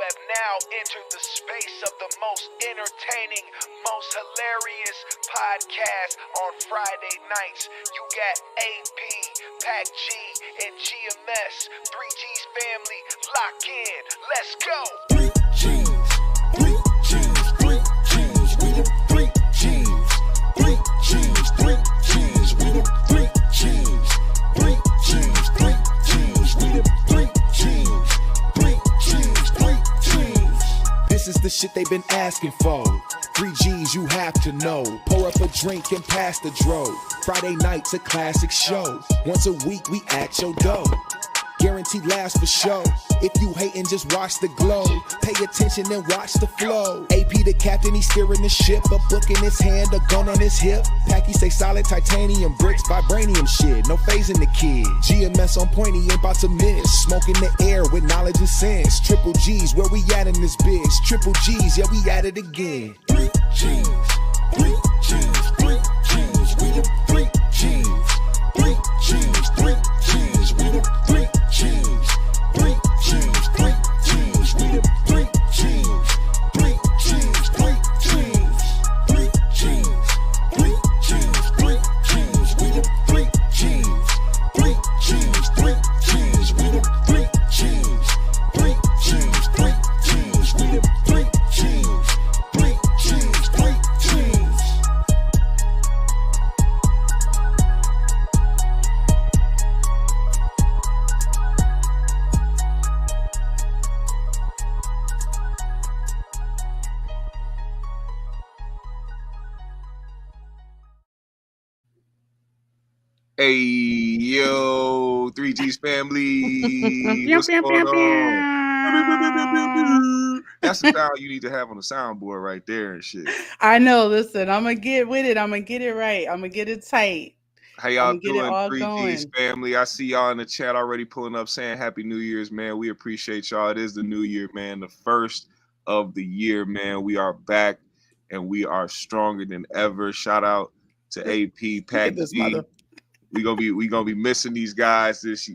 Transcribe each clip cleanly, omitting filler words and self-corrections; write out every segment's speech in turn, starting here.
have now entered the space of the most entertaining, most hilarious podcast on Friday nights. You got AP, Pac G, and GMS, 3G's family. Lock in. Let's go. 3G's, 3G's, 3G's, we the 3G's, 3G's, 3G's, we the 3G's, 3G's, 3G's, we the 3G's, 3G's, 3G's. This is the shit they've been asking for. 3G's, you have to know. Pour up a drink and pass the dro. Friday night's a classic show. Once a week we at your door. Guaranteed laughs for show. If you hatin', just watch the glow. Pay attention and watch the flow. AP the captain, he's steering the ship. A book in his hand, a gun on his hip. Packy say solid titanium bricks, vibranium shit. No phasing the kid. GMS on point, he ain't about to miss. Smoke in the air with knowledge and sense. Triple G's, where we at in this bitch? Triple G's, yeah, we at it again. 3G's, 3G's, 3G's, we the 3G's, 3G's, 3G's, we the 3G's. 3G's, 3G's, we the 3G's, 3G's, 3G's, 3G's, 3G's, 3G's, we the 3G's, 3G's, 3G's, we the 3G's, 3G's, 3G's, we the 3G's, 3G's, 3G's. Hey, yo, 3G's family. What's going on? That's the sound you need to have on the soundboard right there and shit. I know. Listen, I'm going to get with it. I'm going to get it right. I'm going to get it tight. How y'all doing, 3G's family? I see y'all in the chat already pulling up saying Happy New Year's, man. We appreciate y'all. It is the new year, man. The first of the year, man. We are back and we are stronger than ever. Shout out to AP, Pac G. We gonna be missing these guys this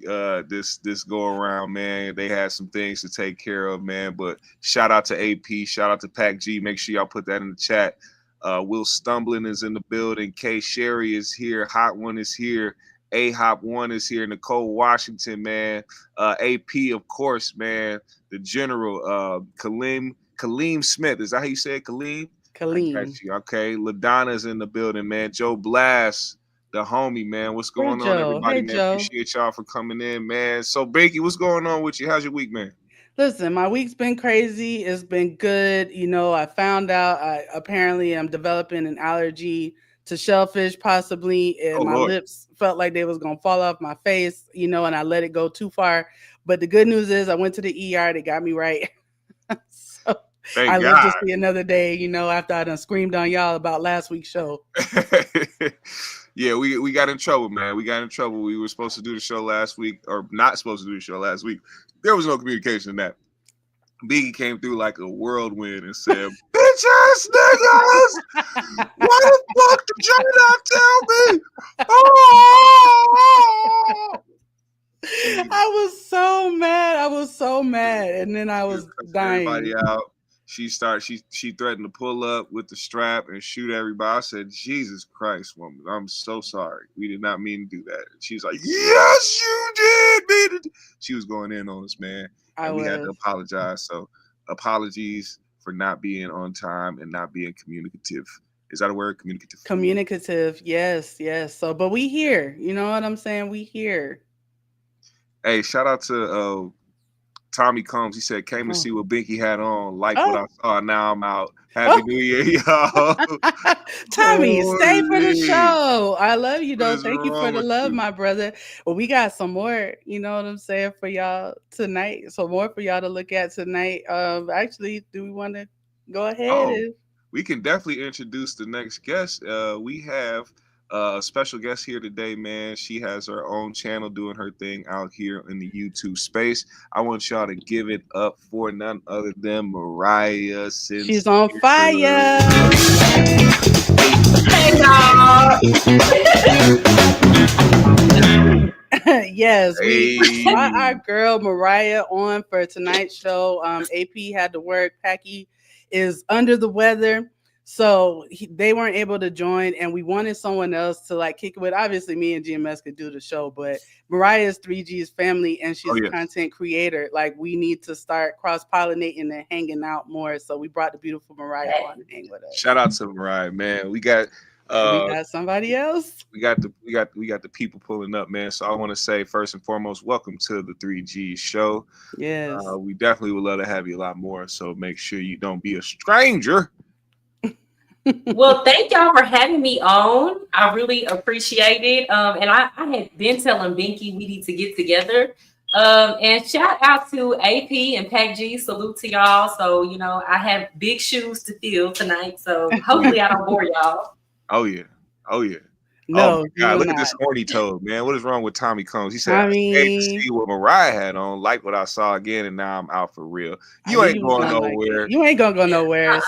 go around, man. They had some things to take care of, man. But shout out to AP, shout out to Pac G. Make sure y'all put that in the chat. Will Stumbling is in the building. K Sherry is here. Hot One is here. A Hop One is here. Nicole Washington, man. AP, of course, man. The General, Kaleem Smith. Is that how you say it, Kaleem? Kaleem. Okay. LaDonna's in the building, man. Joe Blast. The homie, man. What's going on, everybody, man? Joe. Appreciate y'all for coming in, man. So, Binky, what's going on with you? How's your week, man? Listen, my week's been crazy. It's been good. You know, I found out apparently I'm developing an allergy to shellfish, possibly, and my lips felt like they was going to fall off my face, you know, and I let it go too far. But the good news is I went to the ER. They got me right. So I lived to see another day, you know, after I done screamed on y'all about last week's show. Yeah, we got in trouble, man. We got in trouble. We were supposed to do the show last week, or not supposed to do the show last week. There was no communication in that. Biggie came through like a whirlwind and said, "Bitch ass niggas! Why the fuck did y'all not tell me?" Oh! I was so mad. And then I was dying. Everybody out. She threatened to pull up with the strap and shoot everybody. I said, "Jesus Christ, woman, I'm so sorry. We did not mean to do that." And she's like, "Yes, you did mean it." She was going in on us, man. And we had to apologize. So apologies for not being on time and not being communicative. Is that a word? Communicative? Communicative. Yes. So, but we here. You know what I'm saying? We here. Hey, shout out to Tommy Combs. He said, "Came to see what Binky had on. Like what I saw. Now I'm out. Happy New Year, y'all." Tommy, stay for the show. I love you, though. Thank you for the love, my brother. Well, we got some more, you know what I'm saying, for y'all tonight. So more for y'all to look at tonight. Actually, do we want to go ahead? We can definitely introduce the next guest. We have a special guest here today, man. She has her own channel doing her thing out here in the YouTube space. I want y'all to give it up for none other than Mariah. She's on fire. Hey, y'all. Yes, Hey. we brought our girl Mariah on for tonight's show. AP had to work. Packy is under the weather, so they weren't able to join, and we wanted someone else to like kick it with. Obviously, me and GMS could do the show, but Mariah is 3G's family, and she's a content creator. Like, we need to start cross-pollinating and hanging out more. So we brought the beautiful Mariah on to hang with us. Shout out to Mariah, man. We got somebody else. We got the people pulling up, man. So I want to say first and foremost, welcome to the 3G's show. Yes. We definitely would love to have you a lot more. So make sure you don't be a stranger. Well, thank y'all for having me on. I really appreciate it. And I had been telling Binky we need to get together. And shout out to AP and Pac G. Salute to y'all. So, you know, I have big shoes to fill tonight. So hopefully I don't bore y'all. Oh yeah. No, oh God, look at this horny toad, man. What is wrong with Tommy Combs? He said, I hate to see what Mariah had on, like what I saw again, and now I'm out for real. You ain't going nowhere. You ain't gonna go nowhere.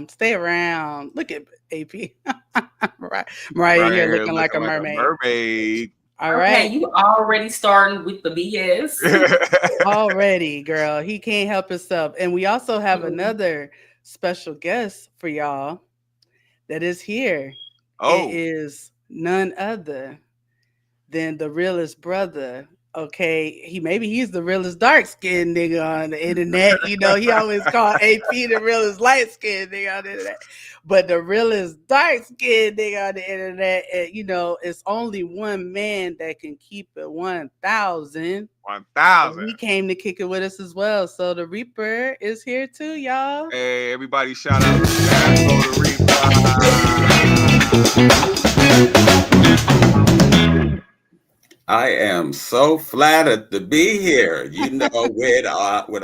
Stay around. Look at AP. Mariah here looking like a mermaid. All right. Okay, you already starting with the BS. Already, girl. He can't help himself. And we also have another special guest for y'all that is here. Oh. It is none other than the realest brother. Okay, he's the realest dark skinned nigga on the internet. You know, he always called AP the realest light skinned nigga on the internet, but the realest dark skinned nigga on the internet. And, you know, it's only one man that can keep it 1,000. 1,000. He came to kick it with us as well. So the Reaper is here too, y'all. Hey, everybody! Shout out to the Reaper. I am so flattered to be here, you know, with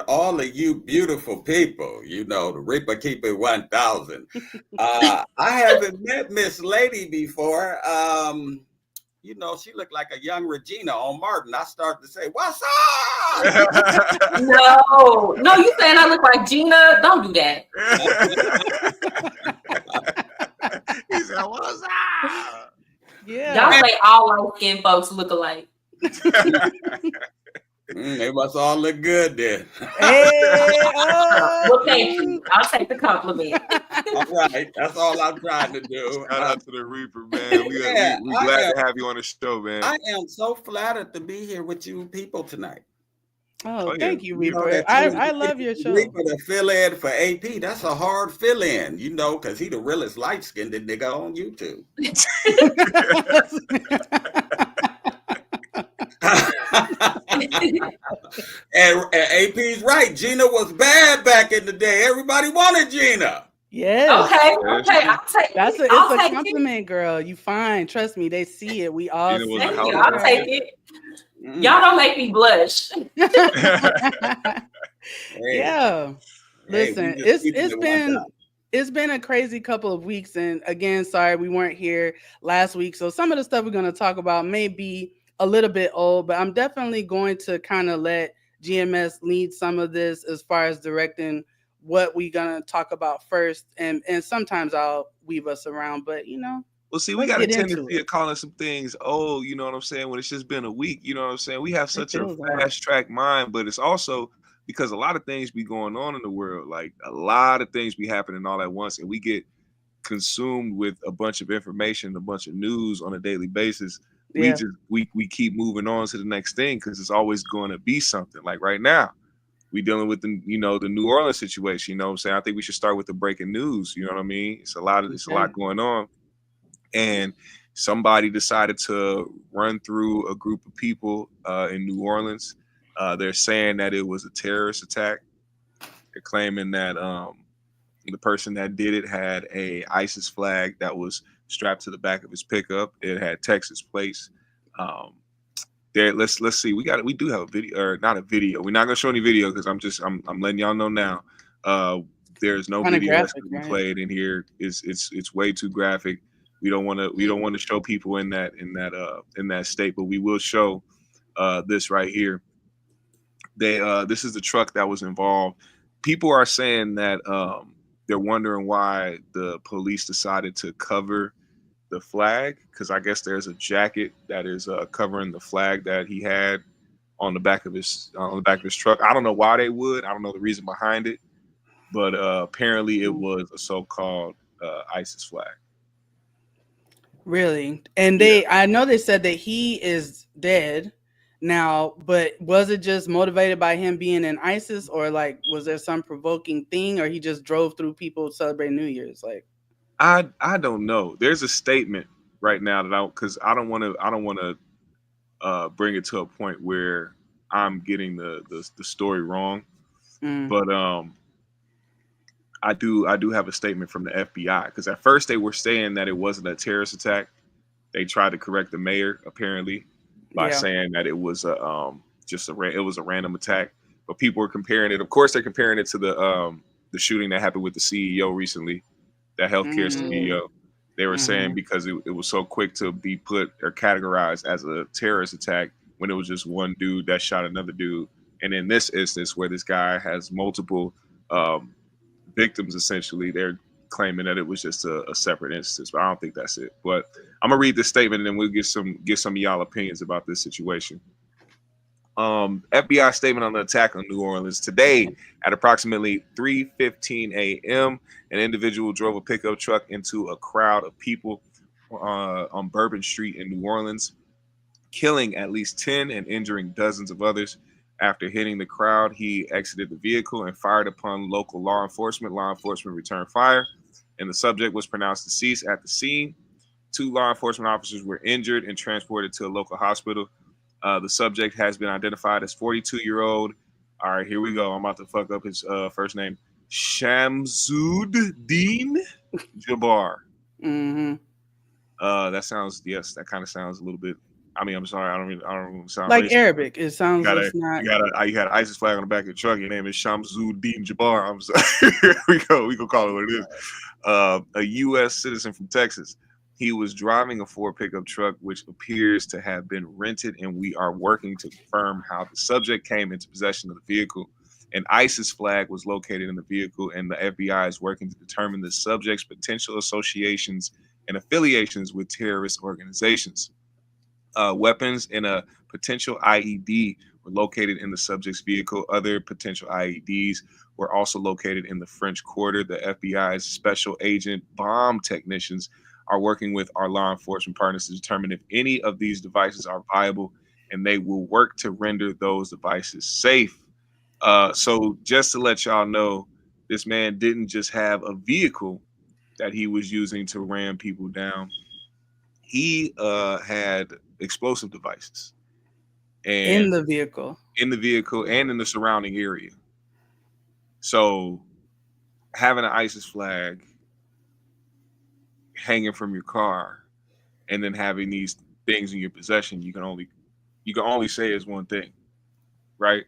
all of you beautiful people. You know, the Reaper keep it 1,000. I haven't met Miss Lady before. You know, she looked like a young Regina on Martin. I started to say, "What's up?" No, you saying I look like Gina? Don't do that. He said, "What's up?" Yeah. Y'all say all light-skinned folks look alike. They must all look good then. Well, thank you. I'll take the compliment. All right, that's all I'm trying to do. Shout out to the Reaper, man. We're glad to have you on the show, man. I am so flattered to be here with you people tonight. Oh, thank you, Reaper. I love your show. Reaper to fill in for AP, that's a hard fill in, you know, because he the realest light skinned nigga on YouTube. and AP's right. Gina was bad back in the day. Everybody wanted Gina. Yeah. Okay. I'll take it. It's a compliment, girl. You fine. Trust me. They see it. We all see it. I'll take it. Y'all don't make me blush. Yeah. Listen, it's been a crazy couple of weeks, and again, sorry we weren't here last week. So some of the stuff we're going to talk about may be a little bit old, but I'm definitely going to kind of let GMS lead some of this as far as directing what we're going to talk about first. And sometimes I'll weave us around, but you know. Well, see, we got a tendency of calling some things old, you know what I'm saying, when it's just been a week, you know what I'm saying? We have such a fast-track mind, but it's also because a lot of things be going on in the world, like a lot of things be happening all at once, and we get consumed with a bunch of information, a bunch of news on a daily basis. Yeah. We keep moving on to the next thing because it's always going to be something. Like right now, we dealing with the New Orleans situation. You know what I'm saying? I think we should start with the breaking news. You know what I mean? It's a lot going on, and somebody decided to run through a group of people in New Orleans. They're saying that it was a terrorist attack. They're claiming that the person that did it had a ISIS flag that was strapped to the back of his pickup. It had Texas plates. Let's see. We do have a video, or not a video. We're not gonna show any video because I'm letting y'all know now. There's no video that's gonna be played in here. It's way too graphic. We don't want to show people in that state, but we will show this right here. This is the truck that was involved. People are saying that they're wondering why the police decided to cover the flag, because I guess there's a jacket that is covering the flag that he had on the back of his truck. I don't know why they would. I don't know the reason behind it, but apparently it was a so-called ISIS flag. Really? And I know they said that he is dead now, but was it just motivated by him being in ISIS, or like was there some provoking thing, or he just drove through people celebrating New Year's? Like, I don't know. There's a statement right now that I don't want to bring it to a point where I'm getting the story wrong, but I do have a statement from the FBI, because at first they were saying that it wasn't a terrorist attack. They tried to correct the mayor apparently by saying that it was it was a random attack, but people were comparing it. Of course, they're comparing it to the shooting that happened with the CEO recently, that healthcare CEO. They were saying because it was so quick to be put or categorized as a terrorist attack when it was just one dude that shot another dude. And in this instance, where this guy has multiple victims, essentially, they're claiming that it was just a separate instance, but I don't think that's it. But I'm gonna read this statement and then we'll get some of y'all opinions about this situation. FBI statement on the attack on New Orleans. Today at approximately 3:15 a.m., an individual drove a pickup truck into a crowd of people on Bourbon Street in New Orleans, killing at least 10 and injuring dozens of others. After hitting the crowd, he exited the vehicle and fired upon local law enforcement. Law enforcement returned fire, and the subject was pronounced deceased at the scene. 2 law enforcement officers were injured and transported to a local hospital. The subject has been identified as 42-year-old. All right, here we go. I'm about to fuck up his first name. Shamsuddin Jabbar. That kind of sounds a little bit. I mean, I'm sorry, I don't sound like racist. Arabic. It sounds You not. got an ISIS flag on the back of the truck. Your name is Shamsuddin Jabbar. I'm sorry. we go call it what it is. A U.S. citizen from Texas. He was driving a Ford pickup truck, which appears to have been rented, and we are working to confirm how the subject came into possession of the vehicle. An ISIS flag was located in the vehicle, and the FBI is working to determine the subject's potential associations and affiliations with terrorist organizations. Weapons and a potential IED were located in the subject's vehicle. Other potential IEDs were also located in the French Quarter. The FBI's special agent bomb technicians are working with our law enforcement partners to determine if any of these devices are viable, and they will work to render those devices safe. So just to let y'all know, this man didn't just have a vehicle that he was using to ram people down. He had explosive devices in the vehicle and in the surrounding area. So having an ISIS flag hanging from your car and then having these things in your possession, you can only say is one thing, right?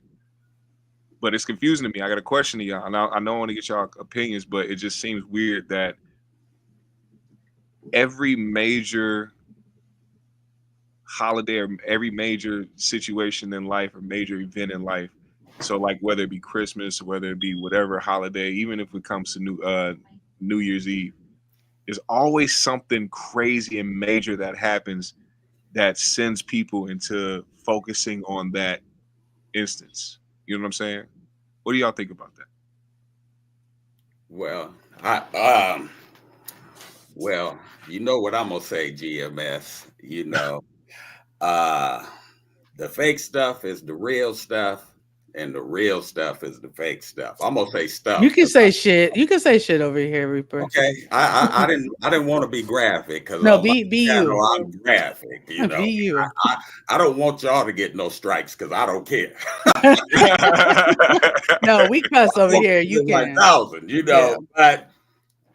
But it's confusing to me. I got a question to y'all. I know I want to get y'all opinions, but it just seems weird that every major holiday or every major situation in life or major event in life, so like whether it be Christmas or whether it be whatever holiday, even if it comes to New Year's Eve, there's always something crazy and major that happens that sends people into focusing on that instance. You know what I'm saying? What do y'all think about that? Well, well, you know what I'm gonna say, GMS. You know, the fake stuff is the real stuff, and the real stuff is the fake stuff. I'm gonna say stuff. You can say shit. You can say shit over here, Reaper. Okay, I didn't want to be graphic because no, be you. I'm graphic. You know, be you. I don't want y'all to get no strikes because I don't care. No, we cuss over here. You can. 1,000, you know, but.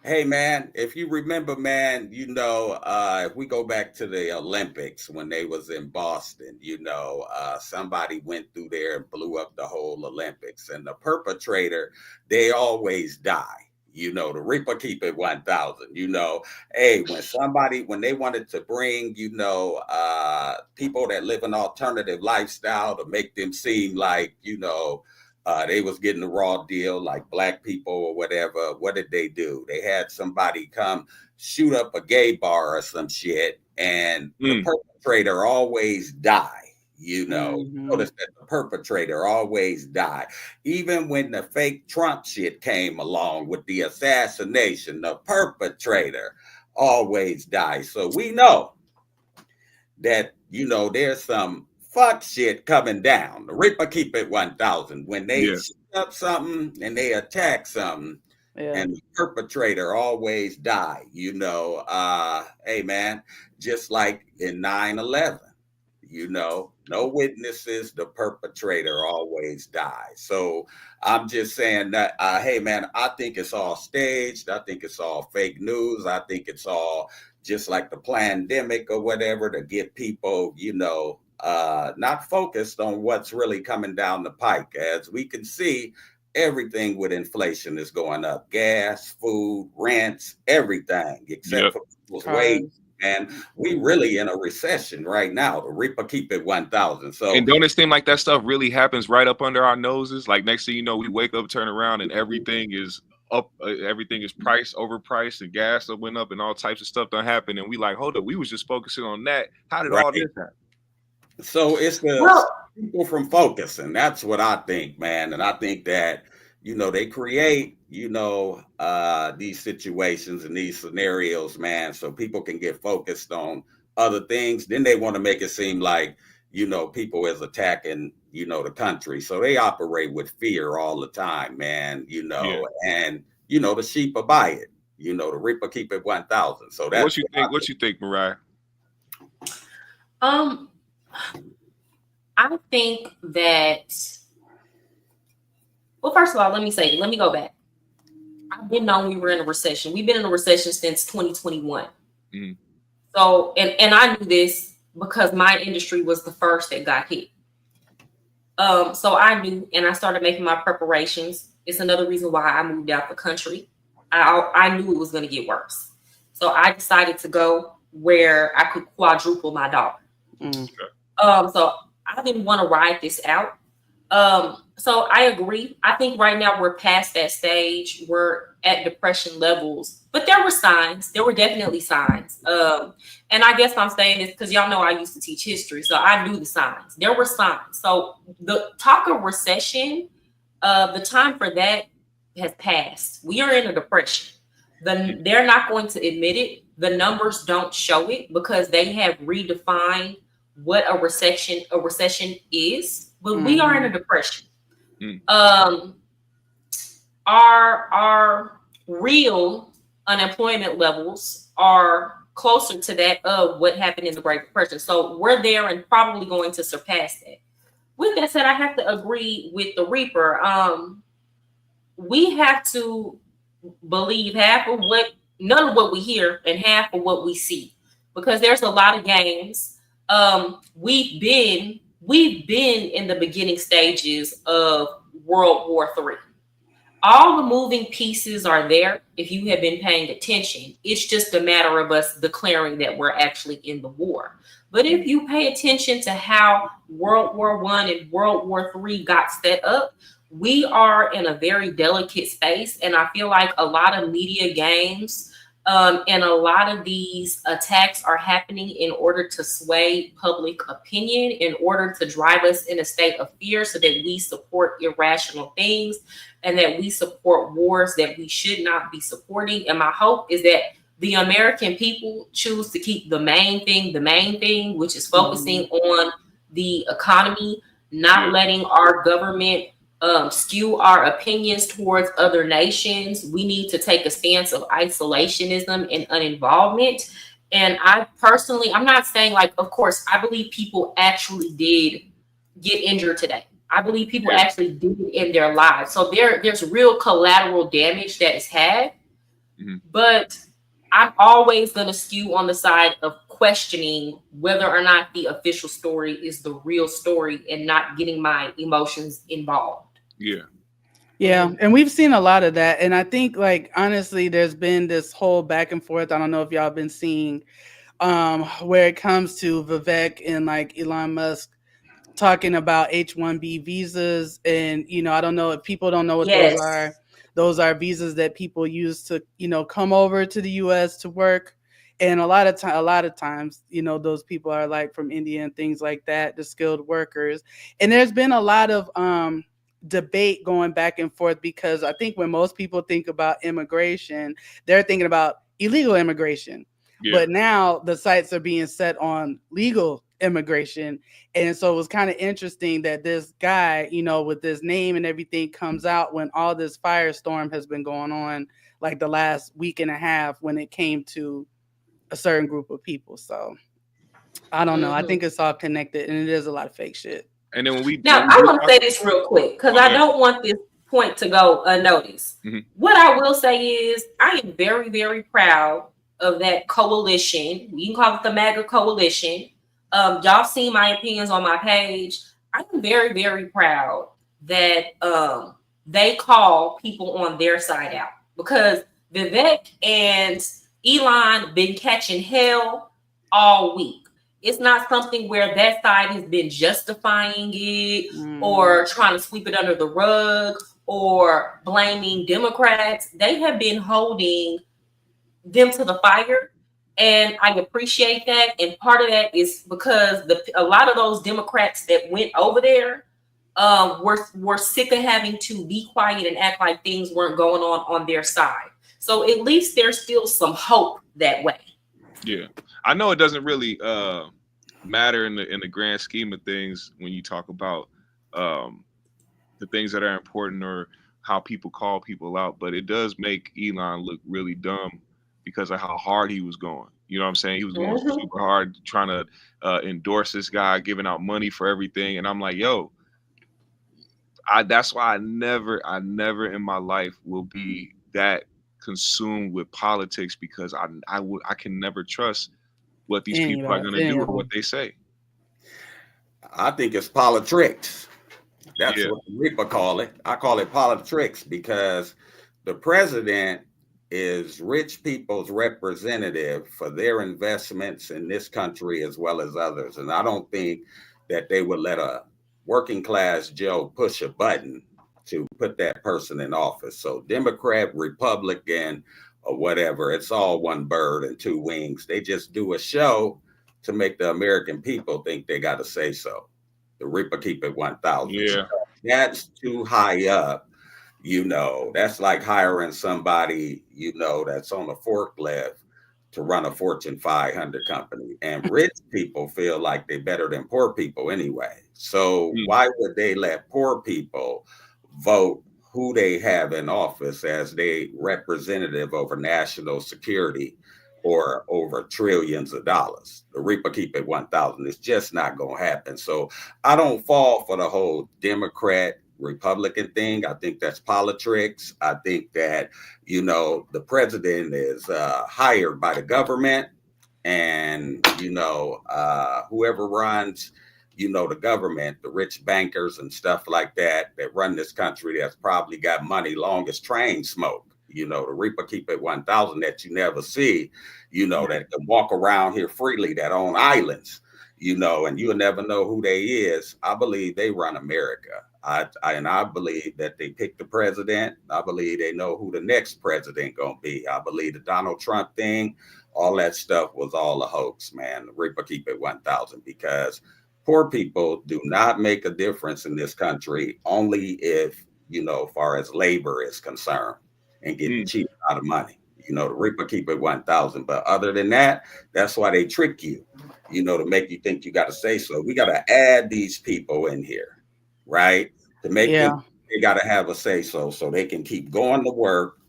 Hey, man, if you remember, man, you know, if we go back to the Olympics when they was in Boston, you know, somebody went through there and blew up the whole Olympics. And the perpetrator, they always die. You know, the Reaper keep it 1,000, you know. Hey, when they wanted to bring, you know, people that live an alternative lifestyle to make them seem like, you know, They was getting the raw deal, like black people or whatever. What did they do? They had somebody come shoot up a gay bar or some shit, and the perpetrator always die. You know, notice that the perpetrator always die. Even when the fake Trump shit came along with the assassination, the perpetrator always dies. So we know that, you know, there's some fuck shit coming down. The Reaper keep it 1,000. When they shoot up something and they attack something, and the perpetrator always die. You know, hey man, just like in 9/11, you know, no witnesses, the perpetrator always dies. So I'm just saying that, hey man, I think it's all staged. I think it's all fake news. I think it's all just like the pandemic or whatever, to get people, you know, not focused on what's really coming down the pike. As we can see, everything with inflation is going up: gas, food, rents, everything, except for people's wages. And we really in a recession right now. The Reaper keep it 1,000. So, and don't it seem like that stuff really happens right up under our noses? Like next thing you know, we wake up, turn around, and everything is up. Everything is priced, overpriced, and gas went up, and all types of stuff done happen. And we like, hold up, we was just focusing on that. How did all this happen? So it's the people from focusing. That's what I think, man. And I think that, you know, they create, you know, these situations and these scenarios, man, so people can get focused on other things. Then they want to make it seem like, you know, people is attacking, you know, the country. So they operate with fear all the time, man, you know, and, you know, the sheep will buy it. You know, the Reaper keep it 1,000. So that's what you think. What you think, Mariah? I think that, well, first of all, let me go back. I didn't know we were in a recession. We've been in a recession since 2021. So, and I knew this because my industry was the first that got hit. So I knew, and I started making my preparations. It's another reason why I moved out the country. I knew it was going to get worse. So I decided to go where I could quadruple my dollar. So I didn't want to ride this out. So I agree. I think right now we're past that stage. We're at depression levels, but there were signs. There were definitely signs. And I guess I'm saying this because y'all know I used to teach history, so I knew the signs. There were signs. So the talk of recession, the time for that has passed. We are in a depression. They're not going to admit it. The numbers don't show it because they have redefined what a recession is. But we are in a depression. Our real unemployment levels are closer to that of what happened in the Great Depression. So we're there and probably going to surpass that. With that said, I have to agree with the Reaper. We have to believe none of what we hear and half of what we see, because there's a lot of games. We've been in the beginning stages of World War III. All the moving pieces are there if you have been paying attention. It's just a matter of us declaring that we're actually in the war. But if you pay attention to how World War I and World War III got set up, we are in a very delicate space. And I feel like a lot of media games and a lot of these attacks are happening in order to sway public opinion, in order to drive us in a state of fear so that we support irrational things and that we support wars that we should not be supporting. And my hope is that the American people choose to keep the main thing, which is focusing on the economy, not letting our government skew our opinions towards other nations. We need to take a stance of isolationism and uninvolvement. And I personally, I'm not saying like, of course, I believe people actually did get injured today. I believe people actually did it in their lives. So there's real collateral damage that is had. But I'm always going to skew on the side of questioning whether or not the official story is the real story and not getting my emotions involved. Yeah. And we've seen a lot of that. And I think, like, honestly, there's been this whole back and forth. I don't know if y'all been seeing where it comes to Vivek and like Elon Musk talking about H-1B visas, and I don't know if people don't know what Yes. those are. Those are visas that people use to come over to the U.S. to work, and a lot of times those people are like from India and things like that, the skilled workers. And there's been a lot of debate going back and forth, because I think when most people think about immigration, they're thinking about illegal immigration. Yeah. But now the sights are being set on legal immigration. And so it was kind of interesting that this guy, with this name and everything, comes out when all this firestorm has been going on, like the last week and a half, when it came to a certain group of people. So I don't know. I think it's all connected, and it is a lot of fake shit. And then I want to say this real quick, because I don't want this point to go unnoticed. Mm-hmm. What I will say is I am very, very proud of that coalition. We can call it the MAGA coalition. Y'all seen my opinions on my page. I'm very, very proud that they call people on their side out, because Vivek and Elon been catching hell all week. It's not something where that side has been justifying it or trying to sweep it under the rug or blaming Democrats. They have been holding them to the fire, and I appreciate that. And part of that is because a lot of those Democrats that went over there were sick of having to be quiet and act like things weren't going on their side. So at least there's still some hope that way. Yeah, I know it doesn't really matter in the grand scheme of things when you talk about the things that are important or how people call people out, but it does make Elon look really dumb because of how hard he was going. You know what I'm saying? He was going super hard, trying to endorse this guy, giving out money for everything, and I'm like, yo, that's why I never in my life will be that consumed with politics, because I can never trust what these people are going to do or what they say. I think it's politics. That's what the Reaper call it. I call it politics, because the president is rich people's representative for their investments in this country as well as others. And I don't think that they would let a working class Joe push a button to put that person in office. So Democrat, Republican, or whatever, it's all one bird and two wings. They just do a show to make the American people think they got to say so. The Reaper keep it 1,000. Yeah. That's too high up. That's like hiring somebody, that's on a forklift to run a Fortune 500 company. And rich people feel like they're better than poor people anyway. So why would they let poor people vote who they have in office as their representative over national security or over trillions of dollars? The Reaper keep it 1,000. It's just not going to happen. So I don't fall for the whole Democrat Republican thing. I think that's politics. I think that, the president is hired by the government, and, whoever runs, the government, the rich bankers and stuff like that run this country, that's probably got money long as train smoke. The Reaper keep it 1,000 that you never see, that can walk around here freely, that own islands, and you'll never know who they is. I believe they run America. I believe that they pick the president. I believe they know who the next president gonna be. I believe the Donald Trump thing, all that stuff was all a hoax, man. The Reaper keep it 1,000, because poor people do not make a difference in this country, only if, far as labor is concerned, and getting cheap out of money. The Reaper keep it 1,000. But other than that, that's why they trick you, to make you think you got to say so. We got to add these people in here, right? To make them, they got to have a say so they can keep going to work,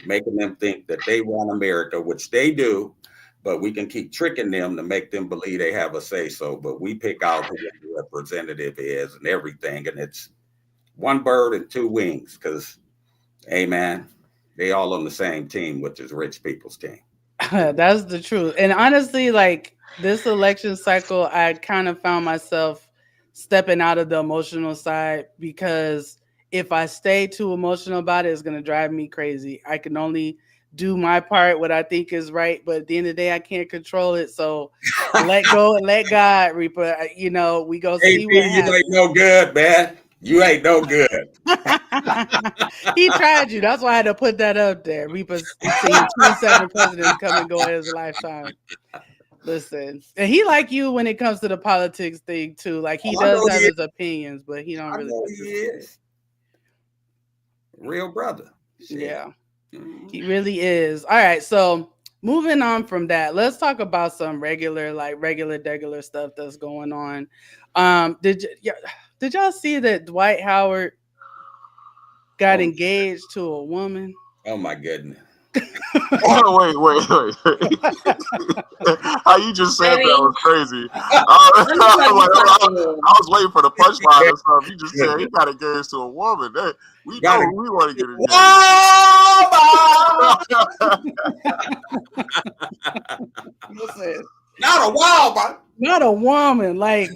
making them think that they run America, which they do. But we can keep tricking them to make them believe they have a say so. But we pick out who the representative is and everything. And it's one bird and two wings, because, hey, man, they all on the same team, which is rich people's team. That's the truth. And honestly, like this election cycle, I kind of found myself stepping out of the emotional side, because if I stay too emotional about it, it's going to drive me crazy. I can only do my part, what I think is right, but at the end of the day, I can't control it. So let go and let God, Reaper. You know, we go see what happens. You ain't no good, man. You ain't no good. He tried you. That's why I had to put that up there. Reaper's seen 27 presidents come and go in his lifetime. Listen, and he like you when it comes to the politics thing too. Like he does have his opinions, but he don't really. He is real brother. Shit. Yeah, he really is. All right, so moving on from that, let's talk about some regular stuff that's going on. Did y'all see that Dwight Howard got engaged to a woman? Oh my goodness. Wait. How you just said that was crazy. I was waiting for the punchline or something. You just said he got engaged to a woman. We know we want to get engaged. Not a woman. Like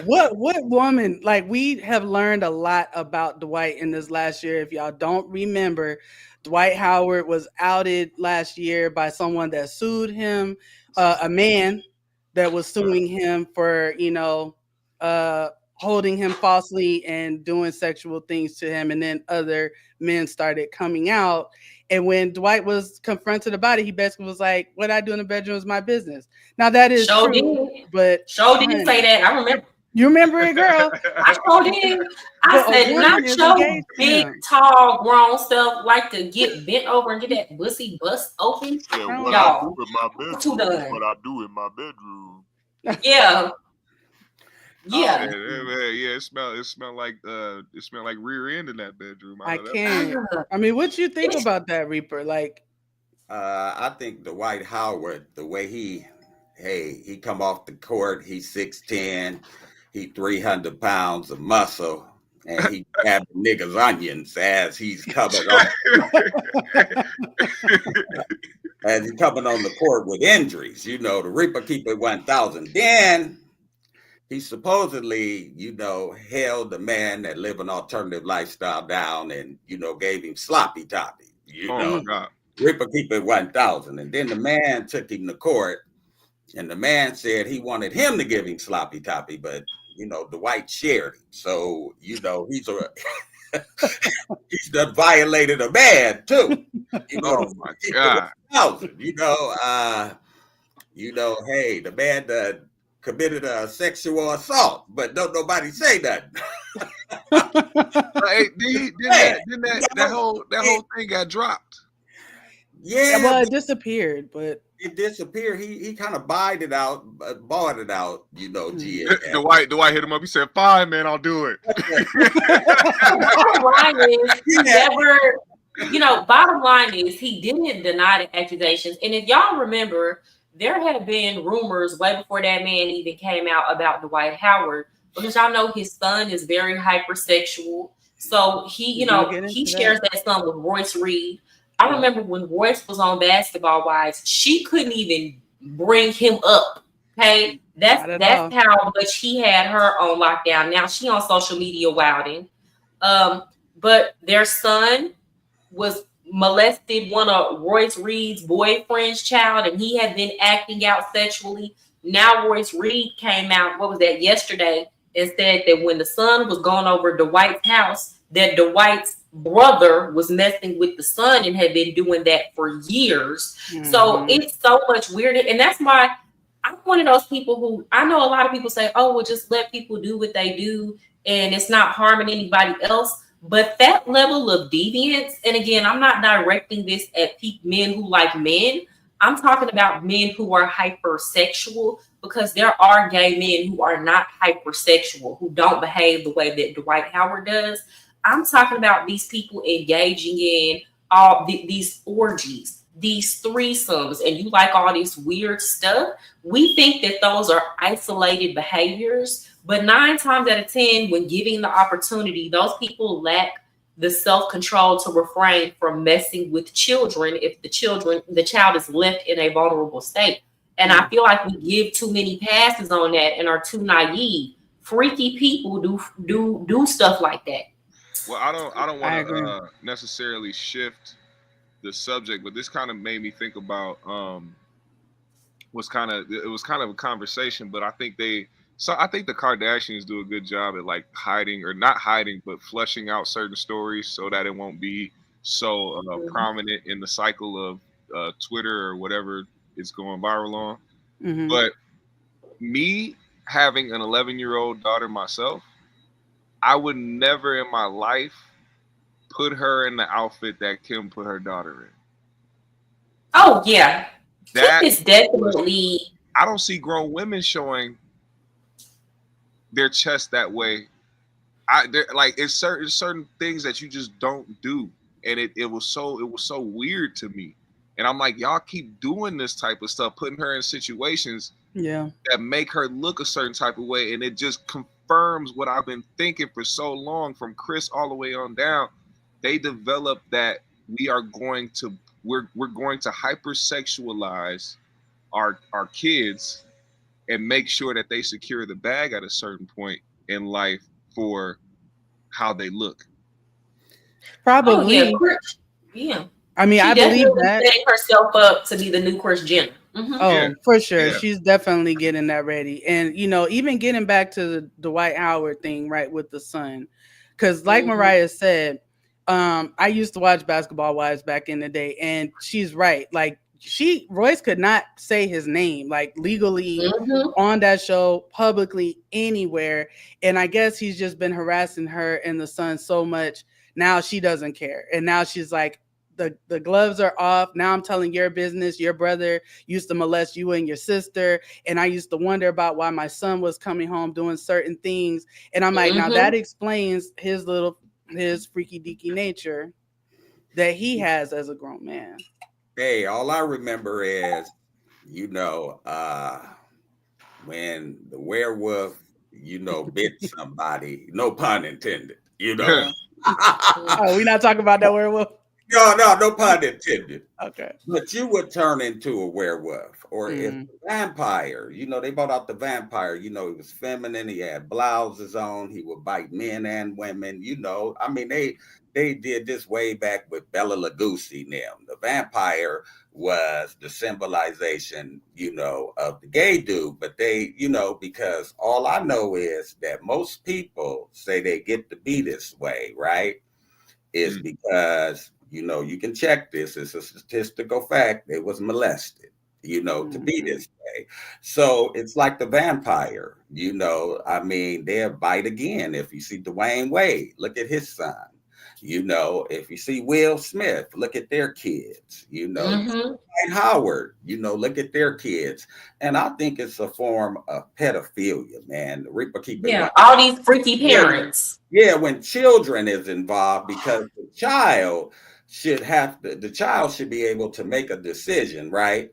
what woman? Like we have learned a lot about Dwight in this last year. If y'all don't remember, Dwight Howard was outed last year by someone that sued him, a man that was suing him for, holding him falsely and doing sexual things to him. And then other men started coming out. And when Dwight was confronted about it, he basically was like, what I do in the bedroom is my business. Now that is true, but didn't say that. I remember. You remember it, girl? I did. I said, not your big, tall, grown stuff like to get bent over and get that pussy bust open. Yeah, what I do in my bedroom, what I do in my bedroom. Yeah. Yeah. It smelled like rear end in that bedroom. I can't. I mean, what you think about that, Reaper? Like, I think Dwight Howard, the way he come off the court, he's 6'10", he 300 pounds of muscle, and he grabbed niggas' onions as he's coming on. As he's coming on the court with injuries, the Reaper keep it 1,000. Then he supposedly, held the man that lived an alternative lifestyle down and, gave him sloppy toppy. Oh my God. Reaper keep it 1,000. And then the man took him to court, and the man said he wanted him to give him sloppy toppy, but Dwight shared him. So, he's he's done violated a man too. Oh my God. 1,000. Hey, the man that committed a sexual assault, but don't nobody say nothing. Hey, that whole thing got dropped. Yeah, well, it disappeared, but it disappeared. He kind of bought it out, G. Dwight hit him up. He said, "Fine, man, I'll do it." Bottom line is he didn't deny the accusations. And if y'all remember, there had been rumors way before that man even came out about Dwight Howard, because y'all know his son is very hypersexual. So he shares that son with Royce Reed. I remember when Royce was on Basketball Wives, she couldn't even bring him up. Okay, that's how much he had her on lockdown. Now she on social media wilding. But their son was molested one of Royce Reed's boyfriend's child, and he had been acting out sexually. Now Royce Reed came out, yesterday, and said that when the son was going over Dwight's house, that Dwight's brother was messing with the son and had been doing that for years. Mm-hmm. So it's so much weirder. And that's why I'm one of those people who, I know a lot of people say, oh, well, just let people do what they do and it's not harming anybody else. But that level of deviance, and again, I'm not directing this at men who like men. I'm talking about men who are hypersexual, because there are gay men who are not hypersexual, who don't behave the way that Dwight Howard does. I'm talking about these people engaging in all these orgies, these threesomes, and you like all this weird stuff. We think that those are isolated behaviors, but 9 times out of 10, when giving the opportunity, those people lack the self-control to refrain from messing with children if the child is left in a vulnerable state. And I feel like we give too many passes on that and are too naive. Freaky people do stuff like that. Well, I don't want to necessarily shift the subject, but this kind of made me think about was kind of a conversation, but I think the Kardashians do a good job at like hiding, or not hiding, but flushing out certain stories so that it won't be so prominent in the cycle of Twitter or whatever it's going viral on. Mm-hmm. But me having an 11-year-old daughter myself, I would never in my life put her in the outfit that Kim put her daughter in. Oh yeah, That is definitely. I don't see grown women showing their chest that way. Like it's certain things that you just don't do, and it was so weird to me. And I'm like, y'all keep doing this type of stuff, putting her in situations that make her look a certain type of way, and it just confirms what I've been thinking for so long, from Chris all the way on down. They developed that we're going to hypersexualize our kids and make sure that they secure the bag at a certain point in life for how they look. Probably. Oh, yeah. I mean, I believe that. Setting herself up to be the new Kris Jenner. Mm-hmm. Oh, for sure. Yeah. She's definitely getting that ready. And, even getting back to the Dwight Howard thing, right, with the son. Because like Mariah said, I used to watch Basketball Wives back in the day, and she's right. Like, Royce could not say his name, like, legally on that show, publicly, anywhere. And I guess he's just been harassing her and the son so much. Now she doesn't care. And now she's like, the gloves are off. Now I'm telling your business. Your brother used to molest you and your sister. And I used to wonder about why my son was coming home doing certain things. And I'm like, now that explains his freaky deaky nature that he has as a grown man. Hey, all I remember is, when the werewolf, bit somebody, no pun intended, Oh, we not talking about that werewolf? No pun intended. Okay. But you would turn into a werewolf, or if a vampire, they brought out the vampire, he was feminine, he had blouses on, he would bite men and women, I mean, they did this way back with Bela Lugosi. Now, the vampire was the symbolization, of the gay dude, but they, because all I know is that most people say they get to be this way, right? Is because, you can check this. It's a statistical fact. They was molested, to be this way. So it's like the vampire, I mean, they'll bite again. If you see Dwayne Wade, look at his son. If you see Will Smith, look at their kids, Dwight Howard, look at their kids. And I think it's a form of pedophilia, man. All these freaky parents. Yeah, when children is involved, because the child should be able to make a decision, right,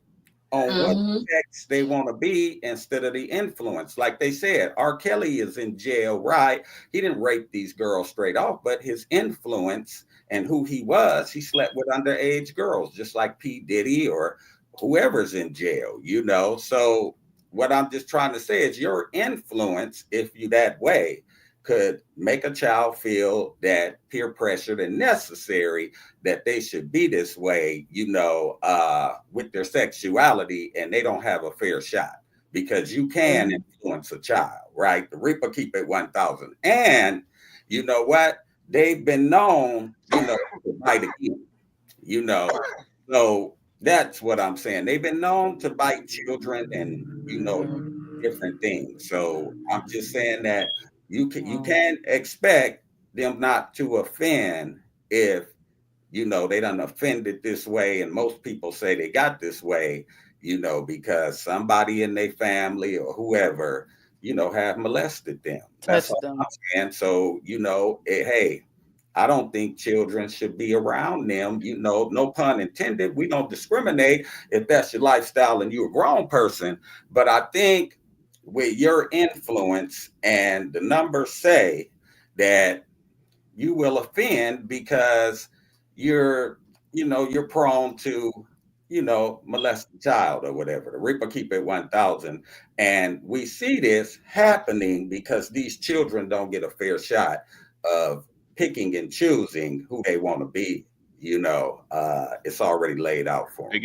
on what sex they want to be instead of the influence. Like they said, R. Kelly is in jail, right? He didn't rape these girls straight off, but his influence and who he was, he slept with underage girls, just like P. Diddy or whoever's in jail, So what I'm just trying to say is your influence, if you that way, could make a child feel that peer pressured and necessary that they should be this way, with their sexuality, and they don't have a fair shot, because you can influence a child, right? The Reaper keep it 1,000. And you know what? They've been known, to bite again, So that's what I'm saying. They've been known to bite children and, different things. So I'm just saying that you can't expect them not to offend if, they done offended this way. And most people say they got this way, because somebody in their family or whoever, have molested them. That's what I'm saying. So, hey, I don't think children should be around them, no pun intended. We don't discriminate if that's your lifestyle and you're a grown person. But I think with your influence, and the numbers say that you will offend because you're prone to, molest a child or whatever. The Reaper keep it 1,000. And we see this happening because these children don't get a fair shot of picking and choosing who they want to be, it's already laid out for them. They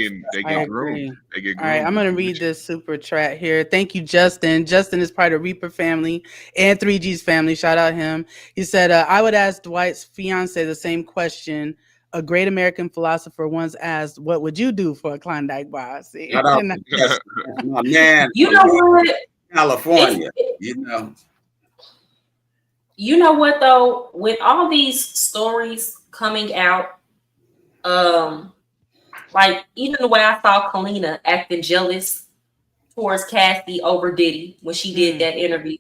get groomed. They get groomed. All right, I'm gonna read this super chat here. Thank you, Justin. Justin is part of Reaper family and 3G's family. Shout out him. He said, I would ask Dwight's fiance the same question. A great American philosopher once asked, "What would you do for a Klondike bar?" See, my man, you know what? California, You know what though? With all these stories coming out, like even the way I saw Kalina acting jealous towards Cassie over Diddy when she did that interview.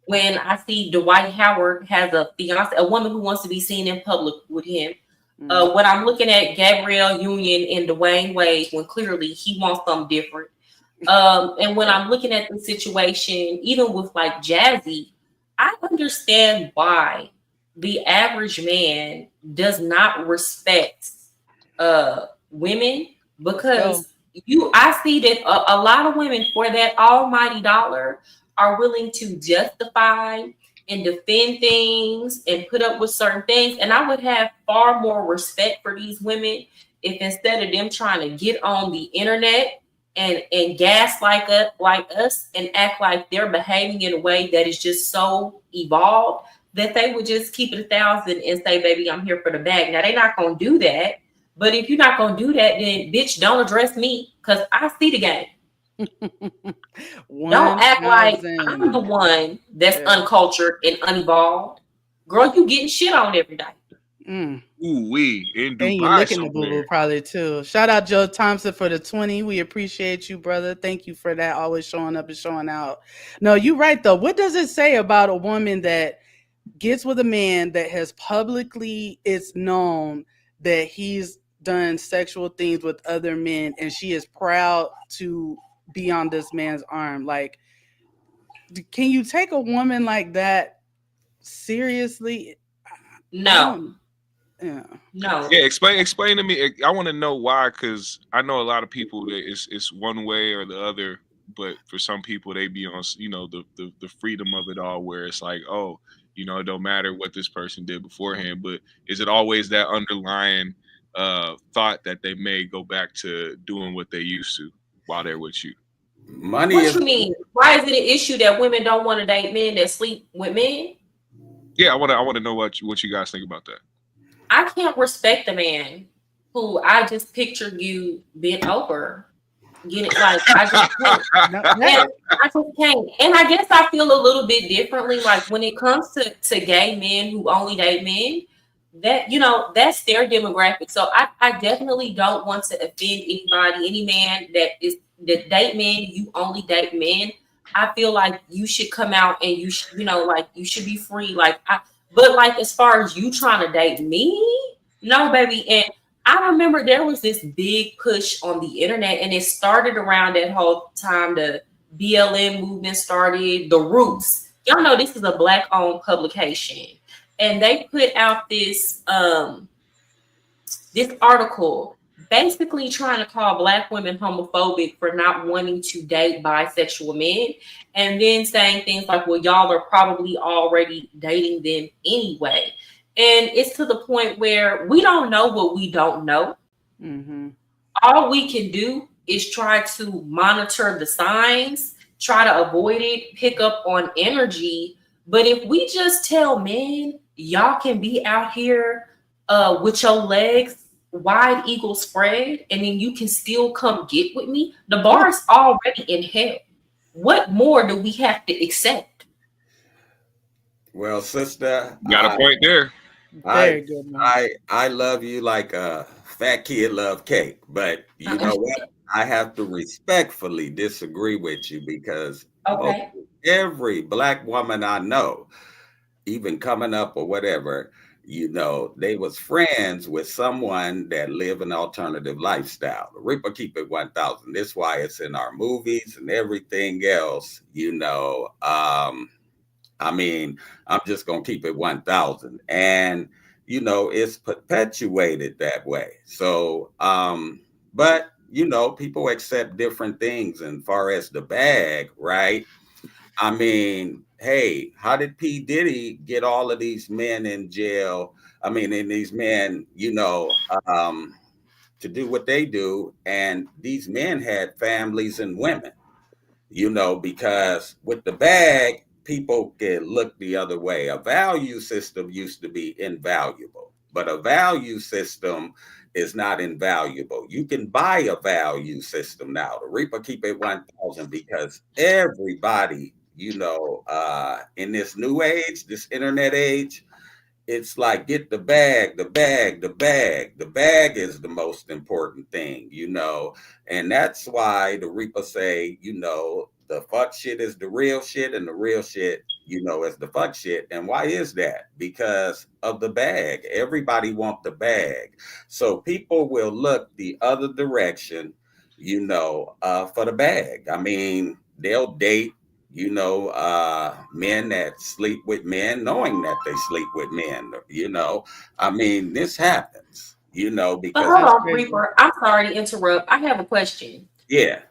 When I see Dwight Howard has a fiance, a woman who wants to be seen in public with him. When I'm looking at Gabrielle Union and Dwayne Wade, when clearly he wants something different. And when I'm looking at the situation, even with like Jazzy, I understand why the average man does not respect women, because I see that a lot of women for that almighty dollar are willing to justify and defend things and put up with certain things. And I would have far more respect for these women if instead of them trying to get on the internet and gaslight like us and act like they're behaving in a way that is just so evolved, that they would just keep it 1,000 and say, baby, I'm here for the bag. Now, they're not going to do that. But if you're not going to do that, then bitch, don't address me, because I see the game. Don't act like I'm the one that's uncultured and unevolved. Girl, you getting shit on every day. Ooh, we in Dubai. And you licking the boo-boo probably too. Shout out Joe Thompson for the 20. We appreciate you, brother. Thank you for that. Always showing up and showing out. No, you're right though. What does it say about a woman that gets with a man that has publicly, it's known that he's done sexual things with other men, and she is proud to be on this man's arm? Like, can you take a woman like that seriously? No. No. Yeah, explain to me. I want to know why, because I know a lot of people that it's one way or the other, but for some people they be on, the freedom of it all, where it's like, oh, it don't matter what this person did beforehand. But is it always that underlying thought that they may go back to doing what they used to while they're with you? What you mean? Why is it an issue that women don't want to date men that sleep with men? Yeah, I want to know what you guys think about that. I can't respect a man who I just pictured you bent over. Get it? Like, I just can't. I just can't. And I guess I feel a little bit differently. Like when it comes to gay men who only date men, that that's their demographic. So I definitely don't want to offend anybody, any man that date men, you only date men. I feel like you should come out and you should, you should be free. But as far as you trying to date me, no, baby. And I remember there was this big push on the internet, and it started around that whole time the BLM movement started, The Roots. Y'all know this is a Black-owned publication. And they put out this this article basically trying to call Black women homophobic for not wanting to date bisexual men, and then saying things like, well, y'all are probably already dating them anyway. And it's to the point where we don't know what we don't know. Mm-hmm. All we can do is try to monitor the signs, try to avoid it, pick up on energy. But if we just tell men, y'all can be out here with your legs wide eagle spread, and then you can still come get with me, the bar is already in hell. What more do we have to accept? Well, sister, got a point there. I love you like a fat kid love cake, but you know what? I have to respectfully disagree with you, because every Black woman I know, even coming up or whatever, they was friends with someone that live an alternative lifestyle. Reaper keep it 1,000. This is why it's in our movies and everything else. I mean, I'm just gonna keep it 1,000, and it's perpetuated that way. So, but people accept different things. And far as the bag, right? I mean, hey, how did P. Diddy get all of these men in jail? I mean, and these men, you know, to do what they do. And these men had families and women, you know, because with the bag, people can look the other way. A value system used to be invaluable, but a value system is not invaluable. You can buy a value system now. The Reaper keep it 1,000 because everybody, you know, in this new age, this internet age, it's like get the bag, the bag, the bag. The bag is the most important thing, you know. And that's why the Reaper say, you know, the fuck shit is the real shit and the real shit, you know, is the fuck shit. And why is that? Because of the bag. Everybody want the bag. So people will look the other direction, you know, for the bag. I mean, they'll date, you know, men that sleep with men knowing that they sleep with men, you know. I mean, this happens, you know, because. But hold on, Reaper. I'm sorry to interrupt. I have a question. Yeah.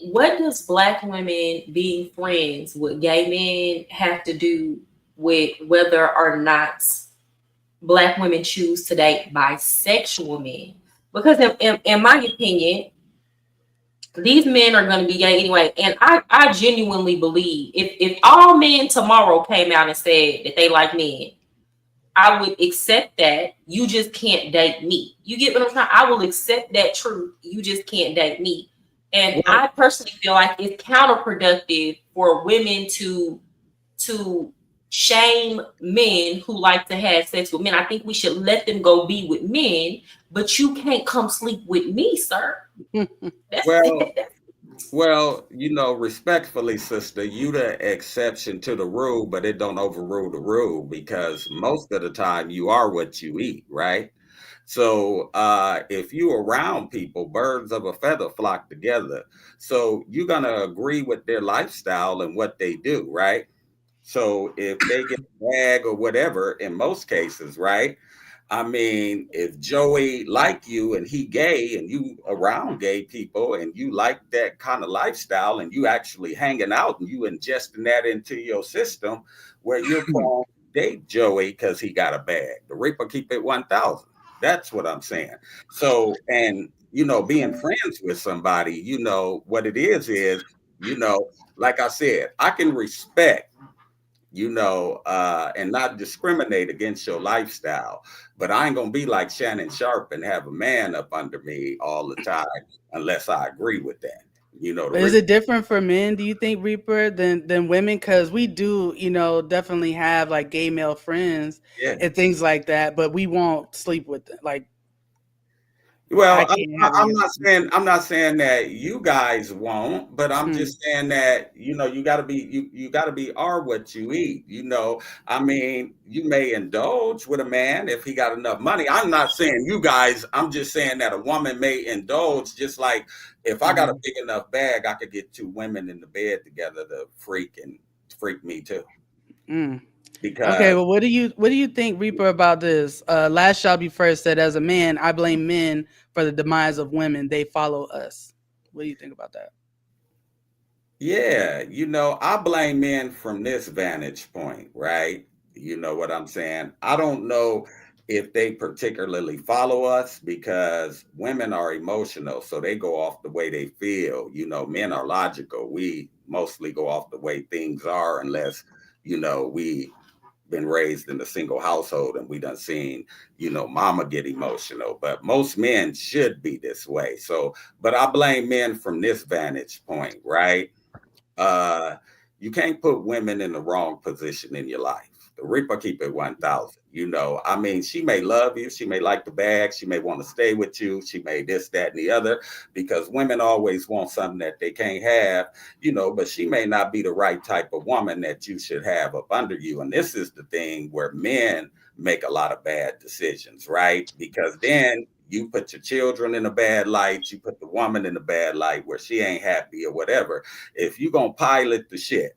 What does Black women being friends with gay men have to do with whether or not Black women choose to date bisexual men? Because in my opinion, these men are going to be gay anyway. And I genuinely believe if all men tomorrow came out and said that they like men, I would accept that. You just can't date me. You get what I'm saying? I will accept that truth. You just can't date me. And I personally feel like it's counterproductive for women to shame men who like to have sex with men. I think we should let them go be with men, but you can't come sleep with me, sir. Well, you know, respectfully, sister, you the exception to the rule, but it don't overrule the rule because most of the time you are what you eat, right? So if you around people, birds of a feather flock together. So you're gonna agree with their lifestyle and what they do, right? So if they get a bag or whatever, in most cases, right? I mean, if Joey like you and he gay and you around gay people and you like that kind of lifestyle and you actually hanging out and you ingesting that into your system where you're going to date Joey because he got a bag. The Reaper keep it 1,000. That's what I'm saying. So, and, you know, being friends with somebody, you know, what it is, you know, like I said, I can respect, you know, and not discriminate against your lifestyle. But I ain't gonna be like Shannon Sharp and have a man up under me all the time unless I agree with that. You know, is it different for men, do you think, Reaper, than women? Because we do, you know, definitely have like gay male friends and things like that, but we won't sleep with them. Like, well, I'm not saying that you guys won't, but I'm just saying that, you know, you gotta be are what you eat. You know, I mean, you may indulge with a man if he got enough money. I'm not saying you guys, I'm just saying that a woman may indulge, just like if I got a big enough bag, I could get two women in the bed together to freak me too. Because, okay, well, what do you think, Reaper, about this? Last Shall Be First said, as a man, I blame men for the demise of women. They follow us. What do you think about that? Yeah, you know, I blame men from this vantage point, right? You know what I'm saying? I don't know if they particularly follow us because women are emotional, so they go off the way they feel. You know, men are logical. We mostly go off the way things are unless, you know, we been raised in a single household and we done seen, you know, mama get emotional, but most men should be this way. So, but I blame men from this vantage point, right? You can't put women in the wrong position in your life. The Reaper keep it 1,000. You know, I mean, she may love you, she may like the bag, she may want to stay with you, she may this, that, and the other, because women always want something that they can't have, you know, but she may not be the right type of woman that you should have up under you. And this is the thing where men make a lot of bad decisions, right? Because then you put your children in a bad light, you put the woman in a bad light where she ain't happy or whatever. If you're going to pilot the ship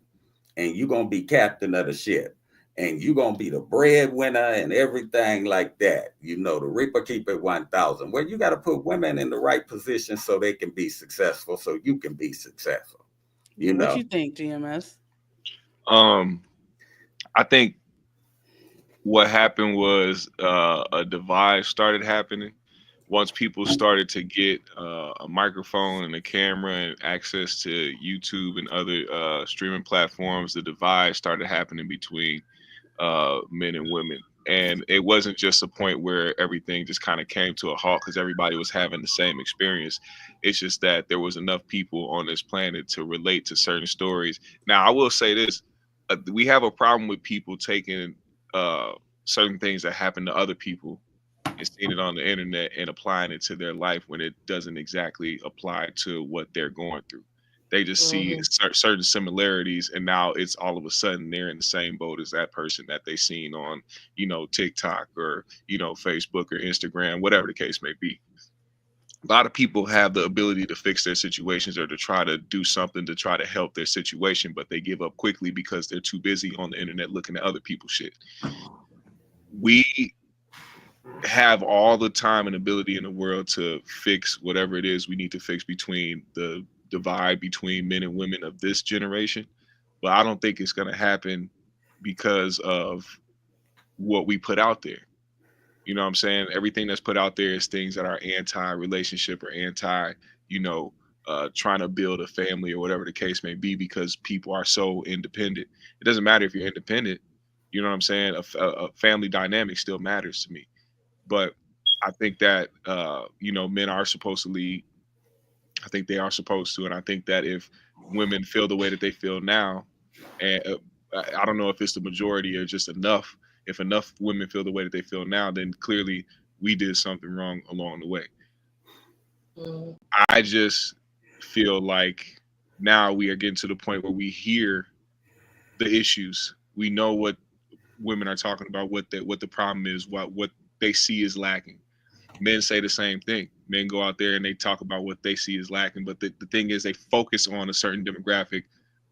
and you're going to be captain of the ship and you're going to be the breadwinner and everything like that, you know, the Reaper keep it 1,000. Well, you got to put women in the right position so they can be successful, so you can be successful. You know? What you think, GMS? I think what happened was a divide started happening. Once people started to get a microphone and a camera and access to YouTube and other streaming platforms, the divide started happening between men and women. And it wasn't just a point where everything just kind of came to a halt because everybody was having the same experience. It's just that there was enough people on this planet to relate to certain stories. Now, I will say this. We have a problem with people taking certain things that happen to other people and seeing it on the internet and applying it to their life when it doesn't exactly apply to what they're going through. They just see certain similarities, and now it's all of a sudden they're in the same boat as that person that they seen on, TikTok or, Facebook or Instagram, whatever the case may be. A lot of people have the ability to fix their situations or to try to do something to try to help their situation, but they give up quickly because they're too busy on the internet looking at other people's shit. We have all the time and ability in the world to fix whatever it is we need to fix between the divide between men and women of this generation, but I don't think it's going to happen because of what we put out there. You know what I'm saying? Everything that's put out there is things that are anti-relationship or anti, trying to build a family or whatever the case may be, because people are so independent. It doesn't matter if you're independent. You know what I'm saying? A family dynamic still matters to me. But I think that, men are supposed to lead. I think they are supposed to. And I think that if women feel the way that they feel now, and I don't know if it's the majority or just enough, if enough women feel the way that they feel now, then clearly we did something wrong along the way. I just feel like now we are getting to the point where we hear the issues. We know what women are talking about, what the problem is, what they see is lacking. Men say the same thing. Men go out there and they talk about what they see is lacking. But the thing is, they focus on a certain demographic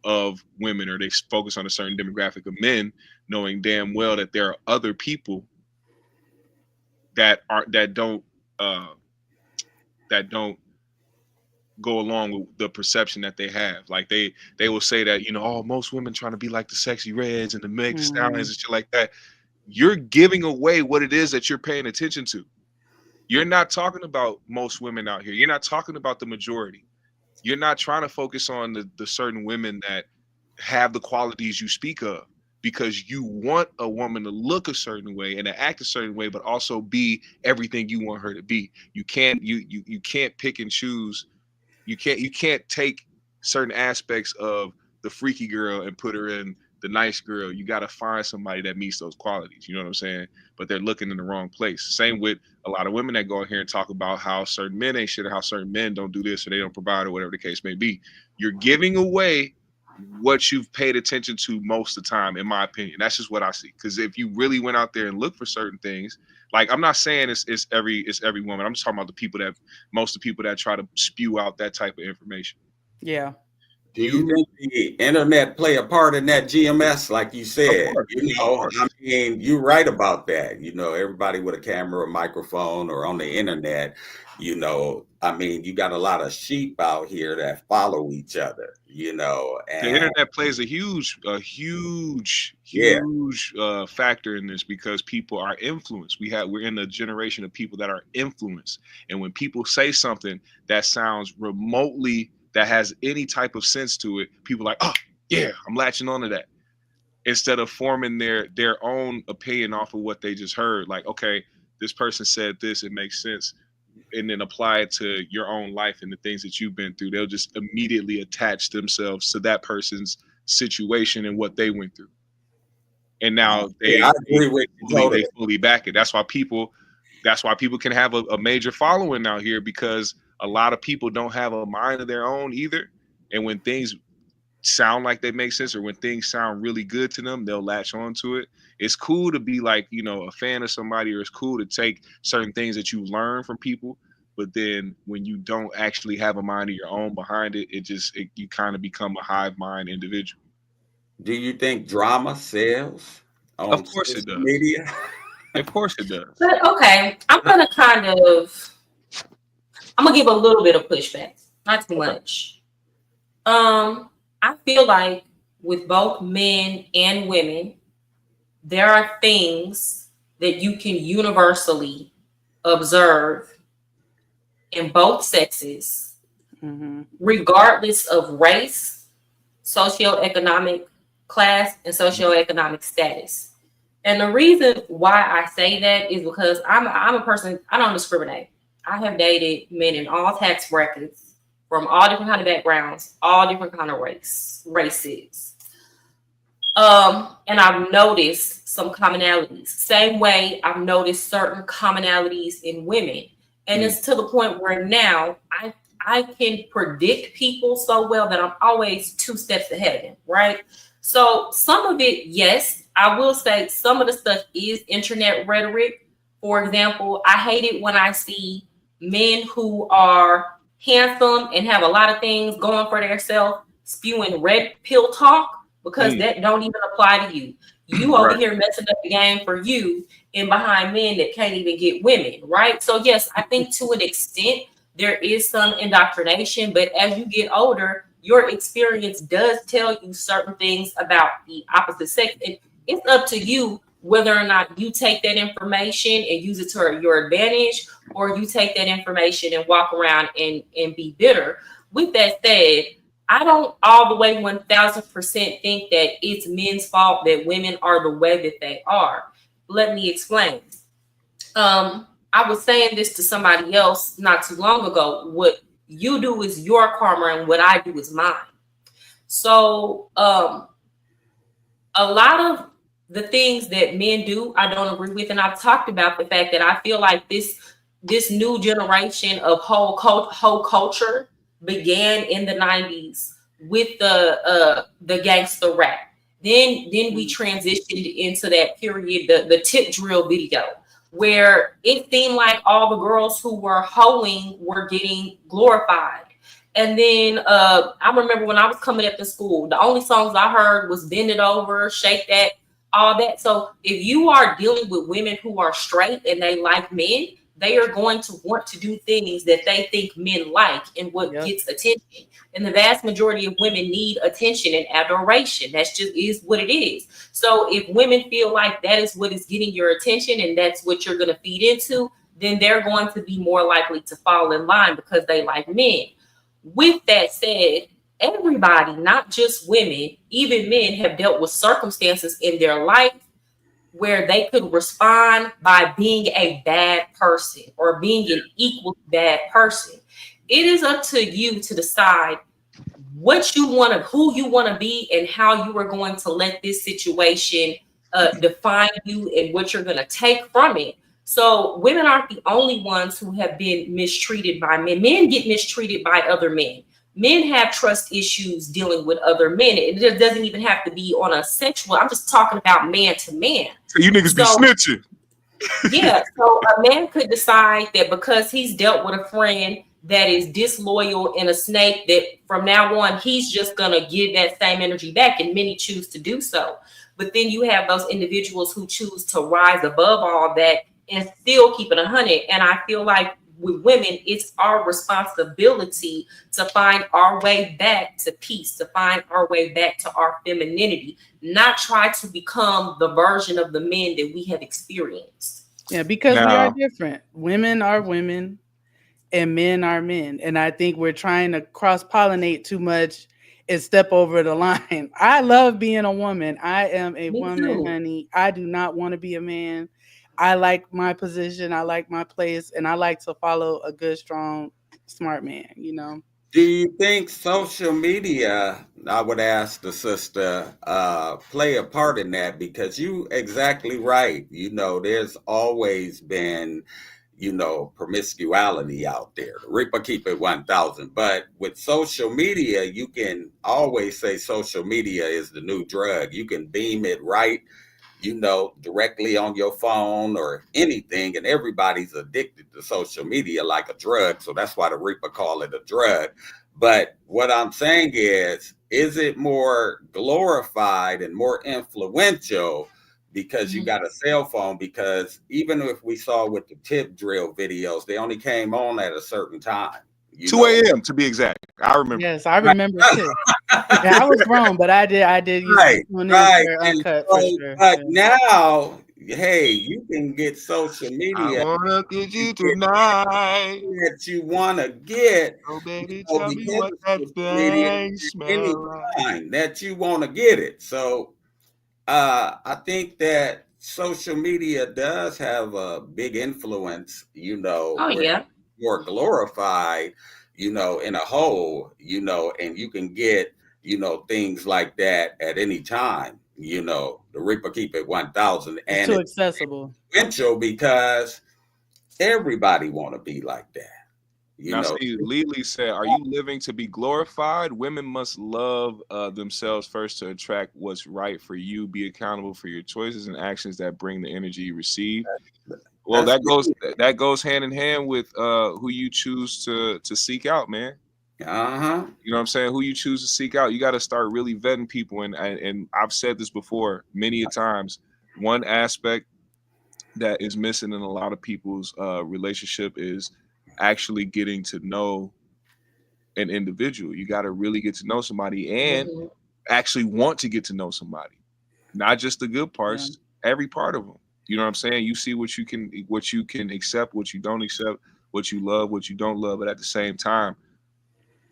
of women, or they focus on a certain demographic of men, knowing damn well that there are other people that don't go along with the perception that they have. Like they will say that, most women trying to be like the Sexy Reds and the Meg Stallions and shit like that. You're giving away what it is that you're paying attention to. You're not talking about most women out here. You're not talking about the majority. You're not trying to focus on the certain women that have the qualities you speak of, because you want a woman to look a certain way and to act a certain way, but also be everything you want her to be. You can't pick and choose. You can't take certain aspects of the freaky girl and put her in the nice girl. You got to find somebody that meets those qualities. You know what I'm saying? But they're looking in the wrong place. Same with a lot of women that go out here and talk about how certain men ain't shit, or how certain men don't do this or they don't provide, or whatever the case may be. You're giving away what you've paid attention to most of the time, in my opinion. That's just what I see. Because if you really went out there and looked for certain things, like, I'm not saying it's every woman. I'm just talking about most of the people that try to spew out that type of information. Yeah. Do you think the internet play a part in that, GMS? Like you said, I mean, you're right about that. Everybody with a camera or microphone or on the internet, I mean, you got a lot of sheep out here that follow each other, and the internet plays a huge factor in this, because people are influenced. We're in a generation of people that are influenced. And when people say something that sounds remotely, that has any type of sense to it, people are like, oh yeah, I'm latching onto that, instead of forming their own opinion off of what they just heard. Like, okay, this person said this, it makes sense, and then apply it to your own life and the things that you've been through. They'll just immediately attach themselves to that person's situation and what they went through, and now they fully back it. That's why people can have a major following out here, because a lot of people don't have a mind of their own either. And when things sound like they make sense, or when things sound really good to them, they'll latch on to it. It's cool to be like, a fan of somebody, or it's cool to take certain things that you learn from people. But then when you don't actually have a mind of your own behind it, you kind of become a hive mind individual. Do you think drama sells on Of course it does. Media? Of course it does. But okay, I'm gonna give a little bit of pushback, not too much. I feel like with both men and women, there are things that you can universally observe in both sexes, regardless of race, socioeconomic class, and socioeconomic status. And the reason why I say that is because I'm a person, I don't discriminate. I have dated men in all tax brackets, from all different kind of backgrounds, all different kind of races. And I've noticed some commonalities. Same way I've noticed certain commonalities in women. And it's to the point where now I can predict people so well that I'm always 2 steps ahead of them, right? So some of it, yes, I will say some of the stuff is internet rhetoric. For example, I hate it when I see men who are handsome and have a lot of things going for themselves spewing red pill talk, because that don't even apply to you. You over here messing up the game for you and behind men that can't even get women, right? So yes, I think to an extent there is some indoctrination, but as you get older, your experience does tell you certain things about the opposite sex. And it's up to you whether or not you take that information and use it to your advantage, or you take that information and walk around and be bitter. With that said, I don't all the way 1000% think that it's men's fault that women are the way that they are. Let me explain. I was saying this to somebody else not too long ago. What you do is your karma and what I do is mine. So a lot of the things that men do, I don't agree with. And I've talked about the fact that I feel like this new generation of whole culture began in the 90s with the gangster rap. Then we transitioned into that period, the tip drill video, where it seemed like all the girls who were hoeing were getting glorified. And then I remember when I was coming up to school, the only songs I heard was Bend It Over, Shake That, all that. So if you are dealing with women who are straight and they like men, they are going to want to do things that they think men like and what gets attention. And the vast majority of women need attention and adoration. That's just is what it is. So if women feel like that is what is getting your attention and that's what you're going to feed into, then they're going to be more likely to fall in line because they like men. With that said, everybody, not just women, even men, have dealt with circumstances in their life where they could respond by being a bad person or being an equal bad person. It is up to you to decide what you want to, who you want to be, and how you are going to let this situation define you and what you're going to take from it. So women aren't the only ones who have been mistreated by men. Men get mistreated by other men. Men have trust issues dealing with other men. It doesn't even have to be on a sexual. I'm just talking about man to man. So you niggas be snitching. Yeah. So a man could decide that because he's dealt with a friend that is disloyal and a snake, that from now on, he's just going to give that same energy back. And many choose to do so. But then you have those individuals who choose to rise above all that and still keep it 100. And I feel like with women, it's our responsibility to find our way back to peace, to find our way back to our femininity, not try to become the version of the men that we have experienced. Yeah, because we are different. Women are women and men are men. And I think we're trying to cross-pollinate too much and step over the line. I love being a woman. I am a woman, honey. I do not want to be a man. I like my position, I like my place, and I like to follow a good, strong, smart man, you know? Do you think social media, I would ask the sister, play a part in that? Because you exactly right. You know, there's always been, you know, promiscuity out there. Reaper keep it 1,000. But with social media, you can always say social media is the new drug. You can beam it right, you know, directly on your phone or anything, and everybody's addicted to social media like a drug. So that's why the Reaper call it a drug. But what I'm saying is it more glorified and more influential because you got a cell phone? Because even if we saw with the tip drill videos, they only came on at a certain time. 2 a.m. to be exact. I remember. Yes, I remember too. Yeah, I was wrong, but I did use Right, uncut for sure. But now, hey, you can get social media. I wanna get you tonight. That you want to get. Oh, baby, So tell me because what of that social media, thing any smells like. time that you want to get it. So I think that social media does have a big influence, Oh yeah. more glorified, in a whole, and you can get, things like that at any time, the Reaper Keep It 1000. It's And too it's accessible. essential because everybody want to be like that. Now, see, Lily said, "Are you living to be glorified? Women must love themselves first to attract what's right for you. Be accountable for your choices and actions that bring the energy you receive." Well, that goes hand in hand with who you choose to seek out, man. You know what I'm saying? Who you choose to seek out. You got to start really vetting people, and I've said this before many a times. One aspect that is missing in a lot of people's relationship is actually getting to know an individual. You got to really get to know somebody and actually want to get to know somebody, not just the good parts, every part of them. You know what I'm saying? You see what you can accept, what you don't accept, what you love, what you don't love. But at the same time,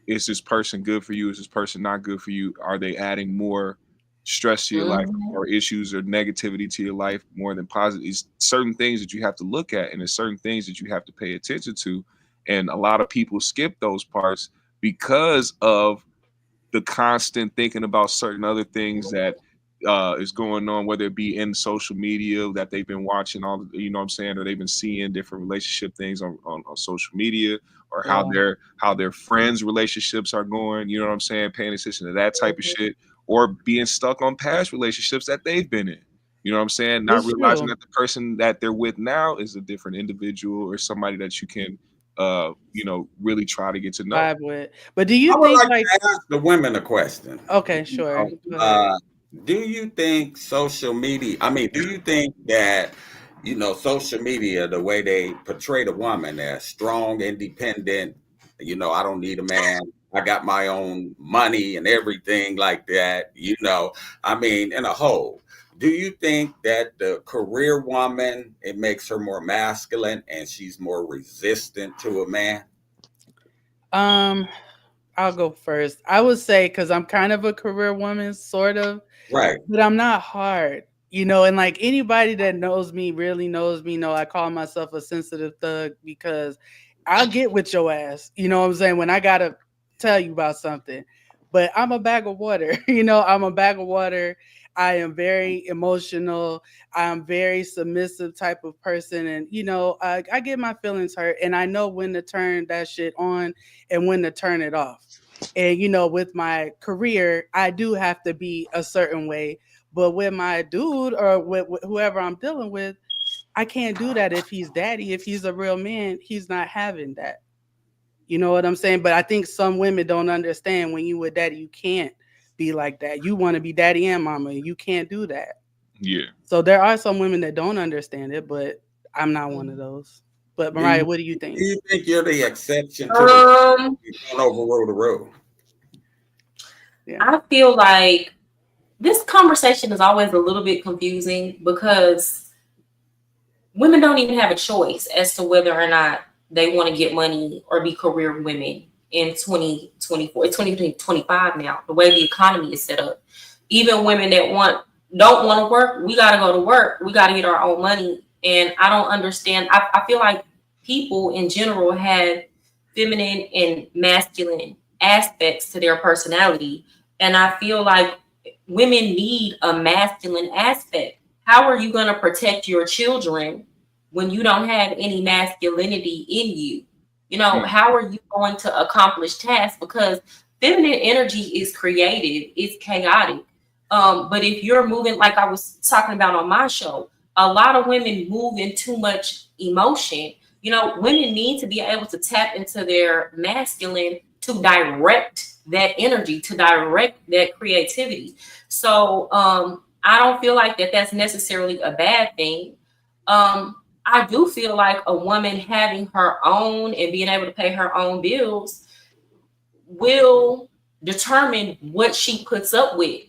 is this person good for you? Is this person not good for you? Are they adding more stress to your life, or issues or negativity to your life more than positive? It's certain things that you have to look at, and there's certain things that you have to pay attention to. And a lot of people skip those parts because of the constant thinking about certain other things that is going on, whether it be in social media that they've been watching all, you know what I'm saying, or they've been seeing different relationship things on social media, or how their friends' relationships are going, you know what I'm saying, paying attention to that type of shit, or being stuck on past relationships that they've been in. You know what I'm saying? Not realizing that the person that they're with now is a different individual, or somebody that you can really try to get to know. Vibe with. But do you think like to ask the women a question? Okay, sure. Do you think social media, do you think that, social media, the way they portray the woman as strong, independent, I don't need a man, I got my own money and everything like that, in a whole, do you think that the career woman, it makes her more masculine and she's more resistant to a man? I'll go first. I would say, because I'm kind of a career woman, sort of. Right. But I'm not hard, and like anybody that knows me, really knows me, I call myself a sensitive thug, because I'll get with your ass, you know what I'm saying, when I gotta tell you about something. But I'm a bag of water, I'm a bag of water. I am very emotional. I'm very submissive type of person. And, I get my feelings hurt, and I know when to turn that shit on and when to turn it off. And, with my career, I do have to be a certain way. But with my dude, or with whoever I'm dealing with, I can't do that. If he's daddy, if he's a real man, he's not having that. You know what I'm saying? But I think some women don't understand, when you with daddy, you can't be like that. You want to be daddy and mama, and you can't do that. Yeah. So there are some women that don't understand it, but I'm not one of those. But Mariah, what do you think? Do you think you're the exception to the you don't overrule the rule? Yeah. I feel like this conversation is always a little bit confusing, because women don't even have a choice as to whether or not they want to get money or be career women in 2024. It's 2025 now, the way the economy is set up. Even women that don't want to work, we got to go to work. We got to get our own money. And I don't understand. I feel like people in general have feminine and masculine aspects to their personality. And I feel like women need a masculine aspect. How are you going to protect your children when you don't have any masculinity in you? How are you going to accomplish tasks? Because feminine energy is creative, it's chaotic. But if you're moving, like I was talking about on my show, a lot of women move in too much emotion. Women need to be able to tap into their masculine to direct that energy, to direct that creativity. So I don't feel like that's necessarily a bad thing. I do feel like a woman having her own and being able to pay her own bills will determine what she puts up with.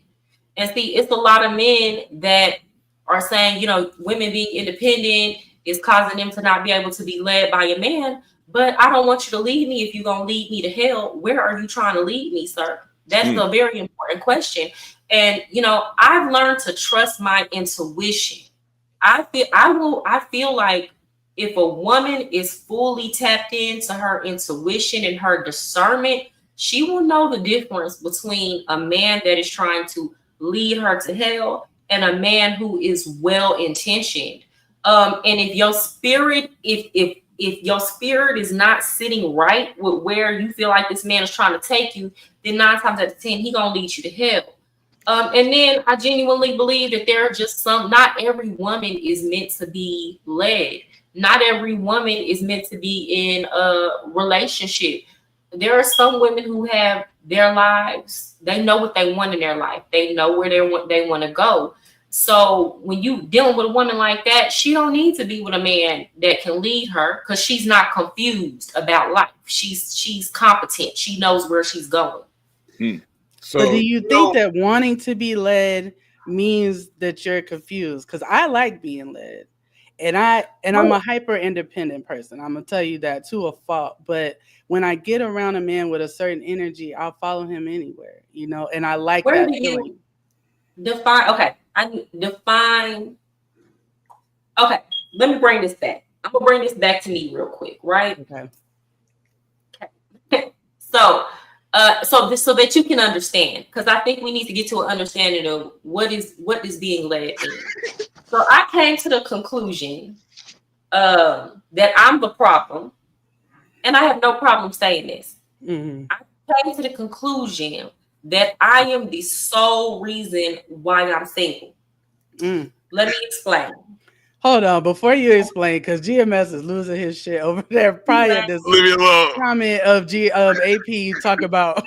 And see, it's a lot of men that are saying, women being independent is causing them to not be able to be led by a man. But I don't want you to lead me if you're going to lead me to hell. Where are you trying to lead me, sir? That's a very important question. And, I've learned to trust my intuition. I feel like if a woman is fully tapped into her intuition and her discernment, she will know the difference between a man that is trying to lead her to hell and a man who is well-intentioned. And if your spirit, if your spirit is not sitting right with where you feel like this man is trying to take you, then 9 times out of 10, he gonna lead you to hell. And then I genuinely believe that there are just not every woman is meant to be led. Not every woman is meant to be in a relationship. There are some women who have their lives. They know what they want in their life. They know where they want to go. So when you dealing with a woman like that, she don't need to be with a man that can lead her because she's not confused about life. She's competent. She knows where she's going. So do you think that wanting to be led means that you're confused? Because I like being led. And I'm a hyper independent person. I'm gonna tell you that to a fault. But when I get around a man with a certain energy, I'll follow him anywhere, and I like Where that do feeling. You define? Okay, I define. Okay, let me bring this back. I'm gonna bring this back to me real quick, right? Okay. So that you can understand, because I think we need to get to an understanding of what is being led in. So I came to the conclusion that I'm the problem, and I have no problem saying this. I came to the conclusion that I am the sole reason why I'm single. Let me explain. Hold on, before you explain, because GMS is losing his shit over there. Probably at this comment of AP talk about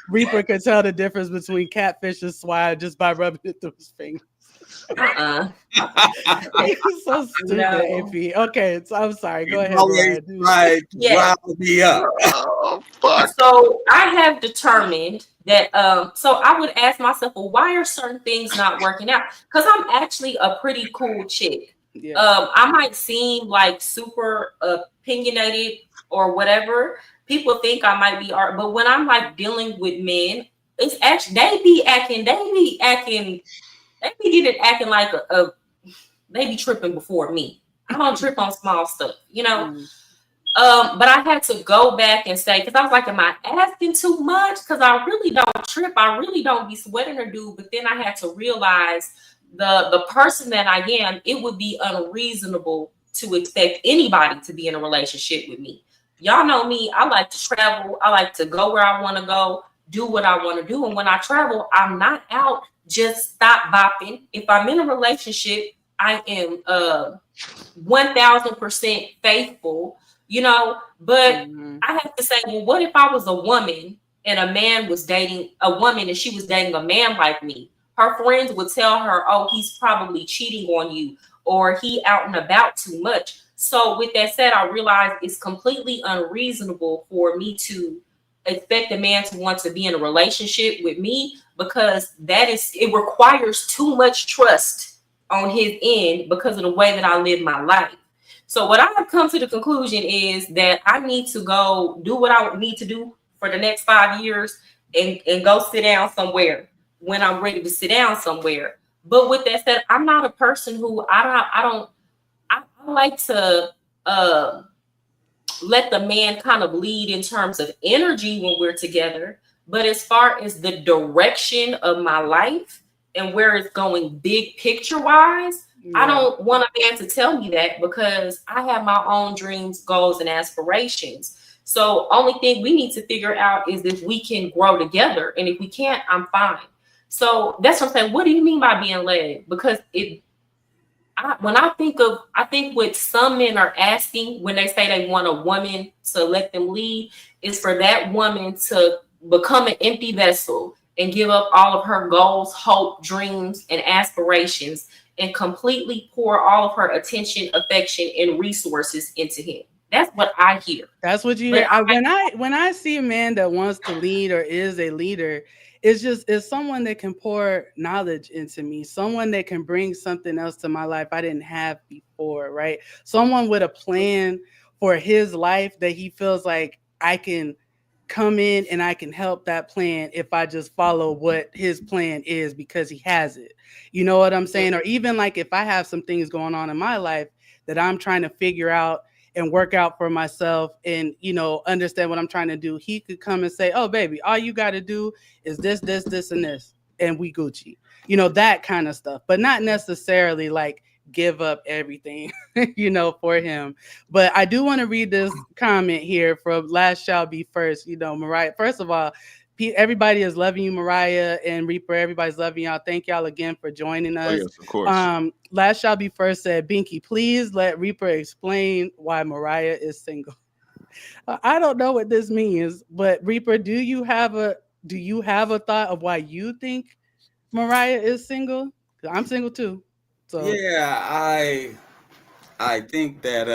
Reaper could tell the difference between catfish and swine just by rubbing it through his fingers. He's so stupid, AP. Okay, so I'm sorry. Go ahead. Right. Yeah. Me up. Oh, fuck. So I have determined that. So I would ask myself, well, why are certain things not working out? Because I'm actually a pretty cool chick. Yeah. I might seem like super opinionated or whatever. People think I might be art, but when I'm like dealing with men, it's actually they be acting like they be tripping before me. I don't trip on small stuff, But I had to go back and say, because I was like, am I asking too much? Because I really don't trip. I really don't be sweating her dude. But then I had to realize the person that I am, it would be unreasonable to expect anybody to be in a relationship with me. Y'all know me. I like to travel. I like to go where I want to go, do what I want to do. And when I travel, I'm not out just stop bopping. If I'm in a relationship, I am 1000% faithful, but I have to say, well, what if I was a woman and a man was dating a woman and she was dating a man like me? Her friends would tell her, oh, he's probably cheating on you or he out and about too much. So with that said, I realized it's completely unreasonable for me to expect a man to want to be in a relationship with me because it requires too much trust on his end because of the way that I live my life. So what I have come to the conclusion is that I need to go do what I need to do for the next 5 years and go sit down somewhere when I'm ready to sit down somewhere. But with that said, I'm not a person who I like to let the man kind of lead in terms of energy when we're together. But as far as the direction of my life and where it's going big picture wise, I don't want a man to tell me that because I have my own dreams, goals, and aspirations. So only thing we need to figure out is if we can grow together. And if we can't, I'm fine. So that's what I'm saying. What do you mean by being led? Because I think what some men are asking when they say they want a woman to let them lead is for that woman to become an empty vessel and give up all of her goals, hope, dreams, and aspirations and completely pour all of her attention, affection, and resources into him. That's what I hear. That's what you hear. When I see a man that wants to lead or is a leader, it's someone that can pour knowledge into me, someone that can bring something else to my life I didn't have before, right? Someone with a plan for his life that he feels like I can come in and I can help that plan if I just follow what his plan is because he has it. You know what I'm saying? Or even like if I have some things going on in my life that I'm trying to figure out and work out for myself and, you know, understand what I'm trying to do, he could come and say, oh, baby, all you got to do is this, this, this, and this, and we Gucci. You know, that kind of stuff, but not necessarily like give up everything, you know, for him. But I do want to read this comment here from Last Shall Be First. You know, Mariah, first of all, everybody is loving you, Mariah and Reaper. Everybody's loving y'all. Thank y'all again for joining us. Oh, yes, of course. Last Shall Be First said, Binky, please let Reaper explain why Mariah is single. I don't know what this means, but Reaper, do you have a thought of why you think Mariah is single? I'm single too. So yeah, I think that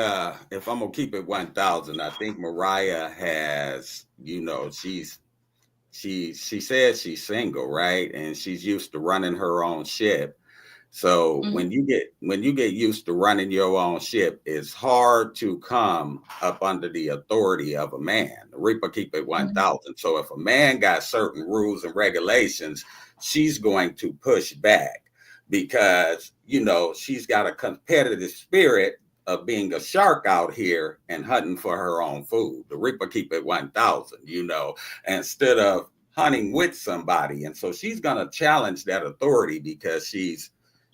if I'm gonna keep it 1,000, I think Mariah has, you know, she says she's single, right? And she's used to running her own ship. So when you get used to running your own ship, it's hard to come up under the authority of a man. The Reaper keep it 1,000. So if a man got certain rules and regulations, she's going to push back because, you know, she's got a competitive spirit of being a shark out here and hunting for her own food. The Reaper keep it 1,000, you know, instead of hunting with somebody. And so she's going to challenge that authority because she's,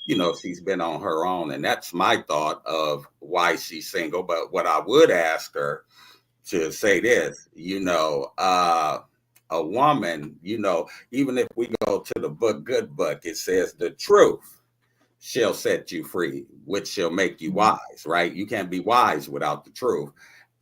you know, she's been on her own. And that's my thought of why she's single. But what I would ask her to say this, you know, a woman, you know, even if we go to the good book, it says the truth shall set you free, which shall make you wise, right? You can't be wise without the truth.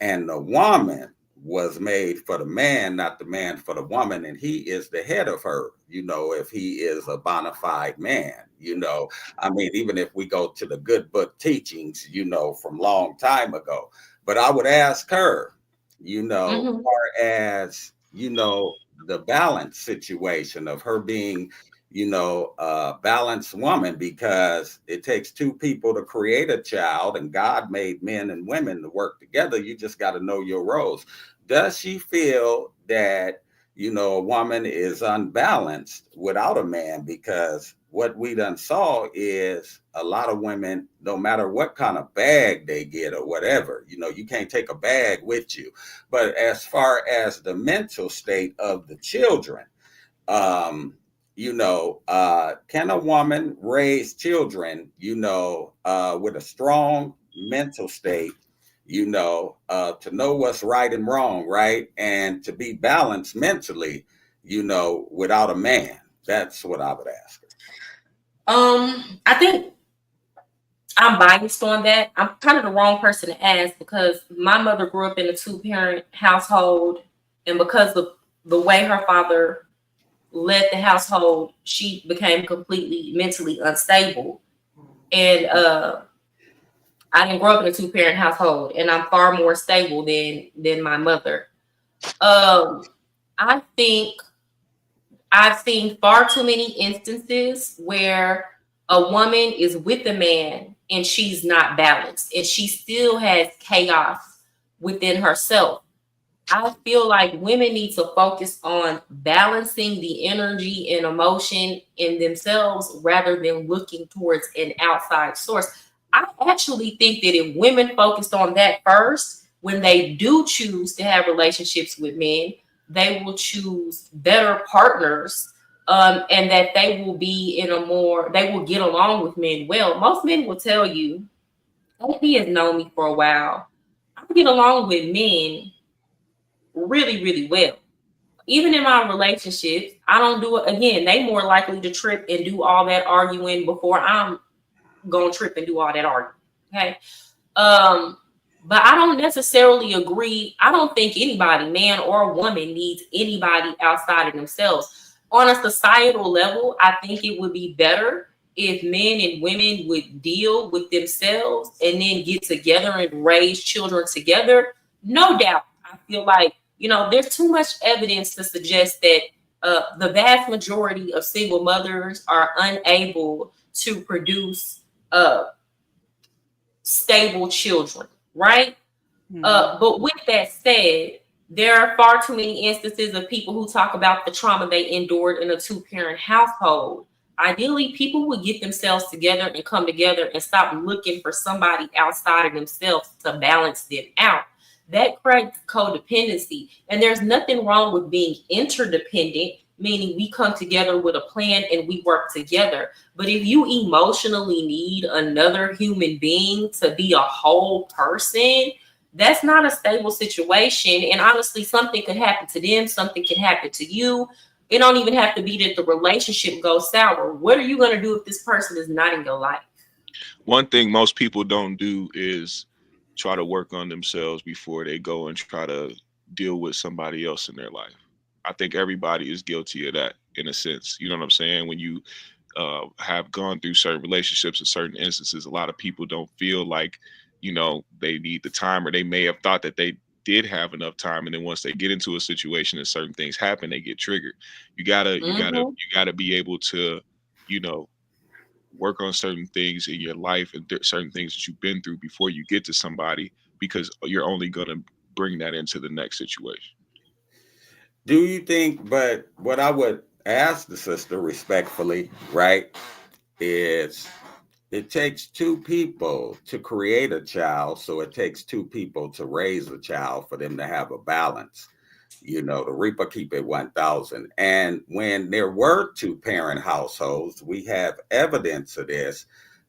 And the woman was made for the man, not the man for the woman. And he is the head of her, you know, if he is a bona fide man, you know. I mean, even if we go to the good book teachings, you know, from long time ago. But I would ask her, you know, as far as, you know, the balance situation of her being, you know, a balanced woman, because it takes two people to create a child and God made men and women to work together. You just got to know your roles. Does she feel that, you know, a woman is unbalanced without a man? Because what we done saw is a lot of women, no matter what kind of bag they get or whatever, you know, you can't take a bag with you. But as far as the mental state of the children, you know, can a woman raise children, you know, with a strong mental state, you know, to know what's right and wrong, right? And to be balanced mentally, you know, without a man? That's what I would ask her. I think I'm biased on that. I'm kind of the wrong person to ask because my mother grew up in a 2-parent household, and because of the way her father led the household, she became completely mentally unstable. And I didn't grow up in a 2-parent household, and I'm far more stable than my mother. I think I've seen far too many instances where a woman is with a man and she's not balanced and she still has chaos within herself. I feel like women need to focus on balancing the energy and emotion in themselves rather than looking towards an outside source. I actually think that if women focused on that first, when they do choose to have relationships with men, they will choose better partners, and that they will be they will get along with men well. Most men will tell you, he has known me for a while, I get along with men really, really well. Even in my relationships, I don't do it. Again, they more likely to trip and do all that arguing before I'm gonna trip and do all that arguing. Okay. But I don't necessarily agree. I don't think anybody, man or woman, needs anybody outside of themselves. On a societal level, I think it would be better if men and women would deal with themselves and then get together and raise children together, no doubt, I feel like, there's too much evidence to suggest that the vast majority of single mothers are unable to produce stable children, right? But with that said, there are far too many instances of people who talk about the trauma they endured in a two-parent household. Ideally, people would get themselves together and come together and stop looking for somebody outside of themselves to balance them out. That creates codependency. And there's nothing wrong with being interdependent, meaning we come together with a plan and we work together. But if you emotionally need another human being to be a whole person, that's not a stable situation. And honestly, something could happen to them. Something can happen to you. It don't even have to be that the relationship goes sour. What are you going to do if this person is not in your life? One thing most people don't do is try to work on themselves before they go and try to deal with somebody else in their life. I think everybody is guilty of that in a sense. You know what I'm saying? When you have gone through certain relationships in certain instances, a lot of people don't feel like, they need the time, or they may have thought that they did have enough time, and then once they get into a situation and certain things happen, they get triggered. You gotta be able to, work on certain things in your life and certain things that you've been through before you get to somebody, because you're only gonna bring that into the next situation. Do you think? But what I would ask the sister respectfully, right, is it takes two people to create a child, so it takes two people to raise a child for them to have a balance. The Reaper keep it 1,000. And when there were two-parent households, we have evidence of this,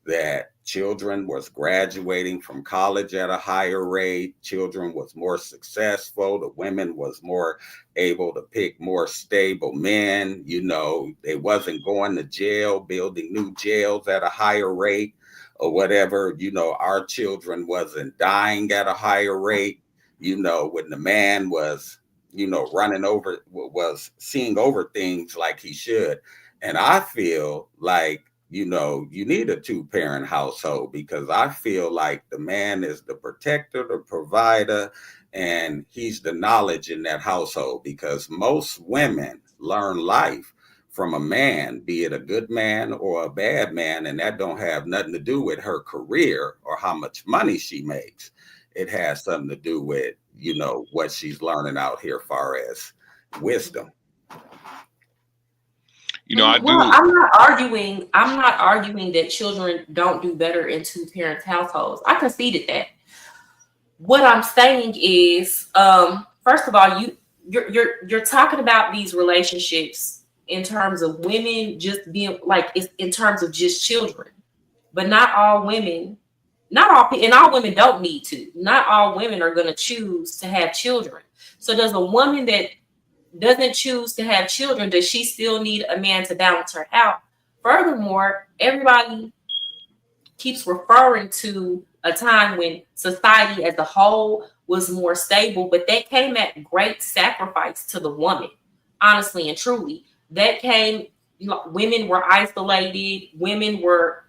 that children was graduating from college at a higher rate. Children was more successful. The women was more able to pick more stable men. They wasn't going to jail, building new jails at a higher rate or whatever. Our children wasn't dying at a higher rate, when the man was, running over, was seeing over things like he should. And I feel like, you need a two-parent household, because I feel like the man is the protector, the provider, and he's the knowledge in that household, because most women learn life from a man, be it a good man or a bad man, and that don't have nothing to do with her career or how much money she makes. It has something to do with, what she's learning out here far as wisdom. I'm not arguing that children don't do better in two-parent households. I conceded that. What I'm saying is, first of all, you're talking about these relationships in terms of women just being like, it's in terms of just children, but not all women, and all women don't need to. Not all women are going to choose to have children. So does a woman that doesn't choose to have children, does she still need a man to balance her out? Furthermore, everybody keeps referring to a time when society as a whole was more stable, but that came at great sacrifice to the woman. Honestly and truly, that came, women were isolated, women were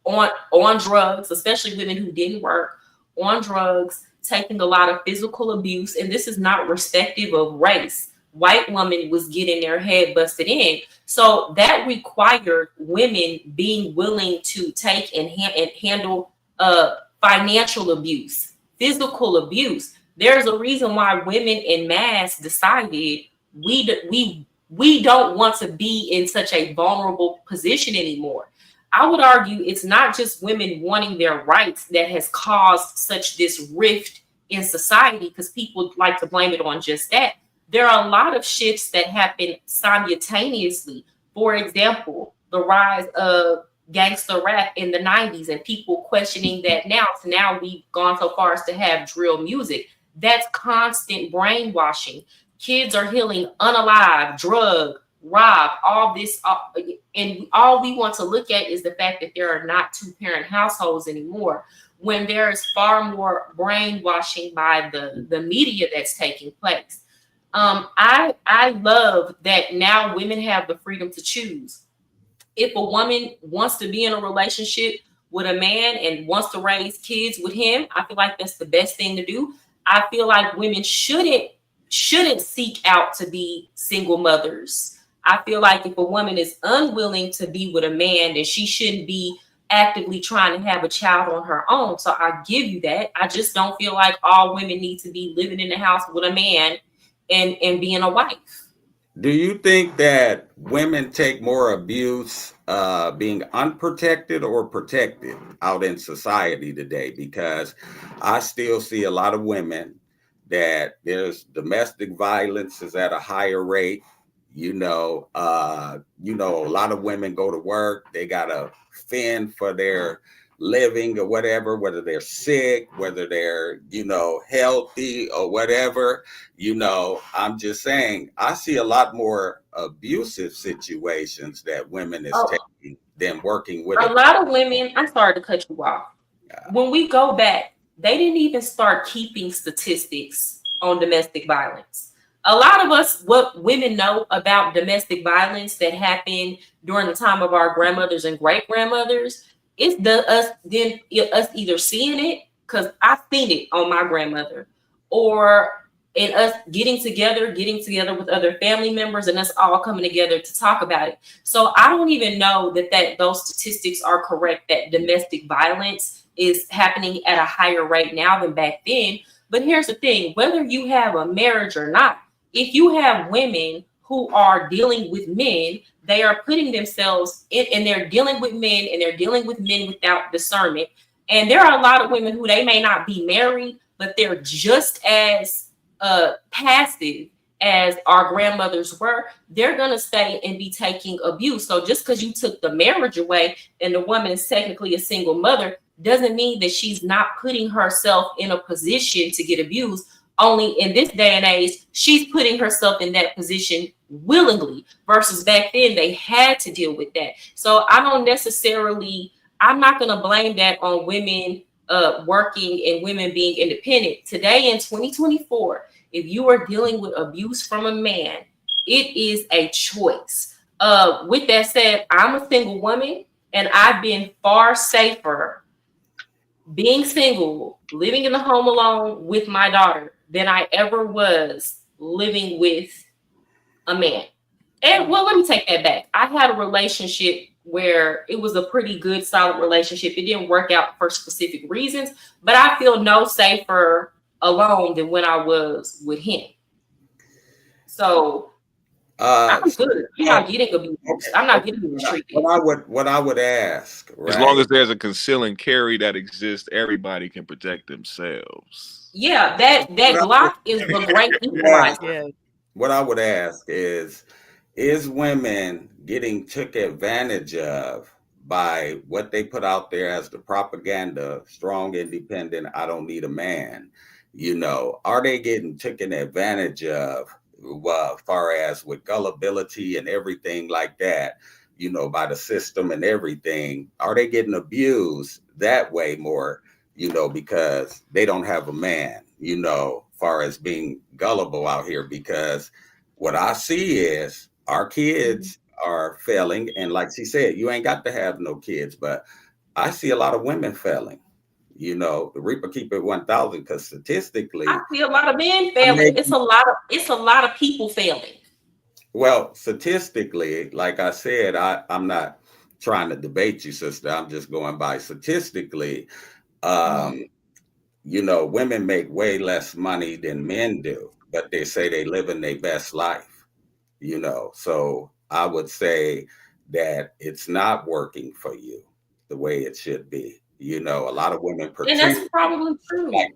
on drugs, especially women who didn't work, on drugs, taking a lot of physical abuse. And this is not respective of race. White woman was getting their head busted in. So that required women being willing to take and handle financial abuse, physical abuse. There's a reason why women en masse decided we don't want to be in such a vulnerable position anymore. I would argue it's not just women wanting their rights that has caused such this rift in society, because people like to blame it on just that. There are a lot of shifts that happen simultaneously. For example, the rise of gangster rap in the 90s and people questioning that now. So now we've gone so far as to have drill music. That's constant brainwashing. Kids are healing unalive, drug, rob, all this. And all we want to look at is the fact that there are not two-parent households anymore, when there is far more brainwashing by the media that's taking place. I love that now women have the freedom to choose. if a woman wants to be in a relationship with a man and wants to raise kids with him, I feel like that's the best thing to do. I feel like women shouldn't seek out to be single mothers. I feel like if a woman is unwilling to be with a man, then she shouldn't be actively trying to have a child on her own. So I give you that. I just don't feel like all women need to be living in the house with a man and being a wife. Do you think that women take more abuse being unprotected or protected out in society today? Because I still see a lot of women that there's domestic violence is at a higher rate. A lot of women go to work, they gotta fend for their living or whatever, whether they're sick, whether they're, healthy or whatever. I'm just saying, I see a lot more abusive situations that women is taking than working with a lot of women. I'm sorry to cut you off. When we go back, they didn't even start keeping statistics on domestic violence. A lot of us, what women know about domestic violence that happened during the time of our grandmothers and great grandmothers, it's us either seeing it, because I've seen it on my grandmother, or in us getting together with other family members and us all coming together to talk about it. So I don't even know that those statistics are correct, that domestic violence is happening at a higher rate now than back then. But here's the thing, whether you have a marriage or not, if you have women who are dealing with men, they are putting themselves in, and they're dealing with men, and they're dealing with men without discernment. And there are a lot of women who they may not be married, but they're just as passive as our grandmothers were. They're going to stay and be taking abuse. So just because you took the marriage away and the woman is technically a single mother doesn't mean that she's not putting herself in a position to get abused. Only in this day and age, she's putting herself in that position willingly, versus back then they had to deal with that. So I'm not going to blame that on women working and women being independent. Today in 2024, if you are dealing with abuse from a man, it is a choice. With that said, I'm a single woman, and I've been far safer being single, living in the home alone with my daughter, than I ever was living with a man. And well, let me take that back. I had a relationship where it was a pretty good, solid relationship. It didn't work out for specific reasons, but I feel no safer alone than when I was with him. So I'm good. I'm not getting abused. I'm not getting mistreated. What I would ask, right? As long as there's a conceal and carry that exists, everybody can protect themselves. Yeah, that Glock is the great equalizer. What I would ask is women getting took advantage of by what they put out there as the propaganda, strong, independent, I don't need a man? Are they getting taken advantage of as far as with gullibility and everything like that, by the system and everything? Are they getting abused that way more, because they don't have a man, far as being gullible out here? Because what I see is our kids are failing. And like she said, you ain't got to have no kids, but I see a lot of women failing. The Reaper keep it 1,000, because statistically, I see a lot of men failing. It's a lot of people failing. Well, statistically, like I said, I'm not trying to debate you, sister. I'm just going by statistically. Women make way less money than men do, but they say they live in their best life. So I would say that it's not working for you the way it should be. A lot of women, and that's probably true. Let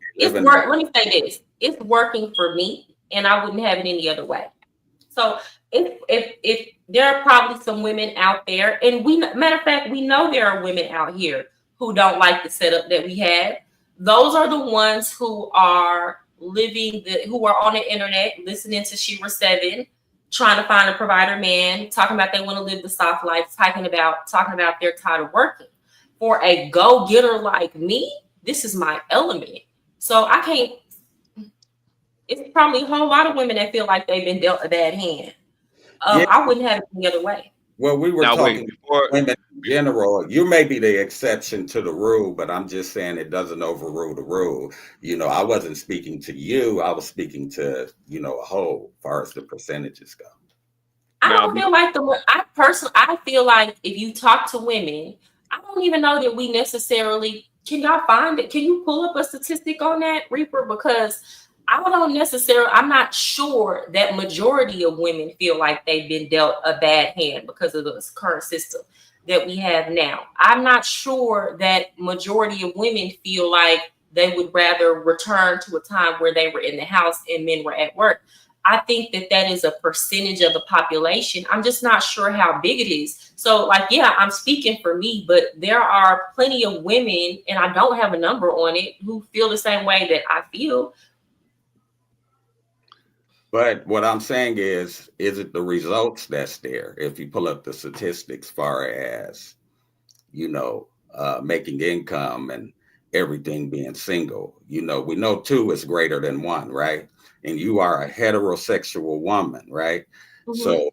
me say this: it's working for me, and I wouldn't have it any other way. So if there are probably some women out there, and matter of fact, we know there are women out here who don't like the setup that we have. Those are the ones who are who are on the internet, listening to Shira 7, trying to find a provider man, talking about they want to live the soft life, talking about they're tired of working. For a go-getter like me, this is my element. So I can't. It's probably a whole lot of women that feel like they've been dealt a bad hand. I wouldn't have it the other way. Well, we were now, talking before women in general. You may be the exception to the rule, but I'm just saying it doesn't overrule the rule. I wasn't speaking to you. I was speaking to, a whole, as far as the percentages go. I don't feel like I feel like if you talk to women, I don't even know that we necessarily, can y'all find it? Can you pull up a statistic on that, Reaper? Because I'm not sure that majority of women feel like they've been dealt a bad hand because of this current system that we have now. I'm not sure that majority of women feel like they would rather return to a time where they were in the house and men were at work. I think that is a percentage of the population. I'm just not sure how big it is. So I'm speaking for me, but there are plenty of women, and I don't have a number on it, who feel the same way that I feel. But what I'm saying is it the results that's there? If you pull up the statistics, far as, making income and everything being single, we know 2 is greater than 1, right? And you are a heterosexual woman, right? Mm-hmm. So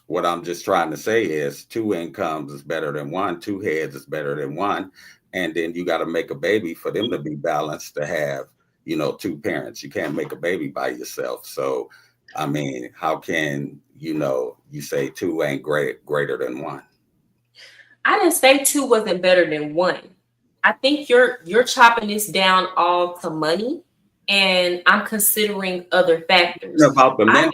what I'm just trying to say is 2 incomes is better than 1, 2 heads is better than 1. And then you got to make a baby for them to be balanced, to have, 2 parents. You can't make a baby by yourself. So, I mean, how can, you say 2 ain't greater than 1? I didn't say 2 wasn't better than 1. I think you're chopping this down all to money. And I'm considering other factors. About the men,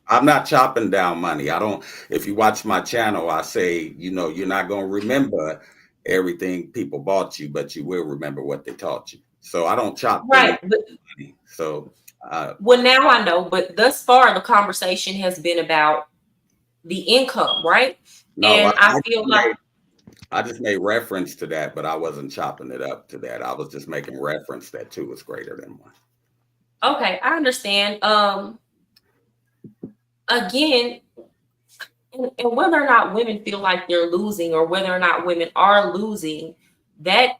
I'm not chopping down money. I don't. If you watch my channel, I say, you're not going to remember everything people bought you, but you will remember what they taught you. So I don't chop right. But, money. So well, now I know. But thus far, the conversation has been about the income, right? No, and I feel like. I just made reference to that, but I wasn't chopping it up to that. I was just making reference that 2 is greater than 1. Okay, I understand. Again, and whether or not women feel like they're losing, or whether or not women are losing, that's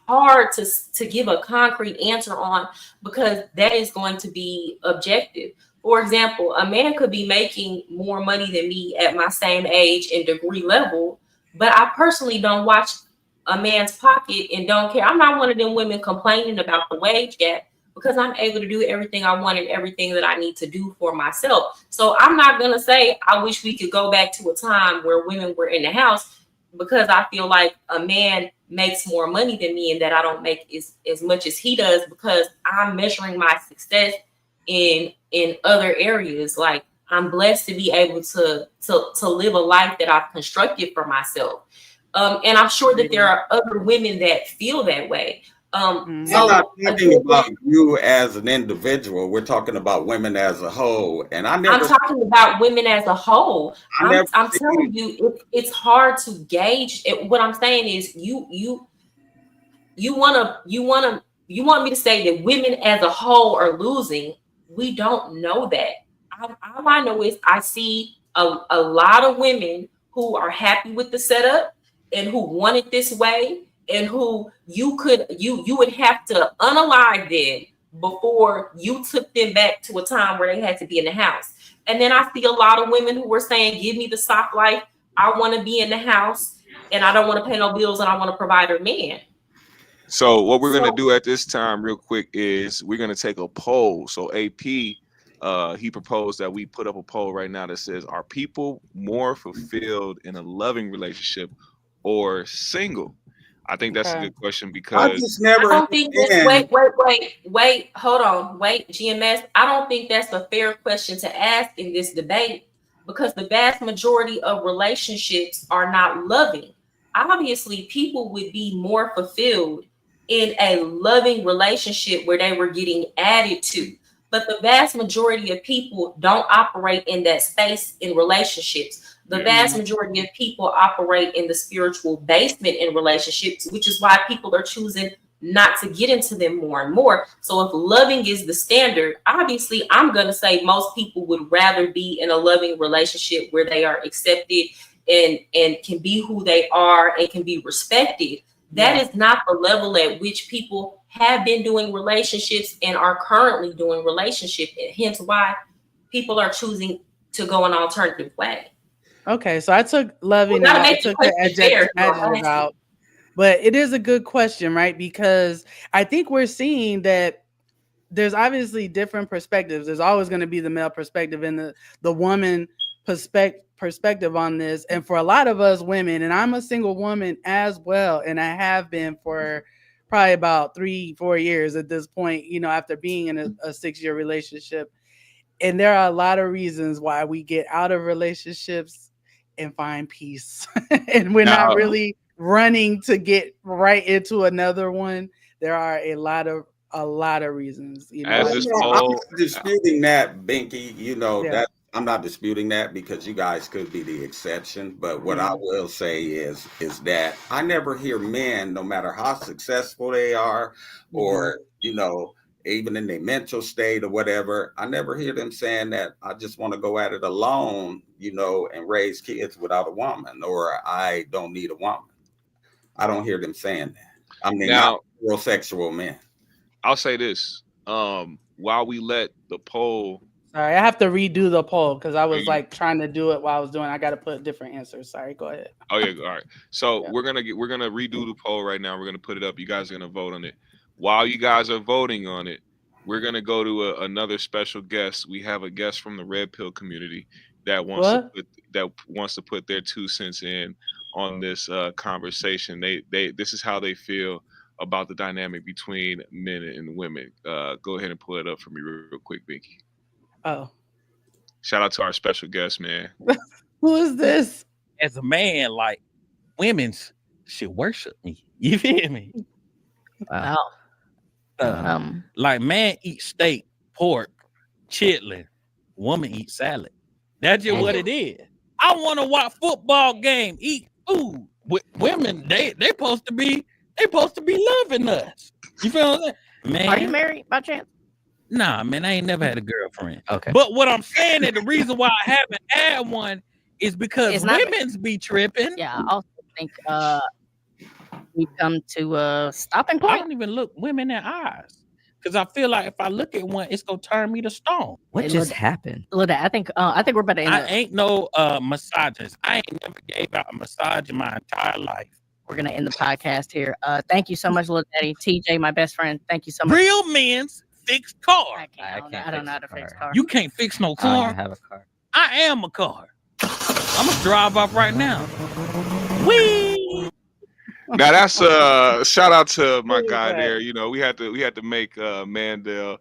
hard to give a concrete answer on, because that is going to be objective. For example, a man could be making more money than me at my same age and degree level, but I personally don't watch a man's pocket and don't care. I'm not one of them women complaining about the wage gap, because I'm able to do everything I want and everything that I need to do for myself. So I'm not going to say I wish we could go back to a time where women were in the house, because I feel like a man makes more money than me and that I don't make as much as he does, because I'm measuring my success in other areas. Like, I'm blessed to be able to live a life that I've constructed for myself. And I'm sure that there are other women that feel that way. I'm not talking about you as an individual. We're talking about women as a whole. And I'm talking about women as a whole. I'm telling you, it's hard to gauge. What I'm saying is, you want me to say that women as a whole are losing. We don't know that. All I know is I see a lot of women who are happy with the setup and who want it this way, and who you would have to unalive them before you took them back to a time where they had to be in the house. And then I see a lot of women who were saying, give me the soft life. I want to be in the house and I don't want to pay no bills and I want to provide a man. So what we're going to do at this time real quick is we're going to take a poll. So AP, he proposed that we put up a poll right now that says, are people more fulfilled in a loving relationship or single? I think that's a good question, because I just never. I don't think wait, hold on, GMS. I don't think that's a fair question to ask in this debate, because the vast majority of relationships are not loving. Obviously, people would be more fulfilled in a loving relationship where they were getting added to. But the vast majority of people don't operate in that space in relationships. The vast majority of people operate in the spiritual basement in relationships, which is why people are choosing not to get into them more and more. So if loving is the standard, obviously I'm going to say most people would rather be in a loving relationship where they are accepted and can be who they are and can be respected. That is not the level at which people have been doing relationships and are currently doing relationships. And hence why people are choosing to go an alternative way. Okay, so I took loving out, I took the adjective out, but it is a good question, right? Because I think we're seeing that there's obviously different perspectives. There's always going to be the male perspective and the woman perspective on this. And for a lot of us women, and I'm a single woman as well, and I have been for probably about 3-4 years at this point, you know, after being in a 6-year relationship. And there are a lot of reasons why we get out of relationships and find peace. And we're not really running to get right into another one. There are a lot of reasons. You know, I'm not disputing that, Binky. You know, that I'm not disputing that because you guys could be the exception. But what I will say is that I never hear men, no matter how successful they are, or you know, even in their mental state or whatever, I never hear them saying that I just want to go at it alone, you know, and raise kids without a woman, or I don't need a woman. I don't hear them saying that. I mean, not heterosexual men. I'll say this. While we let the poll. Sorry, I have to redo the poll because I was like trying to do it while I was doing. I got to put different answers. Sorry, go ahead. Oh yeah, all right. So we're gonna redo the poll right now. We're gonna put it up. You guys are gonna vote on it. While you guys are voting on it, we're gonna go to another special guest. We have a guest from the Red Pill community that wants to put their 2 cents in on this conversation. This is how they feel about the dynamic between men and women. Go ahead and pull it up for me real quick, Binky. Oh, shout out to our special guest, man. Who is this? As a man, like, women should worship me. You feel me? Wow. Like, man eat steak, pork, chitlin. Woman eat salad. That's just what it is. I want to watch football game, eat food. With women, they supposed to be loving us. You feel what I'm saying? Man, are you married by chance? Nah, man, I ain't never had a girlfriend. Okay. But what I'm saying is the reason why I haven't had one is because women's be tripping. Yeah, I also think we come to a stopping point. I don't even look women in the eyes. Because I feel like if I look at one, it's gonna turn me to stone. What just happened? Look, I think we're about to end. I ain't no misogynist. I ain't never gave out a massage in my entire life. We're gonna end the podcast here. Thank you so much, little daddy. TJ, my best friend. Thank you so much. Real men's fix car. I don't know how to fix car. You can't fix no car. I have a car. I am a car. I'm gonna drive off right now. Whee! Now that's shout out to my guy there. You know, we had to make Mandel.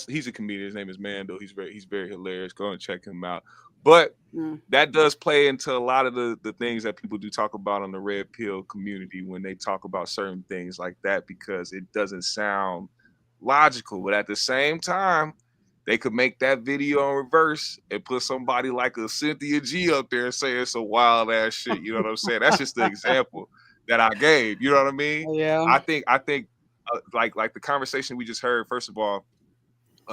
He's a comedian. His name is Mandel. He's very hilarious. Go and check him out. But that does play into a lot of the things that people do talk about on the Red Pill community when they talk about certain things like that, because it doesn't sound logical. But at the same time, they could make that video in reverse and put somebody like a Cynthia G up there and say it's a wild ass shit. You know what I'm saying? That's just the example that I gave. You know what I mean? Yeah. I think like the conversation we just heard. First of all,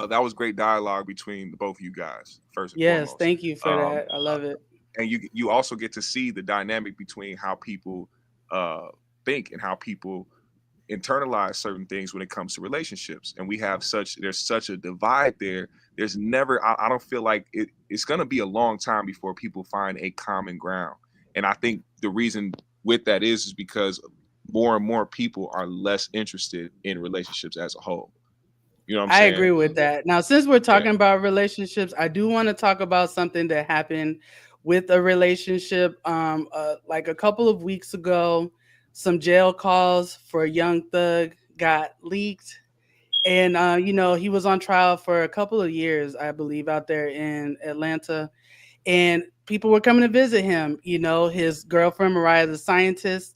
that was great dialogue between both of you guys. First and foremost. Thank you for that. I love it. And you also get to see the dynamic between how people think and how people internalize certain things when it comes to relationships. And there's such a divide there. There's never, I don't feel like it's going to be a long time before people find a common ground. And I think the reason with that is because more and more people are less interested in relationships as a whole. You know what I'm saying? I agree with that. Now, since we're talking about relationships, I do want to talk about something that happened with a relationship. Like a couple of weeks ago, some jail calls for Young Thug got leaked. And, he was on trial for a couple of years, I believe, out there in Atlanta. And people were coming to visit him. You know, his girlfriend, Mariah the Scientist,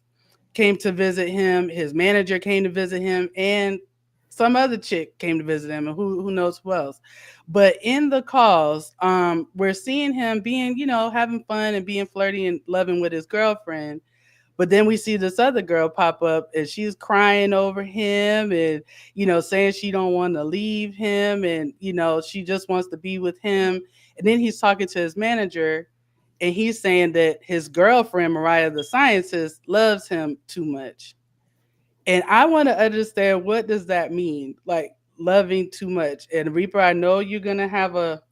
came to visit him. His manager came to visit him. And some other chick came to visit him, and who knows who else. But in the calls, we're seeing him being, having fun and being flirty and loving with his girlfriend. But then we see this other girl pop up, and she's crying over him and, saying she don't want to leave him. And, she just wants to be with him. And then he's talking to his manager, and he's saying that his girlfriend, Mariah the Scientist, loves him too much. And I want to understand, what does that mean? Like, loving too much? And Reaper, I know you're going to have a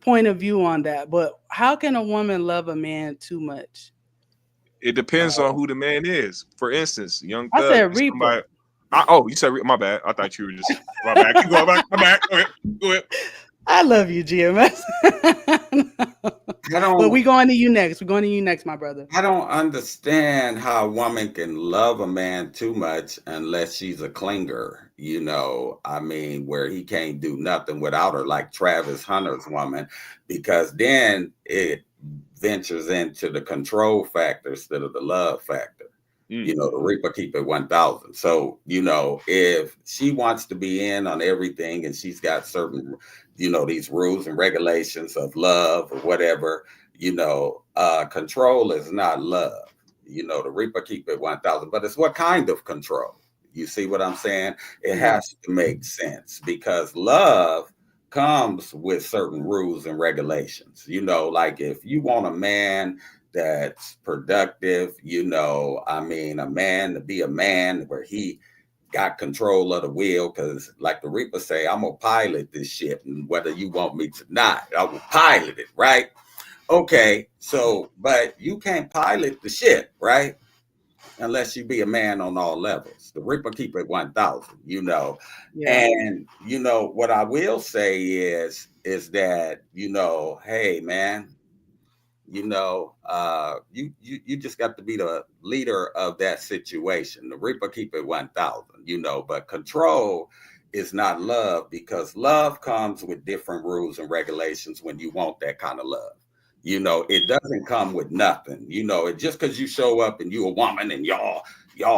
point of view on that, but how can a woman love a man too much? It depends on who the man is. For instance, Young Thug. I said Reaper. You said my bad. I thought you were just my bad. Keep going back. My bad. Go ahead. I love you, GMS. But we going to you next. We're going to you next, my brother. I don't understand how a woman can love a man too much unless she's a clinger, you know. I mean, where he can't do nothing without her, like Travis Hunter's woman, because then it ventures into the control factor instead of the love factor. You know, the Reaper keep it 1,000. So, you know, if she wants to be in on everything and she's got certain, you know, these rules and regulations of love or whatever, you know, control is not love. You know, the Reaper keep it 1,000, but it's what kind of control? You see what I'm saying? It has to make sense because love comes with certain rules and regulations. You know, like if you want a man that's productive, you know, I mean, a man to be a man where he got control of the wheel, because like the Reaper say, I'm gonna pilot this shit, and whether you want me to not, I will pilot it, right? Okay, so, but you can't pilot the shit, right? Unless you be a man on all levels. The Reaper keep it 1,000, you know. Yeah. And, you know, what I will say is that, you know, hey, man, you know, you just got to be the leader of that situation. The Reaper keep it 1,000, you know, but control is not love, because love comes with different rules and regulations when you want that kind of love. You know, it doesn't come with nothing. You know, it just because you show up and you a woman and y'all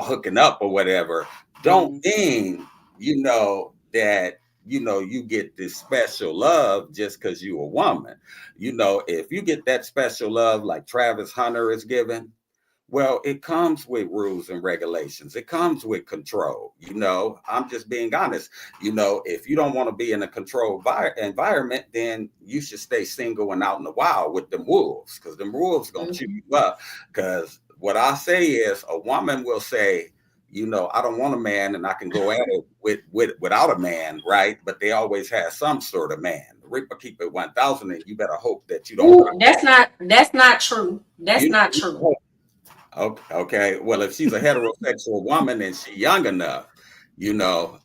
hooking up or whatever, don't mean, you know, that, you know, you get this special love just because you a woman. You know, if you get that special love like Travis Hunter is giving, well, it comes with rules and regulations. It comes with control. You know, I'm just being honest. You know, if you don't want to be in a controlled environment, then you should stay single and out in the wild with them wolves, because them wolves going to chew you up. Because what I say is a woman will say, you know, I don't want a man and I can go at it without a man, right? But they always have some sort of man. The Reaper keep it 1,000, and you better hope that you don't. Ooh, that's not true. That's not true. Okay. Well, if she's a heterosexual woman and she's young enough, you know,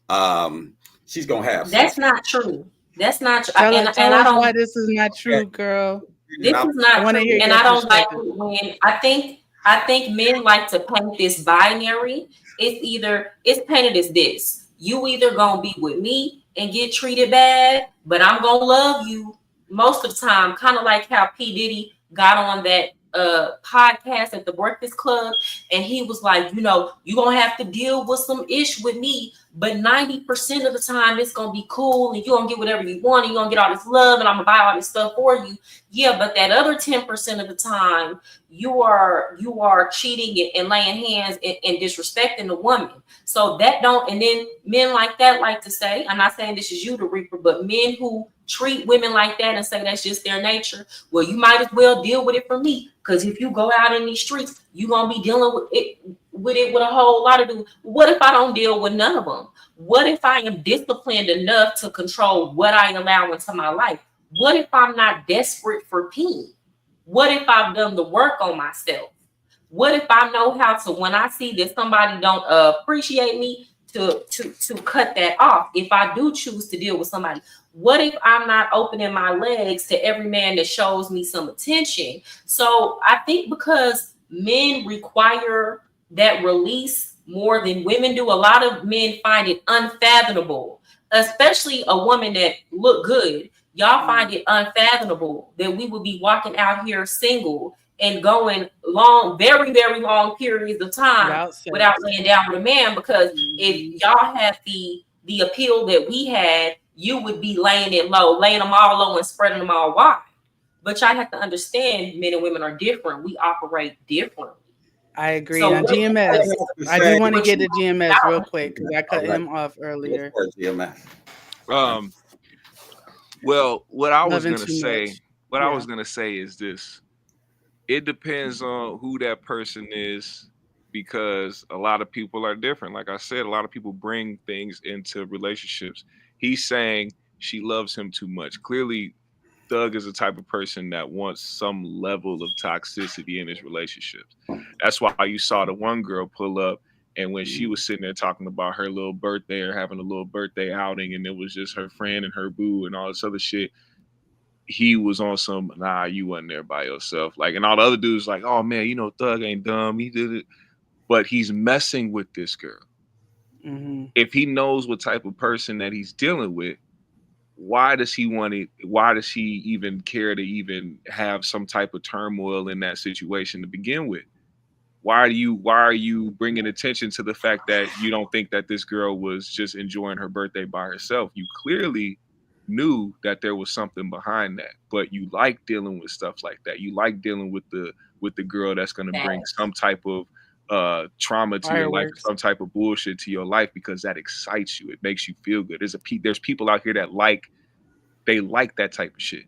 she's gonna have. That's not true. That's not true. Tell us why this is not true, girl. This is not true, and I don't like it when I think men like to paint this binary. It's painted as this: you either gonna be with me and get treated bad, but I'm gonna love you most of the time. Kind of like how P. Diddy got on that podcast at the Breakfast Club, and he was like, you know, you're gonna have to deal with some ish with me, but 90% of the time it's gonna be cool and you're gonna get whatever you want and you're gonna get all this love and I'm gonna buy all this stuff for you. Yeah, but that other 10% of the time you are cheating and laying hands and disrespecting the woman. So that don't, and then men like that like to say, I'm not saying this is you, the Reaper, but men who treat women like that and say that's just their nature, well, you might as well deal with it for me, because if you go out in these streets, you're gonna be dealing with it with a whole lot of them. What if I don't deal with none of them? What if I am disciplined enough to control what I allow into my life? What if I'm not desperate for pain? What if I've done the work on myself? What if I know how to, when I see that somebody don't appreciate me, to cut that off if I do choose to deal with somebody? What if I'm not opening my legs to every man that shows me some attention? So I think because men require that release more than women do, a lot of men find it unfathomable, especially a woman that look good. Y'all find it unfathomable that we would be walking out here single and going long, very, very long periods of time without laying down with a man, because if y'all had the appeal that we had, you would be laying it low, laying them all low and spreading them all wide. But y'all have to understand, men and women are different. We operate differently. I agree. So GMS, I do want to get to GMS real quick because I cut him off earlier. Well, what I was gonna say is this: it depends on who that person is, because a lot of people are different. Like I said, a lot of people bring things into relationships. He's saying she loves him too much. Clearly, Thug is the type of person that wants some level of toxicity in his relationships. That's why you saw the one girl pull up, and when she was sitting there talking about her little birthday or having a little birthday outing, and it was just her friend and her boo and all this other shit, he was on some, nah, you wasn't there by yourself. Like, and all the other dudes like, oh man, you know, Thug ain't dumb. He did it. But he's messing with this girl. Mm-hmm. If he knows what type of person that he's dealing with, why does he want it? Why does he even care to even have some type of turmoil in that situation to begin with? Why are you bringing attention to the fact that you don't think that this girl was just enjoying her birthday by herself? You clearly knew that there was something behind that, but you like dealing with stuff like that. You like dealing with the girl that's going to bring some type of trauma to your life, some type of bullshit to your life, because that excites you. It makes you feel good. There's people out here that like that type of shit.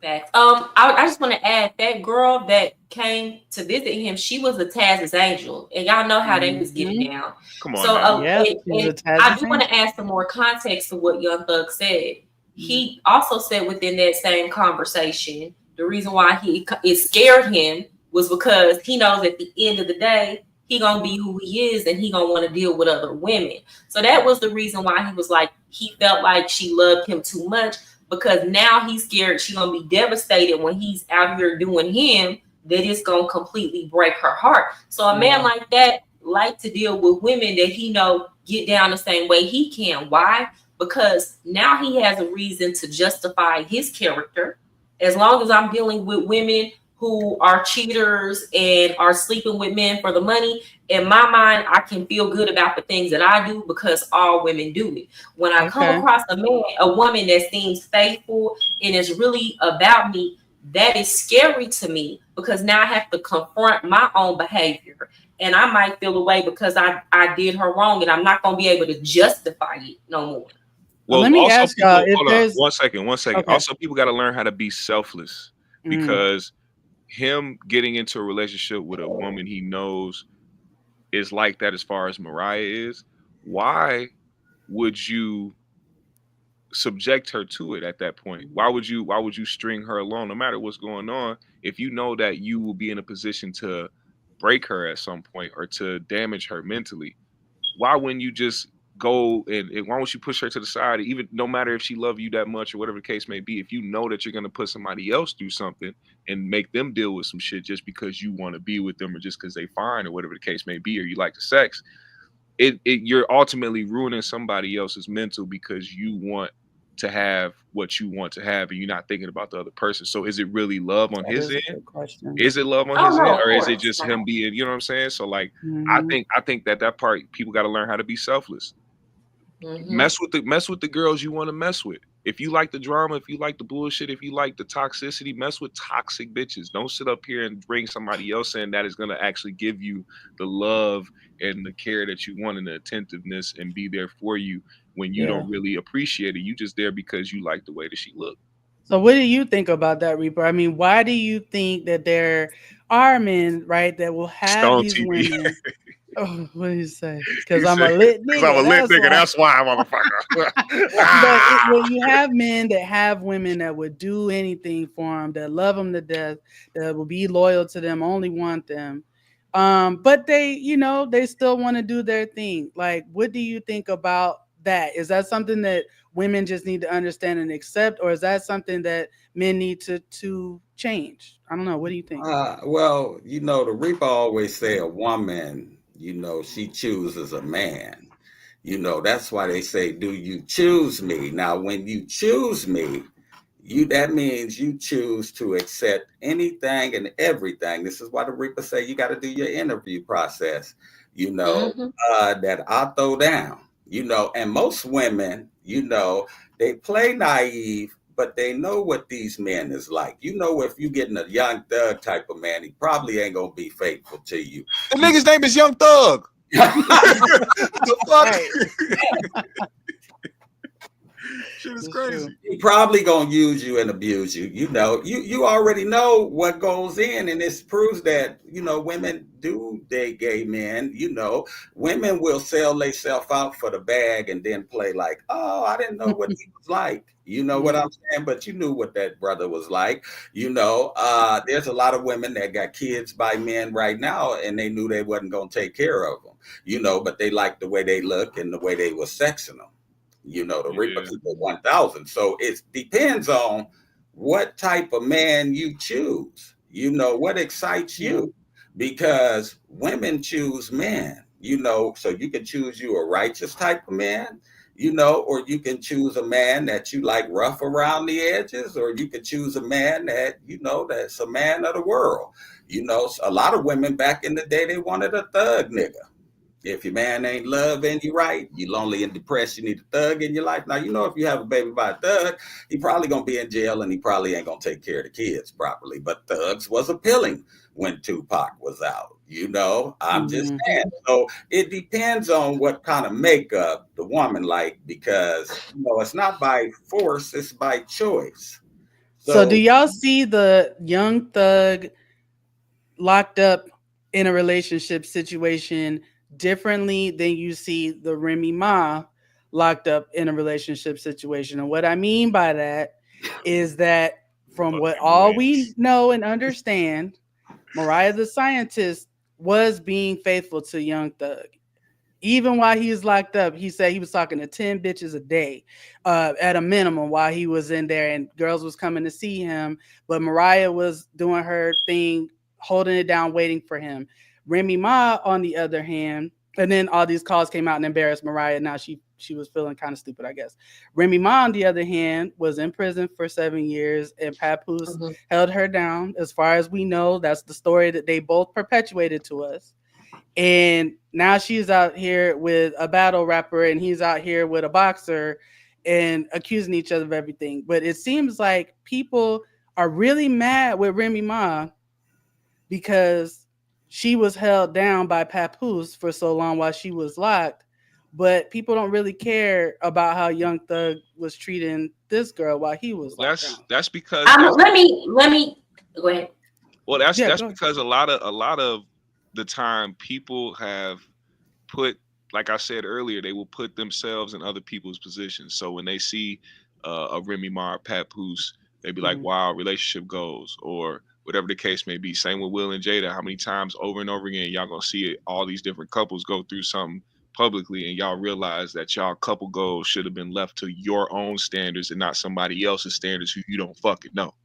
Facts. I just want to add, that girl that came to visit him, she was a Taz's angel, and y'all know how they was getting down. Come on. So and I do want to add some more context to what Young Thug said. He also said within that same conversation, the reason why it scared him was because he knows at the end of the day, he gonna be who he is, and he gonna want to deal with other women. So that was the reason why he was like, he felt like she loved him too much, because now he's scared she gonna be devastated when he's out here doing him, that it's gonna completely break her heart. So a man like that like to deal with women that he know get down the same way he can. Why? Because now he has a reason to justify his character. As long as I'm dealing with women who are cheaters and are sleeping with men for the money, in my mind, I can feel good about the things that I do because all women do it. When I come across a woman that seems faithful and is really about me, that is scary to me, because now I have to confront my own behavior, and I might feel away because I did her wrong, and I'm not going to be able to justify it no more. Well, let me ask y'all if there's... One second. Okay. Also, people got to learn how to be selfless, because him getting into a relationship with a woman he knows is like that as far as Mariah is, why would you subject her to it at that point? Why would you string her along no matter what's going on, if you know that you will be in a position to break her at some point or to damage her mentally? Why wouldn't you just go and why don't you push her to the side, even no matter if she love you that much or whatever the case may be? If you know that you're going to put somebody else through something and make them deal with some shit just because you want to be with them or just because they fine or whatever the case may be, or you like the sex, you're ultimately ruining somebody else's mental because you want to have what you want to have and you're not thinking about the other person. So is it really love on his end? Is it love on his end, or is it just him being, you know what I'm saying? So like, I think that part, people got to learn how to be selfless. Mess with the girls you want to mess with. If you like the drama, if you like the bullshit, if you like the toxicity, mess with toxic bitches. Don't sit up here and bring somebody else in that is going to actually give you the love and the care that you want and the attentiveness and be there for you when you don't really appreciate it. You just there because you like the way that she looked. So what do you think about that, Reaper? I mean, why do you think that there are men, right, that will have Stone these TV. Women? Oh, what do you say? Because I'm a lit nigga. Because I'm a lit nigga. That's why, motherfucker. But when you have men that have women that would do anything for them, that love them to death, that will be loyal to them, only want them, but they still want to do their thing. Like, what do you think about that? Is that something that women just need to understand and accept, or is that something that men need to change? I don't know. What do you think? Well, the Reaper always say a woman, she chooses a man. That's why they say, do you choose me? Now, when you choose me, that means you choose to accept anything and everything. This is why the Reaper say you got to do your interview process, that I throw down, and most women, they play naive, but they know what these men is like. If you're getting a Young Thug type of man, he probably ain't gonna be faithful to you. The nigga's name is Young Thug. The fuck? Shit is crazy. He probably gonna use you and abuse you. You already know what goes in, and this proves that women do date gay men, you know, women will sell themselves out for the bag and then play like, oh, I didn't know what he was like. You know what I'm saying? But you knew what that brother was like. You know, there's a lot of women that got kids by men right now, and they knew they wasn't going to take care of them, you know, but they liked the way they look and the way they were sexing them. You know, the Reaper Keeper 1000. So it depends on what type of man you choose. You know, what excites you, because women choose men, you know, so you can choose you a righteous type of man, you know, or you can choose a man that you like rough around the edges, or you can choose a man that, you know, that's a man of the world. You know, a lot of women back in the day, they wanted a thug nigga. If your man ain't loving you right, you lonely and depressed, you need a thug in your life. Now, you know, if you have a baby by a thug, he probably going to be in jail and he probably ain't going to take care of the kids properly. But thugs was appealing when Tupac was out. You know, I'm just saying. So it depends on what kind of makeup the woman like, because, you know, it's not by force, it's by choice. So do y'all see the young thug locked up in a relationship situation differently than you see the Remy Ma locked up in a relationship situation? And what I mean by that is that from what all we know and understand, Mariah the Scientist was being faithful to Young Thug. Even while he was locked up, he said he was talking to 10 bitches a day at a minimum while he was in there, and girls was coming to see him. But Mariah was doing her thing, holding it down, waiting for him. Remy Ma, on the other hand, and then all these calls came out and embarrassed Mariah. Now she was feeling kind of stupid, I guess. Remy Ma, on the other hand, was in prison for 7 years, and Papoose held her down. As far as we know, that's the story that they both perpetuated to us. And now she's out here with a battle rapper, and he's out here with a boxer, and accusing each other of everything. But it seems like people are really mad with Remy Ma because she was held down by Papoose for so long while she was locked. But people don't really care about how Young Thug was treating this girl while he was locked down. That's because let me go ahead. Well, that's because a lot of the time people have put, like I said earlier, they will put themselves in other people's positions. So when they see a Remy Ma or Papoose, they be like, wow, relationship goals, or whatever the case may be. Same with Will and Jada. How many times over and over again y'all gonna see it, all these different couples go through something publicly, and y'all realize that y'all couple goals should have been left to your own standards and not somebody else's standards who you don't fucking know.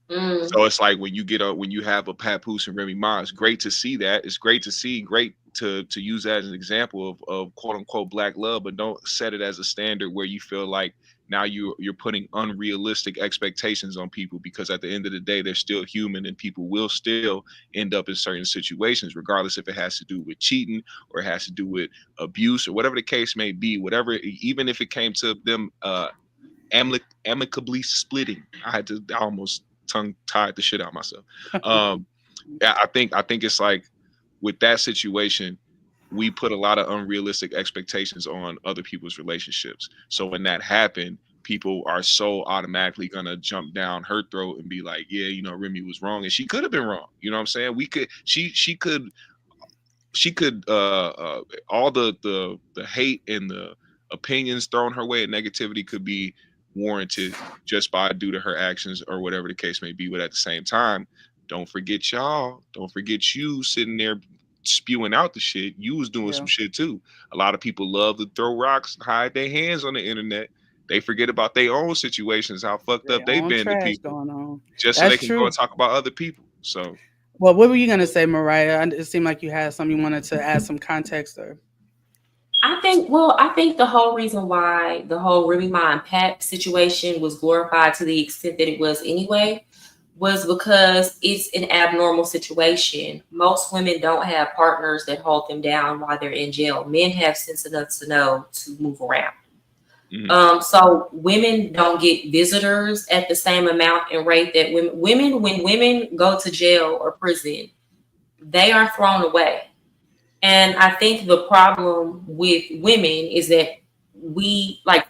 So it's like when you have a Papoose and Remy Ma, it's great to see that. It's great to see, great to use that as an example of quote unquote black love, but don't set it as a standard where you feel like now you're putting unrealistic expectations on people, because at the end of the day, they're still human and people will still end up in certain situations, regardless if it has to do with cheating or it has to do with abuse or whatever the case may be, whatever, even if it came to them amicably splitting. I almost tongue-tied the shit out of myself. I think it's like with that situation, we put a lot of unrealistic expectations on other people's relationships. So when that happened, people are so automatically gonna jump down her throat and be like, yeah, you know, Remy was wrong, and she could have been wrong. You know what I'm saying? She could all the hate and the opinions thrown her way and negativity could be warranted just by due to her actions or whatever the case may be. But at the same time, don't forget you sitting there spewing out the shit. You was doing some shit too. A lot of people love to throw rocks and hide their hands on the internet. They forget about their own situations, how fucked up they've been to people, just so they can go and talk about other people. So, well, what were you gonna say, Mariah? It seemed like you had something you wanted to add some context there. I think the whole reason why the whole Remy Ma and Pap situation was glorified to the extent that it was anyway was because it's an abnormal situation. Most women don't have partners that hold them down while they're in jail. Men have sense enough to know to move around. So women don't get visitors at the same amount and rate that when women go to jail or prison, they are thrown away. And I think the problem with women is that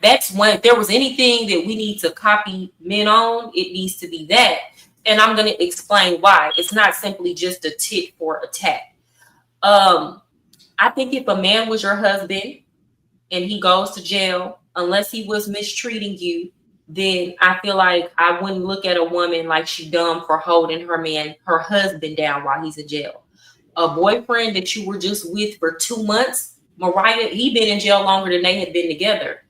that's when, if there was anything that we need to copy men on, it needs to be that. And I'm going to explain why. It's not simply just a tit for a tat. I think if a man was your husband and he goes to jail, unless he was mistreating you, then I feel like I wouldn't look at a woman like she dumb for holding her husband down while he's in jail. A boyfriend that you were just with for 2 months, Mariah, he been in jail longer than they had been together.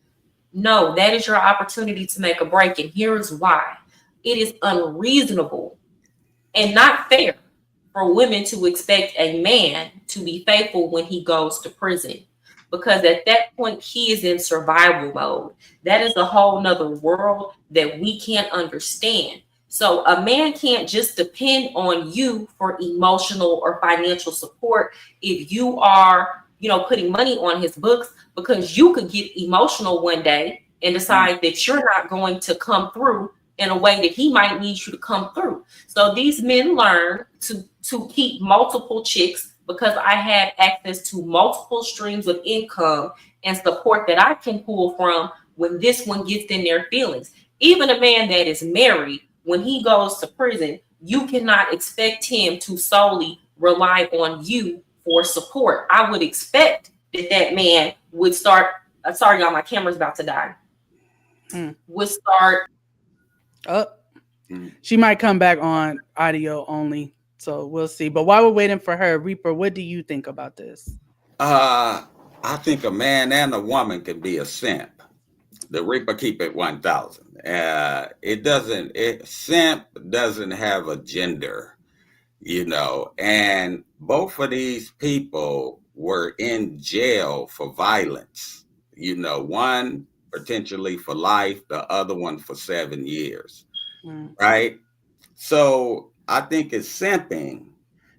No, that is your opportunity to make a break. And here's why. It is unreasonable and not fair for women to expect a man to be faithful when he goes to prison. Because at that point, he is in survival mode. That is a whole nother world that we can't understand. So a man can't just depend on you for emotional or financial support if you are, putting money on his books, because you could get emotional one day and decide that you're not going to come through in a way that he might need you to come through. So these men learn to keep multiple chicks because I have access to multiple streams of income and support that I can pull from when this one gets in their feelings. Even a man that is married, when he goes to prison, you cannot expect him to solely rely on you for support. I would expect that man would start, sorry y'all, my camera's about to die, would start. She might come back on audio only. So we'll see. But while we're waiting for her, Reaper, what do you think about this? I think a man and a woman can be a simp. The Reaper keep it 1,000. Simp doesn't have a gender, and both of these people were in jail for violence. One potentially for life, the other one for 7 years. Right? So I think it's simping,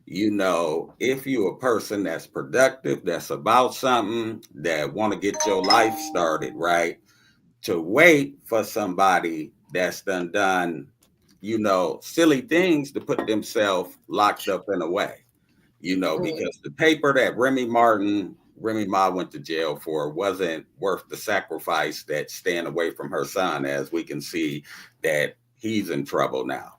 if you're a person that's productive, that's about something, that want to get your life started, right? To wait for somebody that's done, silly things to put themselves locked up in a way, because the paper that Remy Ma went to jail for wasn't worth the sacrifice that staying away from her son, as we can see that he's in trouble now.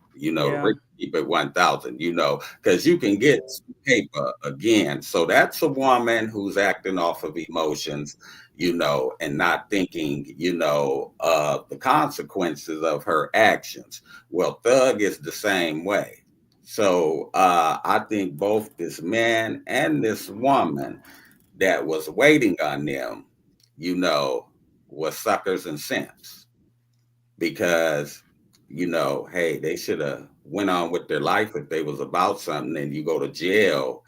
Keep it 1,000, because you can get paper again. So that's a woman who's acting off of emotions, and not thinking, the consequences of her actions. Well, Thug is the same way. So I think both this man and this woman that was waiting on them, was suckers and simps, because hey, they should have went on with their life if they was about something, and you go to jail,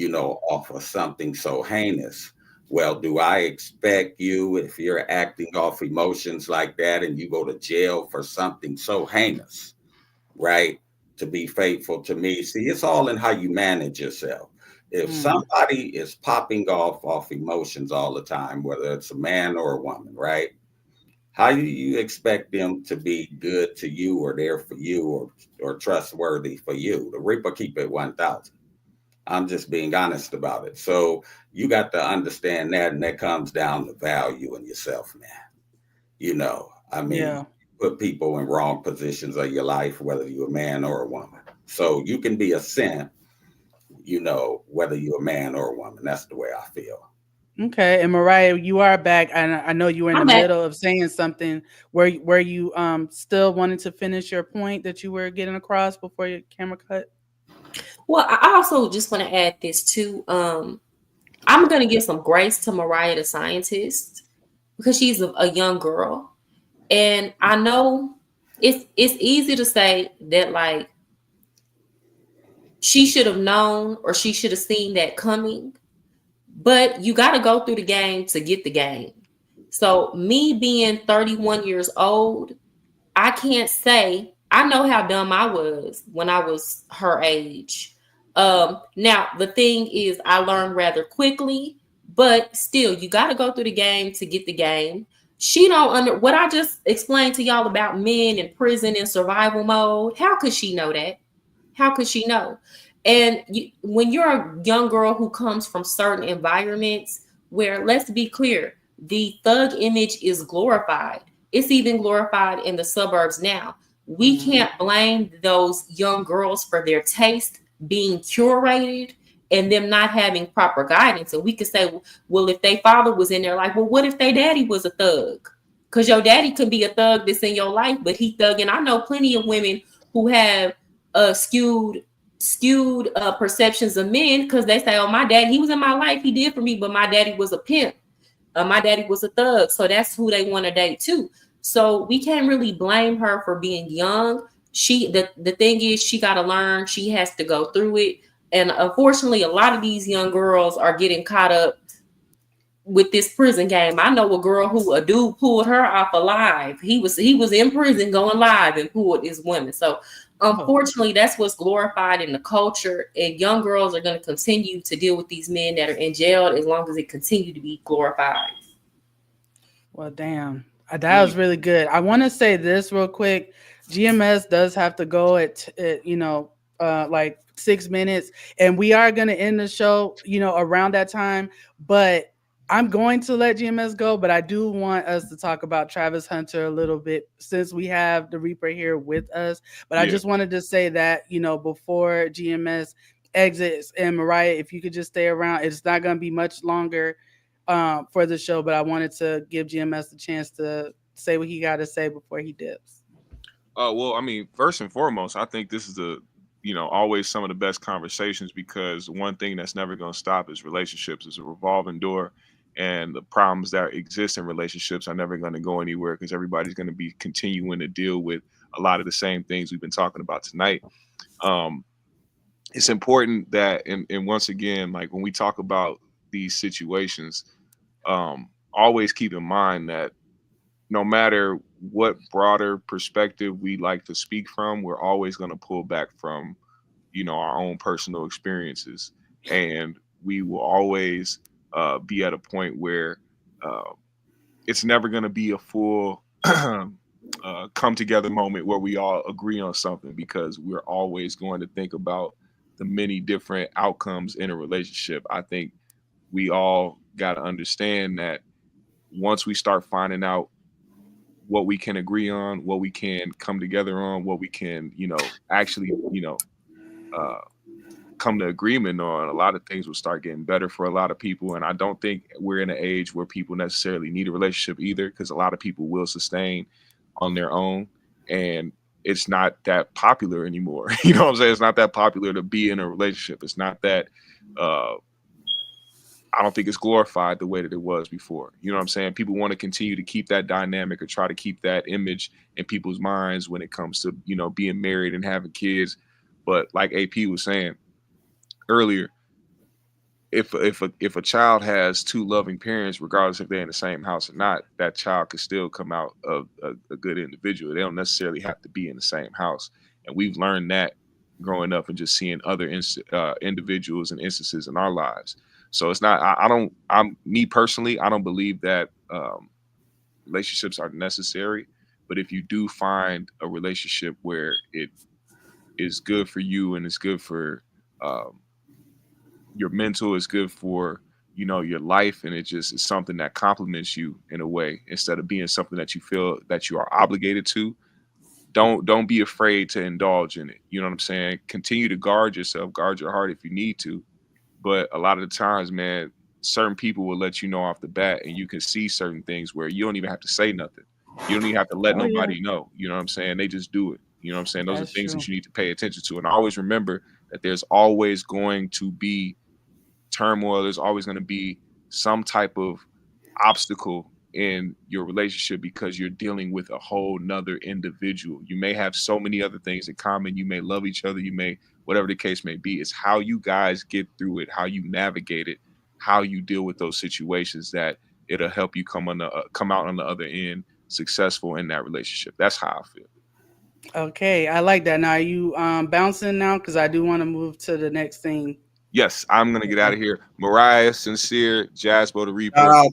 off of something so heinous. Well, do I expect you, if you're acting off emotions like that and you go to jail for something so heinous, right, to be faithful to me? See, it's all in how you manage yourself. If somebody is popping off emotions all the time, whether it's a man or a woman, right? How do you expect them to be good to you or there for you or trustworthy for you? The Reaper keep it 1,000. I'm just being honest about it. So you got to understand that, and that comes down to value in yourself, man. Put people in wrong positions of your life, whether you're a man or a woman. So you can be a simp, whether you're a man or a woman. That's the way I feel. Okay, and Mariah, you are back, and I know you were in the middle of saying something. Were you still wanting to finish your point that you were getting across before your camera cut? Well, I also just want to add this too. I'm going to give some grace to Mariah the Scientist, because she's a young girl, and I know it's easy to say that, like, she should have known or she should have seen that coming. But you got to go through the game to get the game. So me being 31 years old, I can't say, I know how dumb I was when I was her age. Now, the thing is, I learned rather quickly, but still, you got to go through the game to get the game. She don't what I just explained to y'all about men in prison in survival mode. How could she know that? How could she know? And when you're a young girl who comes from certain environments where, let's be clear, the thug image is glorified. It's even glorified in the suburbs now. We can't blame those young girls for their taste being curated and them not having proper guidance. And we could say, well, if their father was in there, like, well, what if their daddy was a thug? Because your daddy could be a thug that's in your life, but he thugging. I know plenty of women who have skewed perceptions of men, because they say, oh, my dad, he was in my life, he did for me, but my daddy was a pimp. My daddy was a thug. So that's who they want to date too. So we can't really blame her for being young. The thing is, she got to learn. She has to go through it. And unfortunately, a lot of these young girls are getting caught up with this prison game. I know a girl who a dude pulled her off alive. He was in prison going live and pulled his women. So unfortunately, that's what's glorified in the culture. And young girls are going to continue to deal with these men that are in jail as long as it continue to be glorified. Well, damn. That was really good. I want to say this real quick. GMS does have to go at like 6 minutes, and we are going to end the show, around that time. But I'm going to let GMS go, but I do want us to talk about Travis Hunter a little bit since we have the Reaper here with us. But I just wanted to say that, before GMS exits, and Mariah, if you could just stay around, it's not going to be much longer for the show, but I wanted to give GMS a chance to say what he got to say before he dips. Well, I mean, first and foremost, I think this is always some of the best conversations, because one thing that's never going to stop is relationships. It's a revolving door, and the problems that exist in relationships are never going to go anywhere, because everybody's going to be continuing to deal with a lot of the same things we've been talking about tonight. It's important that, and once again, like when we talk about these situations, always keep in mind that no matter what broader perspective we like to speak from, we're always going to pull back from, our own personal experiences. And we will always be at a point where it's never going to be a full come together moment where we all agree on something, because we're always going to think about the many different outcomes in a relationship. I think we all got to understand that once we start finding out what we can agree on, what we can come together on, what we can, actually, come to agreement on, a lot of things will start getting better for a lot of people. And I don't think we're in an age where people necessarily need a relationship either, because a lot of people will sustain on their own. And it's not that popular anymore. You know what I'm saying? It's not that popular to be in a relationship. It's not that, I don't think it's glorified the way that it was before. You know what I'm saying? People want to continue to keep that dynamic or try to keep that image in people's minds when it comes to, being married and having kids. But like AP was saying earlier, if a child has two loving parents, regardless if they're in the same house or not, that child could still come out of a good individual. They don't necessarily have to be in the same house. And we've learned that growing up and just seeing other individuals and instances in our lives. So it's not, me personally, I don't believe that relationships are necessary. But if you do find a relationship where it is good for you and it's good for your mental, is good for, your life, and it just is something that complements you in a way, instead of being something that you feel that you are obligated to, don't be afraid to indulge in it. You know what I'm saying? Continue to guard yourself, guard your heart if you need to. But a lot of the times, man, certain people will let you know off the bat, and you can see certain things where you don't even have to say nothing. You don't even have to let nobody know. You know what I'm saying? They just do it. You know what I'm saying? Those are things that you need to pay attention to. And always remember that there's always going to be turmoil. There's always going to be some type of obstacle in your relationship, because you're dealing with a whole nother individual. You may have so many other things in common. You may love each other. You may, whatever the case may be. It's how you guys get through it, how you navigate it, how you deal with those situations, that it'll help you come out on the other end successful in that relationship. That's how I feel. Okay, I like that. Now, are you bouncing now? Because I do want to move to the next thing. Yes, I'm gonna get out of here. Mariah, Sincere, Jasbo the Reaper,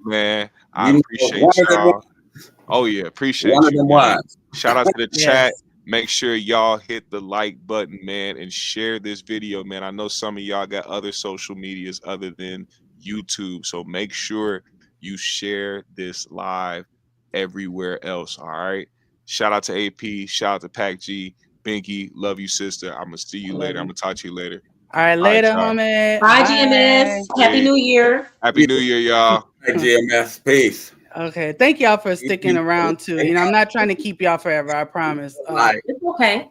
man. I appreciate y'all. Oh yeah, appreciate you. Man. Shout out to the chat. Make sure y'all hit the like button, man, and share this video, man. I know some of y'all got other social medias other than YouTube, so make sure you share this live everywhere else. All right. Shout out to AP. Shout out to Pac G. Binky, love you, sister. I'm gonna see you later. I'm gonna talk to you later. All right, later, homie. Bye, GMS. Happy New Year. Happy New Year, y'all. Pac GMS, peace. Okay, thank y'all for sticking around too. You know, I'm not trying to keep y'all forever. I promise. It's okay.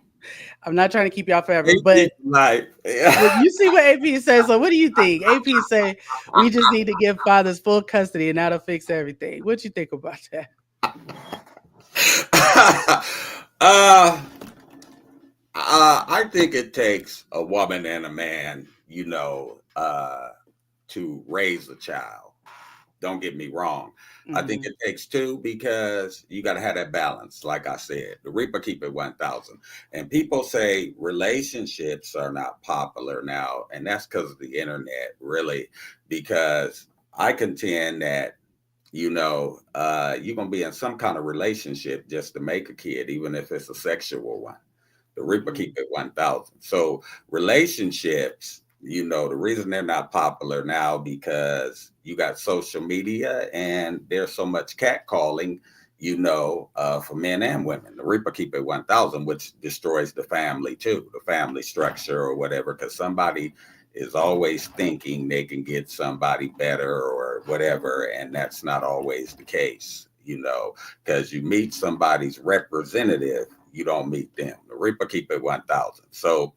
I'm not trying to keep y'all forever, but you see what AP says. So what do you think? AP say we just need to give fathers full custody and that'll fix everything. What you think about that? I think it takes a woman and a man, you know, to raise a child. Don't get me wrong. I think it takes two because you got to have that balance. Like I said, the Reaper keep it 1,000. And people say relationships are not popular now. And that's because of the internet, really, because I contend that, you know, you're going to be in some kind of relationship just to make a kid, even if it's a sexual one. The Reaper keep it 1,000. So relationships, you know, the reason they're not popular now because you got social media and there's so much catcalling, you know, for men and women. The Reaper keep it 1,000, which destroys the family too, the family structure or whatever, because somebody is always thinking they can get somebody better or whatever, and that's not always the case, you know, because you meet somebody's representative, you don't meet them. The Reaper keep it 1,000. So,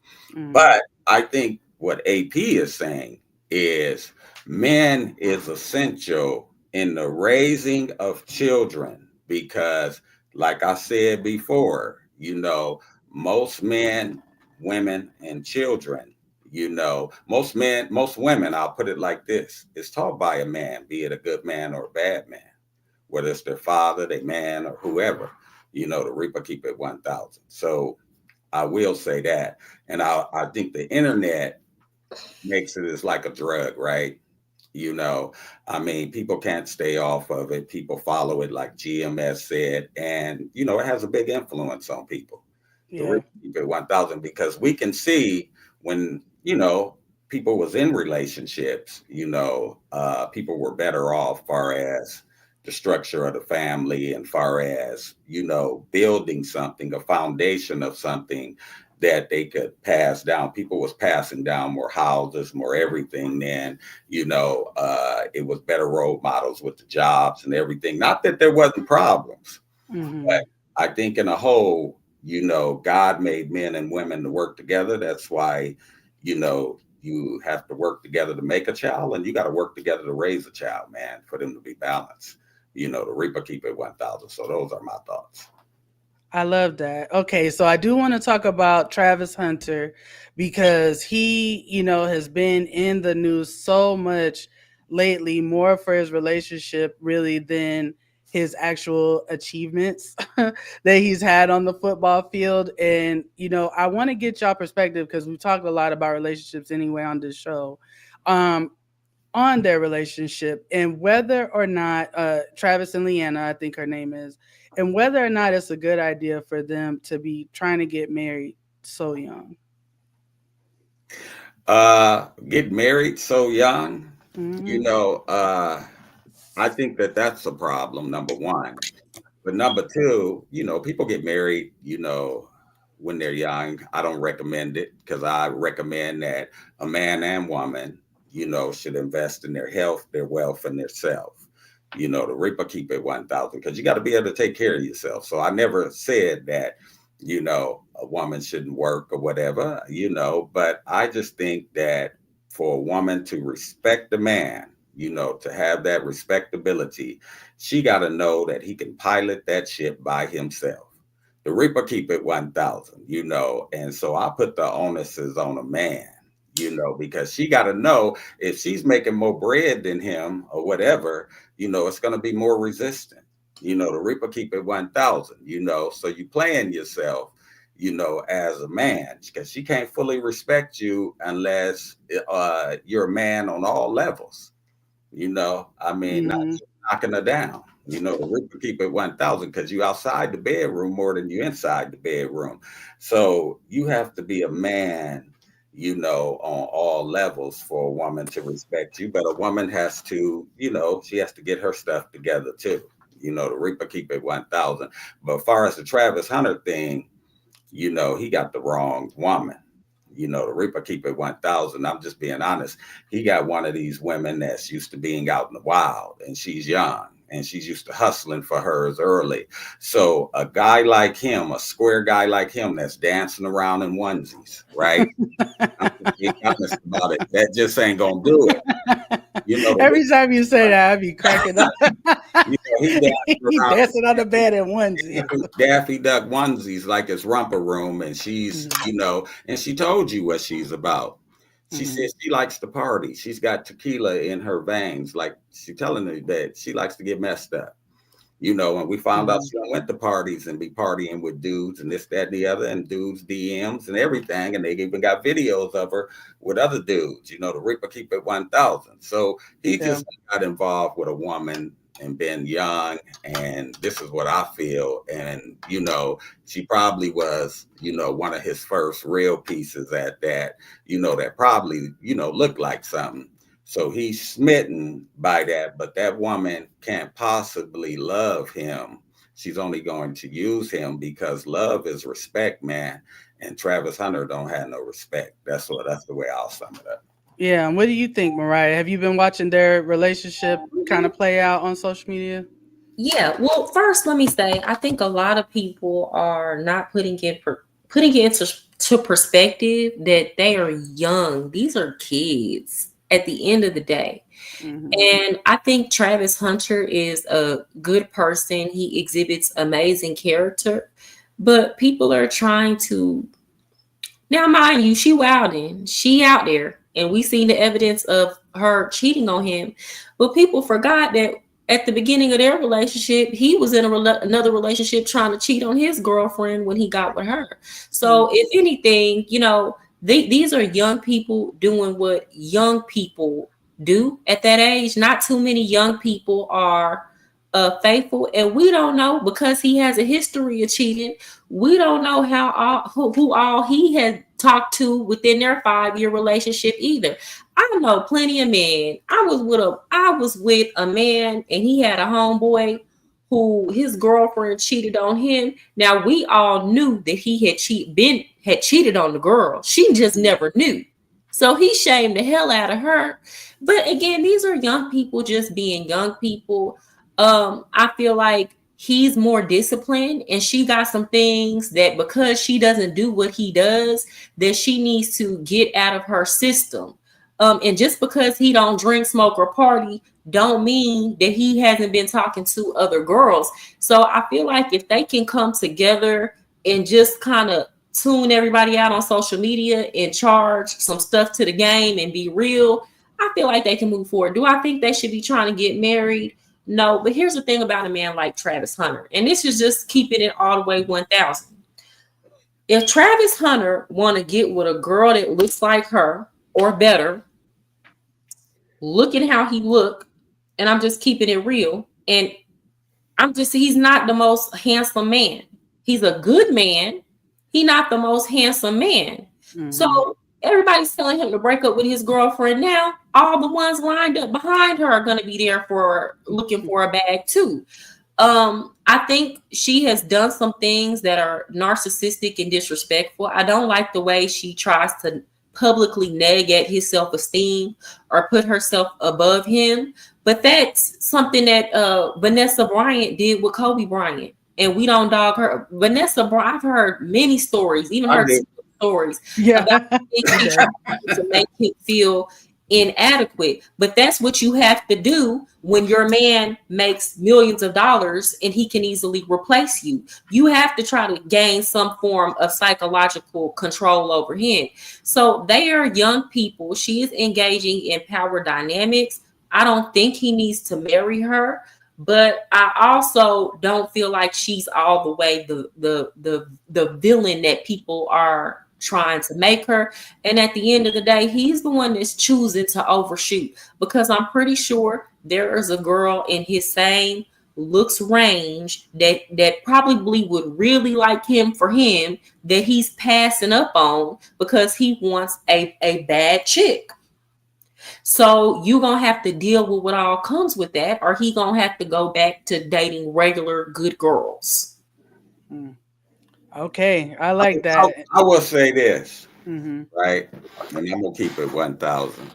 but I think what AP is saying is men is essential in the raising of children because, like I said before, you know, most men, women, and children, you know, most women, I'll put it like this, is taught by a man, be it a good man or a bad man, whether it's their father, their man, or whoever, you know, the Reaper keep it 1,000. So I will say that. And I think the internet makes it as like a drug, right? You know, I mean, people can't stay off of it. People follow it, like GMS said, and you know, it has a big influence on people. The Reaper keep it 1,000 because we can see when, you know, people was in relationships, you know, people were better off far as the structure of the family and far as, you know, building something, a foundation of something that they could pass down. People was passing down more houses, more everything then, you know, it was better role models with the jobs and everything. Not that there wasn't problems, but I think in a whole, you know, God made men and women to work together. That's why, you know, you have to work together to make a child and you got to work together to raise a child, man, for them to be balanced. You know, the Reaper keep it 1,000. So those are my thoughts. I love that. Okay, so I do want to talk about Travis Hunter because he, you know, has been in the news so much lately, more for his relationship really than his actual achievements that he's had on the football field. And, you know, I want to get y'all perspective because we've talked a lot about relationships anyway on this show. On their relationship and whether or not Travis and Leanna, I think her name is, and whether or not it's a good idea for them to be trying to get married so young. Get married so young, you know, I think that that's a problem, number one. But number two, you know, people get married, you know, when they're young. I don't recommend it because I recommend that a man and woman, you know, should invest in their health, their wealth, and their self. You know, the Reaper keep it 1,000 because you got to be able to take care of yourself. So I never said that, you know, a woman shouldn't work or whatever, you know, but I just think that for a woman to respect a man, you know, to have that respectability, she got to know that he can pilot that ship by himself. The Reaper keep it 1,000, you know, and so I put the onus on a man. You know, because she got to know if she's making more bread than him or whatever, you know, it's going to be more resistant. You know, the Reaper keep it 1,000, you know, so you playing yourself, you know, as a man, because she can't fully respect you unless you're a man on all levels. You know, I mean, not just knocking her down. You know, the Reaper keep it 1,000 because you outside the bedroom more than you inside the bedroom. So you have to be a man, you know, on all levels for a woman to respect you. But a woman has to, you know, she has to get her stuff together too. You know, the Reaper keep it 1,000. But as far as the Travis Hunter thing, you know, he got the wrong woman. You know, the Reaper Keep It 1000. I'm just being honest. He got one of these women that's used to being out in the wild, and she's young, and she's used to hustling for hers early. So a guy like him, a square guy like him that's dancing around in onesies, right? I'm just being honest about it. That just ain't gonna do it. You know, every time you say that, I be cracking up. you know, He dancing on the bed in onesies. Daffy Duck onesies like it's romper room, and she's, you know, and she told you what she's about. She says she likes to party. She's got tequila in her veins. Like she's telling me that she likes to get messed up. You know, and we found out she went to parties and be partying with dudes and this, that, and the other, and dudes DMs and everything. And they even got videos of her with other dudes, you know, the Reaper Keep It 1000. So he just got involved with a woman and been young. And this is what I feel. And, you know, she probably was, you know, one of his first real pieces at that, you know, that probably, you know, looked like something. So he's smitten by that, but that woman can't possibly love him. She's only going to use him because love is respect, man. And Travis Hunter don't have no respect. That's the way I'll sum it up. Yeah. And what do you think, Mariah? Have you been watching their relationship kind of play out on social media? Yeah. Well, first, let me say, I think a lot of people are not putting it into perspective that they are young. These are kids at the end of the day. And I think Travis Hunter is a good person. He exhibits amazing character, but people are trying to, now mind you, she wilding, she out there, and we seen the evidence of her cheating on him. But people forgot that at the beginning of their relationship, he was in another relationship trying to cheat on his girlfriend when he got with her. So if anything, you know, these are young people doing what young people do at that age. Not too many young people are faithful, and we don't know, because he has a history of cheating. We don't know who all he had talked to within their 5-year relationship either. I know plenty of men. I was with a man, and he had a homeboy who his girlfriend cheated on him. Now we all knew that he had cheated on the girl. She just never knew. So he shamed the hell out of her. But again, these are young people just being young people. I feel like he's more disciplined, and she got some things that, because she doesn't do what he does, that she needs to get out of her system. And just because he don't drink, smoke, or party, don't mean that he hasn't been talking to other girls. So I feel like if they can come together and just kind of tune everybody out on social media and charge some stuff to the game and be real, I feel like they can move forward. Do I think they should be trying to get married? No, but here's the thing about a man like Travis Hunter, and this is just keeping it all the way 1000. If Travis Hunter want to get with a girl that looks like her or better, look at how he look, and I'm just keeping it real, and he's not the most handsome man. He's a good man. He's not the most handsome man. So everybody's telling him to break up with his girlfriend now. All the ones lined up behind her are going to be there for looking for a bag too. I think she has done some things that are narcissistic and disrespectful. I don't like the way she tries to publicly nag at his self-esteem or put herself above him. But that's something that Vanessa Bryant did with Kobe Bryant. And we don't dog her. Vanessa Bryant, I've heard many stories, even her stories about things she tried to make him feel inadequate. But that's what you have to do when your man makes millions of dollars and he can easily replace you. You have to try to gain some form of psychological control over him. So they are young people. She is engaging in power dynamics. I don't think he needs to marry her, but I also don't feel like she's all the way the villain that people are trying to make her. And at the end of the day, he's the one that's choosing to overshoot, because I'm pretty sure there is a girl in his same looks range that probably would really like him for him, that he's passing up on because he wants a bad chick. So you're going to have to deal with what all comes with that, or he going to have to go back to dating regular good girls. Okay, I like that. I will say this. right? And I'm gonna keep it 1,000.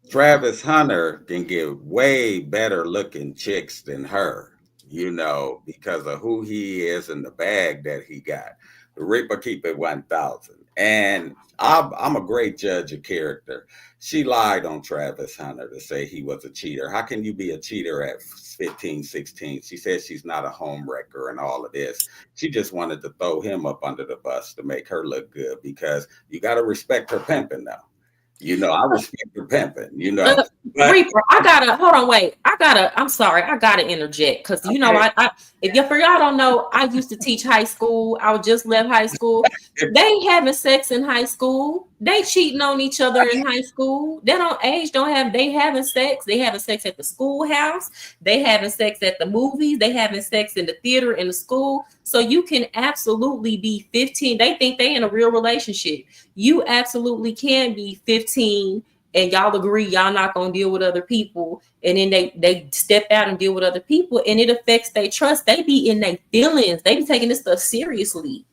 Travis Hunter can get way better looking chicks than her, because of who he is and the bag that he got. The Reaper keep it 1,000. And I'm a great judge of character. She lied on Travis Hunter to say he was a cheater. How can you be a cheater at 15, 16? She says she's not a home wrecker and all of this. She just wanted to throw him up under the bus to make her look good, because you got to respect her pimping now. I respect her pimping, But, Reaper, I'm sorry, I gotta interject, because if for y'all don't know, I used to teach high school. I just left high school. They having sex in high school. They cheating on each other in high school. They having sex. They having sex at the schoolhouse. They having sex at the movies. They having sex in the theater, in the school. So you can absolutely be 15. They think they in a real relationship. You absolutely can be 15 and y'all agree y'all not gonna deal with other people, and then they step out and deal with other people, and it affects their trust. They be in their feelings. They be taking this stuff seriously.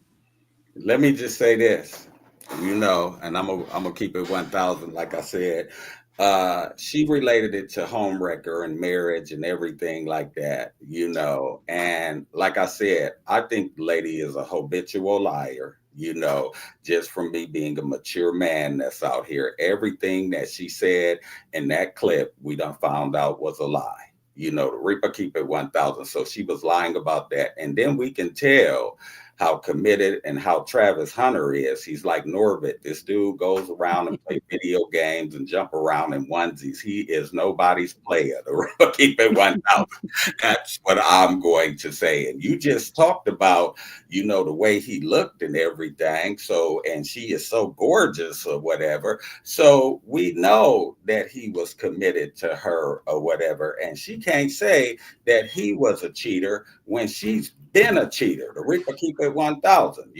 Let me just say this, and I'm gonna keep it 1,000. Like I said, she related it to home wrecker and marriage and everything like that, And like I said, I think the lady is a habitual liar. Just from me being a mature man that's out here, everything that she said in that clip, we done found out was a lie. The Reaper keep it 1,000. So she was lying about that. And then we can tell how committed and how Travis Hunter is. He's like Norbit. This dude goes around and play video games and jump around in onesies. He is nobody's player. The Reaper keep it 1,000. That's what I'm going to say. And you just talked about, the way he looked and everything. So, and she is so gorgeous or whatever. So we know that he was committed to her or whatever. And she can't say that he was a cheater when she's been a cheater. The Reaper keep it 1,000.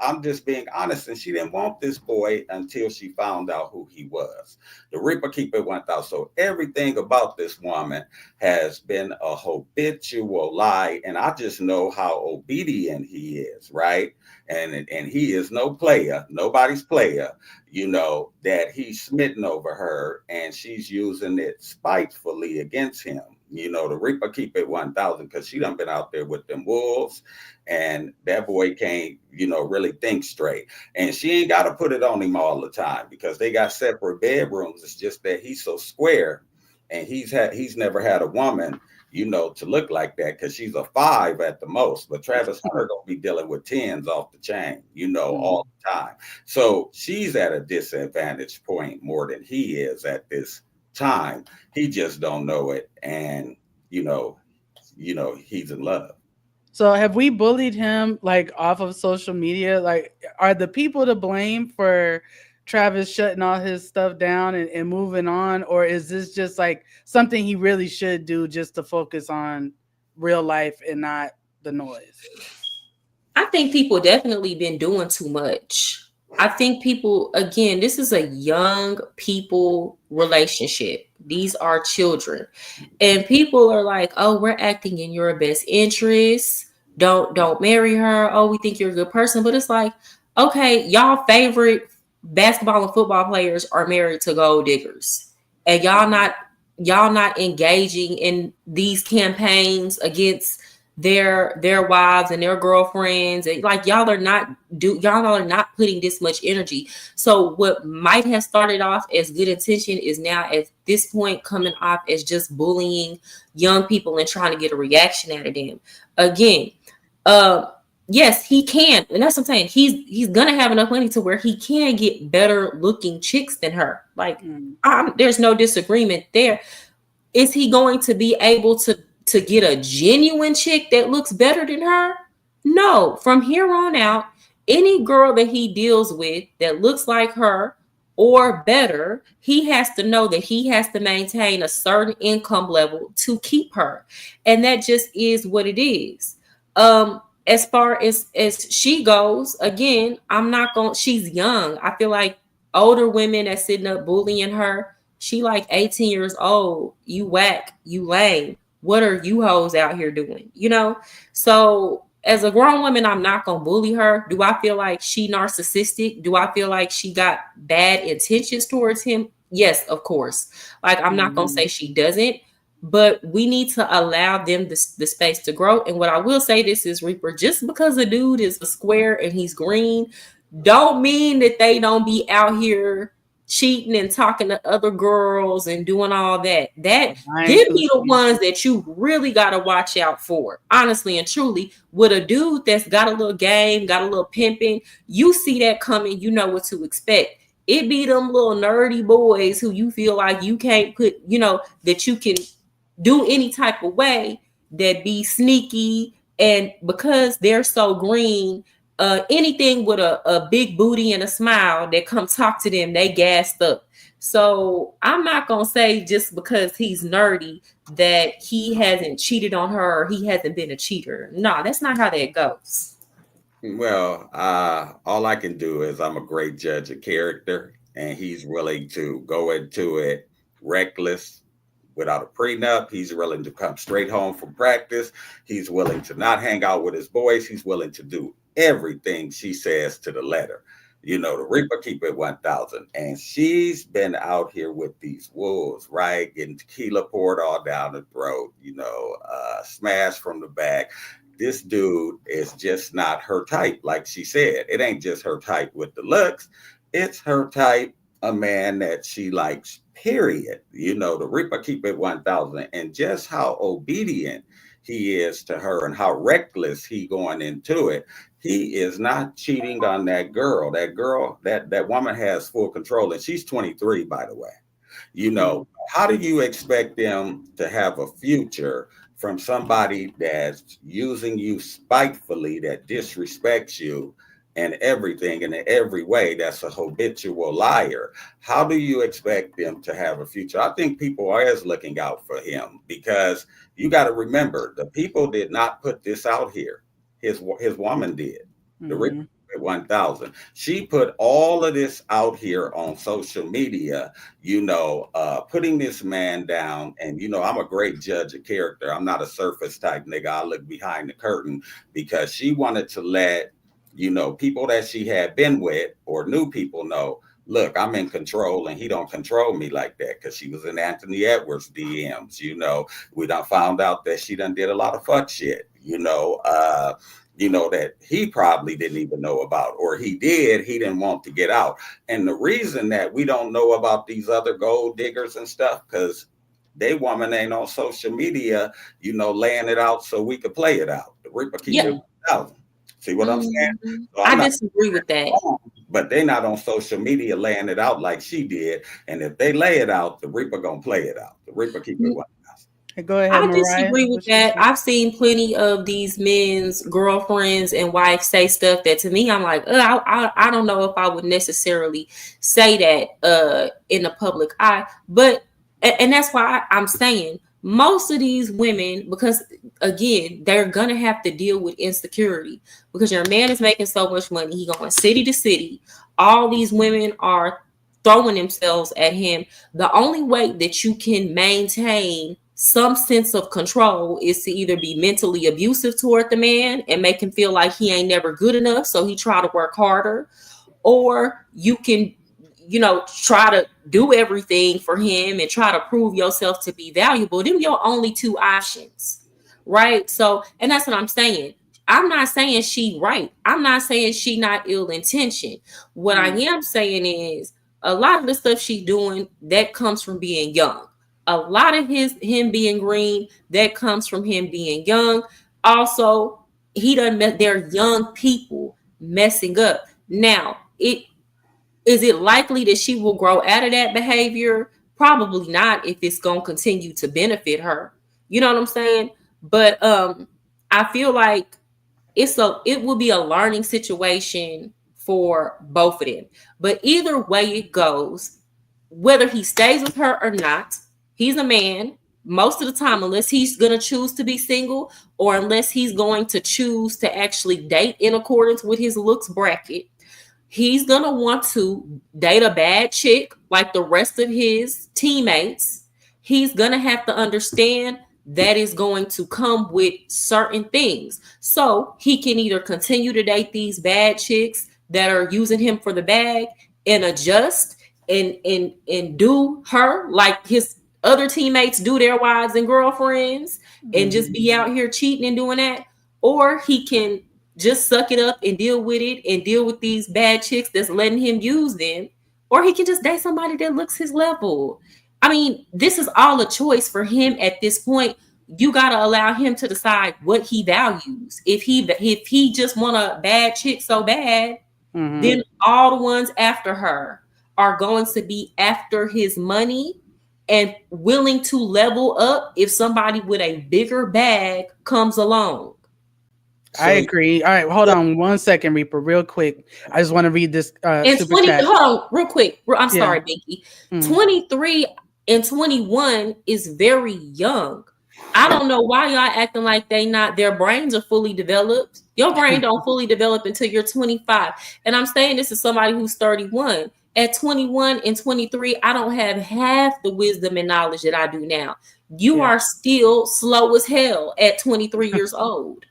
I'm just being honest, and she didn't want this boy until she found out who he was. The Reaper keep it 1,000. So everything about this woman has been a habitual lie, and I just know how obedient he is, right? And he is no player, nobody's player, that he's smitten over her, and she's using it spitefully against him. The Reaper keep it 1,000, because she done been out there with them wolves, and that boy can't, really think straight. And she ain't got to put it on him all the time, because they got separate bedrooms. It's just that he's so square, and he's never had a woman, to look like that, because she's a 5 at the most. But Travis Hunter gonna be dealing with 10s off the chain, all the time. So she's at a disadvantage point more than he is at this time. He just don't know it, and he's in love. So have we bullied him like off of social media? Like, are the people to blame for Travis shutting all his stuff down and moving on, or is this just like something he really should do just to focus on real life and not the noise? I think people definitely been doing too much. I think people, again, this is a young people relationship. These are children. And people are like, oh, we're acting in your best interest. Don't marry her. Oh, we think you're a good person. But it's like, okay, y'all favorite basketball and football players are married to gold diggers. And y'all not engaging in these campaigns against their wives and their girlfriends, and like y'all are not putting this much energy. So what might have started off as good intention is now at this point coming off as just bullying young people and trying to get a reaction out of them. Again, yes, he can, and that's what I'm saying. He's gonna have enough money to where he can get better looking chicks than her. Like, there's no disagreement there. Is he going to be able to get a genuine chick that looks better than her? No. From here on out, any girl that he deals with that looks like her or better, he has to know that he has to maintain a certain income level to keep her. And that just is what it is. As far as she goes, again, she's young. I feel like older women that's sitting up bullying her, she like 18 years old. You whack, you lame. What are you hoes out here doing? So as a grown woman, I'm not gonna bully her. Do I feel like she narcissistic? Do I feel like she got bad intentions towards him? Yes, of course. Like, I'm not gonna say she doesn't, but we need to allow them the space to grow. And what I will say, this is, Reaper, just because a dude is a square and he's green, don't mean that they don't be out here cheating and talking to other girls and doing all that. Them be the ones that you really got to watch out for, honestly and truly. With a dude that's got a little game, got a little pimping, you see that coming, you know what to expect. It be them little nerdy boys who you feel like you can't put, you know, that you can do any type of way, that be sneaky. And because they're so green, anything with a big booty and a smile that come talk to them, they gassed up. So I'm not gonna say just because he's nerdy that he hasn't cheated on her or he hasn't been a cheater. No, that's not how that goes. Well, all I can do is, I'm a great judge of character, and he's willing to go into it reckless without a prenup. He's willing to come straight home from practice. He's willing to not hang out with his boys. He's willing to do everything she says to the letter. You know, the Reaper keep it 1,000. And she's been out here with these wolves, right? Getting tequila poured all down the throat, you know, smashed from the back. This dude is just not her type. Like she said, it ain't just her type with the looks. It's her type, a man that she likes, period. You know, the Reaper keep it 1,000. And just how obedient he is to her and how reckless he going into it. He is not cheating on that girl. That girl, that woman has full control. And she's 23, by the way. You know, how do you expect them to have a future from somebody that's using you spitefully, that disrespects you and everything, and in every way, that's a habitual liar? How do you expect them to have a future? I think people are always looking out for him, because you got to remember, the people did not put this out here. His woman did. The Reaper 1,000. She put all of this out here on social media, you know, putting this man down. And, you know, I'm a great judge of character. I'm not a surface type nigga. I look behind the curtain, because she wanted to let, you know, people that she had been with or new people know, look, I'm in control and he don't control me like that, because she was in Anthony Edwards' DMs. You know, we done found out that she done did a lot of fuck shit, you know, that he probably didn't even know about, or he didn't want to get out. And the reason that we don't know about these other gold diggers and stuff, because they woman ain't on social media, you know, laying it out so we could play it out. The Reaper keep it 1,000. See what I'm saying? So I disagree with that. But they're not on social media laying it out like she did. And if they lay it out, the Reaper gonna play it out. The Reaper keep it 1,000. Go ahead, I Mariah. disagree with that. I've seen plenty of these men's girlfriends and wives say stuff that, to me, I'm like, I don't know if I would necessarily say that in the public eye. But, and that's why I'm saying most of these women, because again, they're gonna have to deal with insecurity, because your man is making so much money, he going city to city. All these women are throwing themselves at him. The only way that you can maintain some sense of control is to either be mentally abusive toward the man and make him feel like he ain't never good enough, so he try to work harder, or you can, you know, try to do everything for him and try to prove yourself to be valuable. Them your only two options, right? So, and that's what I'm saying. I'm not saying she right. I'm not saying she not ill-intentioned. What I am saying is, a lot of the stuff she doing, that comes from being young. A lot of him being green, that comes from him being young. Also, he done met their young people messing up. Now, is it likely that she will grow out of that behavior? Probably not, if it's gonna continue to benefit her. You know what I'm saying? But I feel like it will be a learning situation for both of them. But either way it goes, whether he stays with her or not, he's a man most of the time, unless he's going to choose to be single, or unless he's going to choose to actually date in accordance with his looks bracket. He's going to want to date a bad chick like the rest of his teammates. He's going to have to understand that is going to come with certain things. So he can either continue to date these bad chicks that are using him for the bag and adjust and do her like his other teammates do their wives and girlfriends and just be out here cheating and doing that, or he can just suck it up and deal with it and deal with these bad chicks that's letting him use them, or he can just date somebody that looks his level. I mean, this is all a choice for him at this point. You got to allow him to decide what he values. If he just want a bad chick so bad, then all the ones after her are going to be after his money and willing to level up if somebody with a bigger bag comes along. I agree. All right, hold on 1 second, Reaper, real quick. I just want to read this. And 20, hold on, real quick. I'm sorry, Binky. 23 and 21 is very young. I don't know why y'all acting like their brains are fully developed. Your brain don't fully develop until you're 25. And I'm saying this is somebody who's 31. At 21 and 23, I don't have half the wisdom and knowledge that I do now. You are still slow as hell at 23 years old.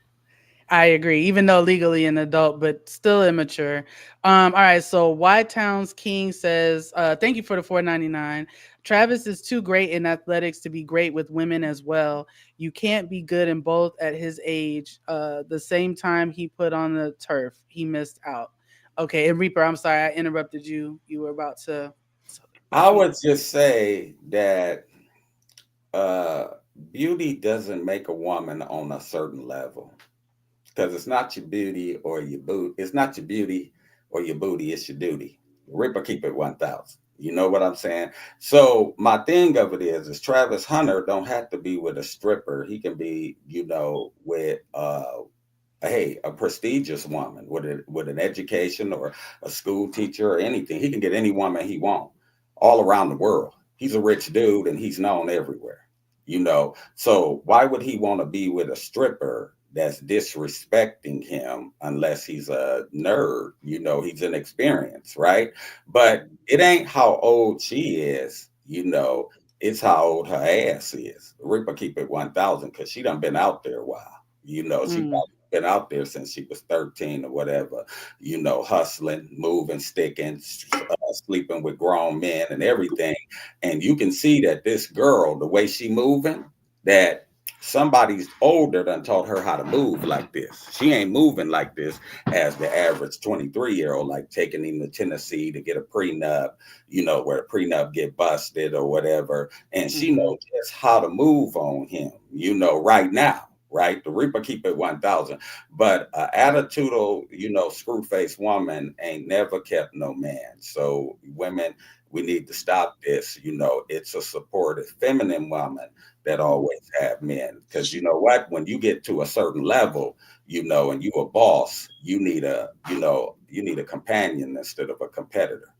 I agree, even though legally an adult, but still immature. All right, so White Towns King says, thank you for the $4.99. Travis is too great in athletics to be great with women as well. You can't be good in both at his age. The same time he put on the turf, he missed out. Okay, and Reaper, I'm sorry, I interrupted you. You were about to. I would just say that beauty doesn't make a woman on a certain level. Because it's not your beauty or your boot. It's not your beauty or your booty. It's your duty. Ripper, keep it 1,000. You know what I'm saying? So my thing of it is Travis Hunter don't have to be with a stripper. He can be, with a prestigious woman with an education or a school teacher or anything. He can get any woman he wants all around the world. He's a rich dude and he's known everywhere. So why would he want to be with a stripper that's disrespecting him unless he's a nerd? He's inexperienced, right? But it ain't how old she is, it's how old her ass is. Ripper, keep it 1,000, because she done been out there a while. She been out there since she was 13 or whatever, hustling, moving, sticking, sleeping with grown men and everything. And you can see that this girl, the way she moving, that somebody's older done taught her how to move like this. She ain't moving like this as the average 23-year-old, like taking him to Tennessee to get a prenup, where the prenup get busted or whatever. And she knows just how to move on him, right now, right? The Reaper, keep it 1,000. But attitudinal, screw-faced woman ain't never kept no man. So women, we need to stop this. It's a supportive, feminine woman that always have men. Because you know what? When you get to a certain level, and you a boss, you need a companion instead of a competitor.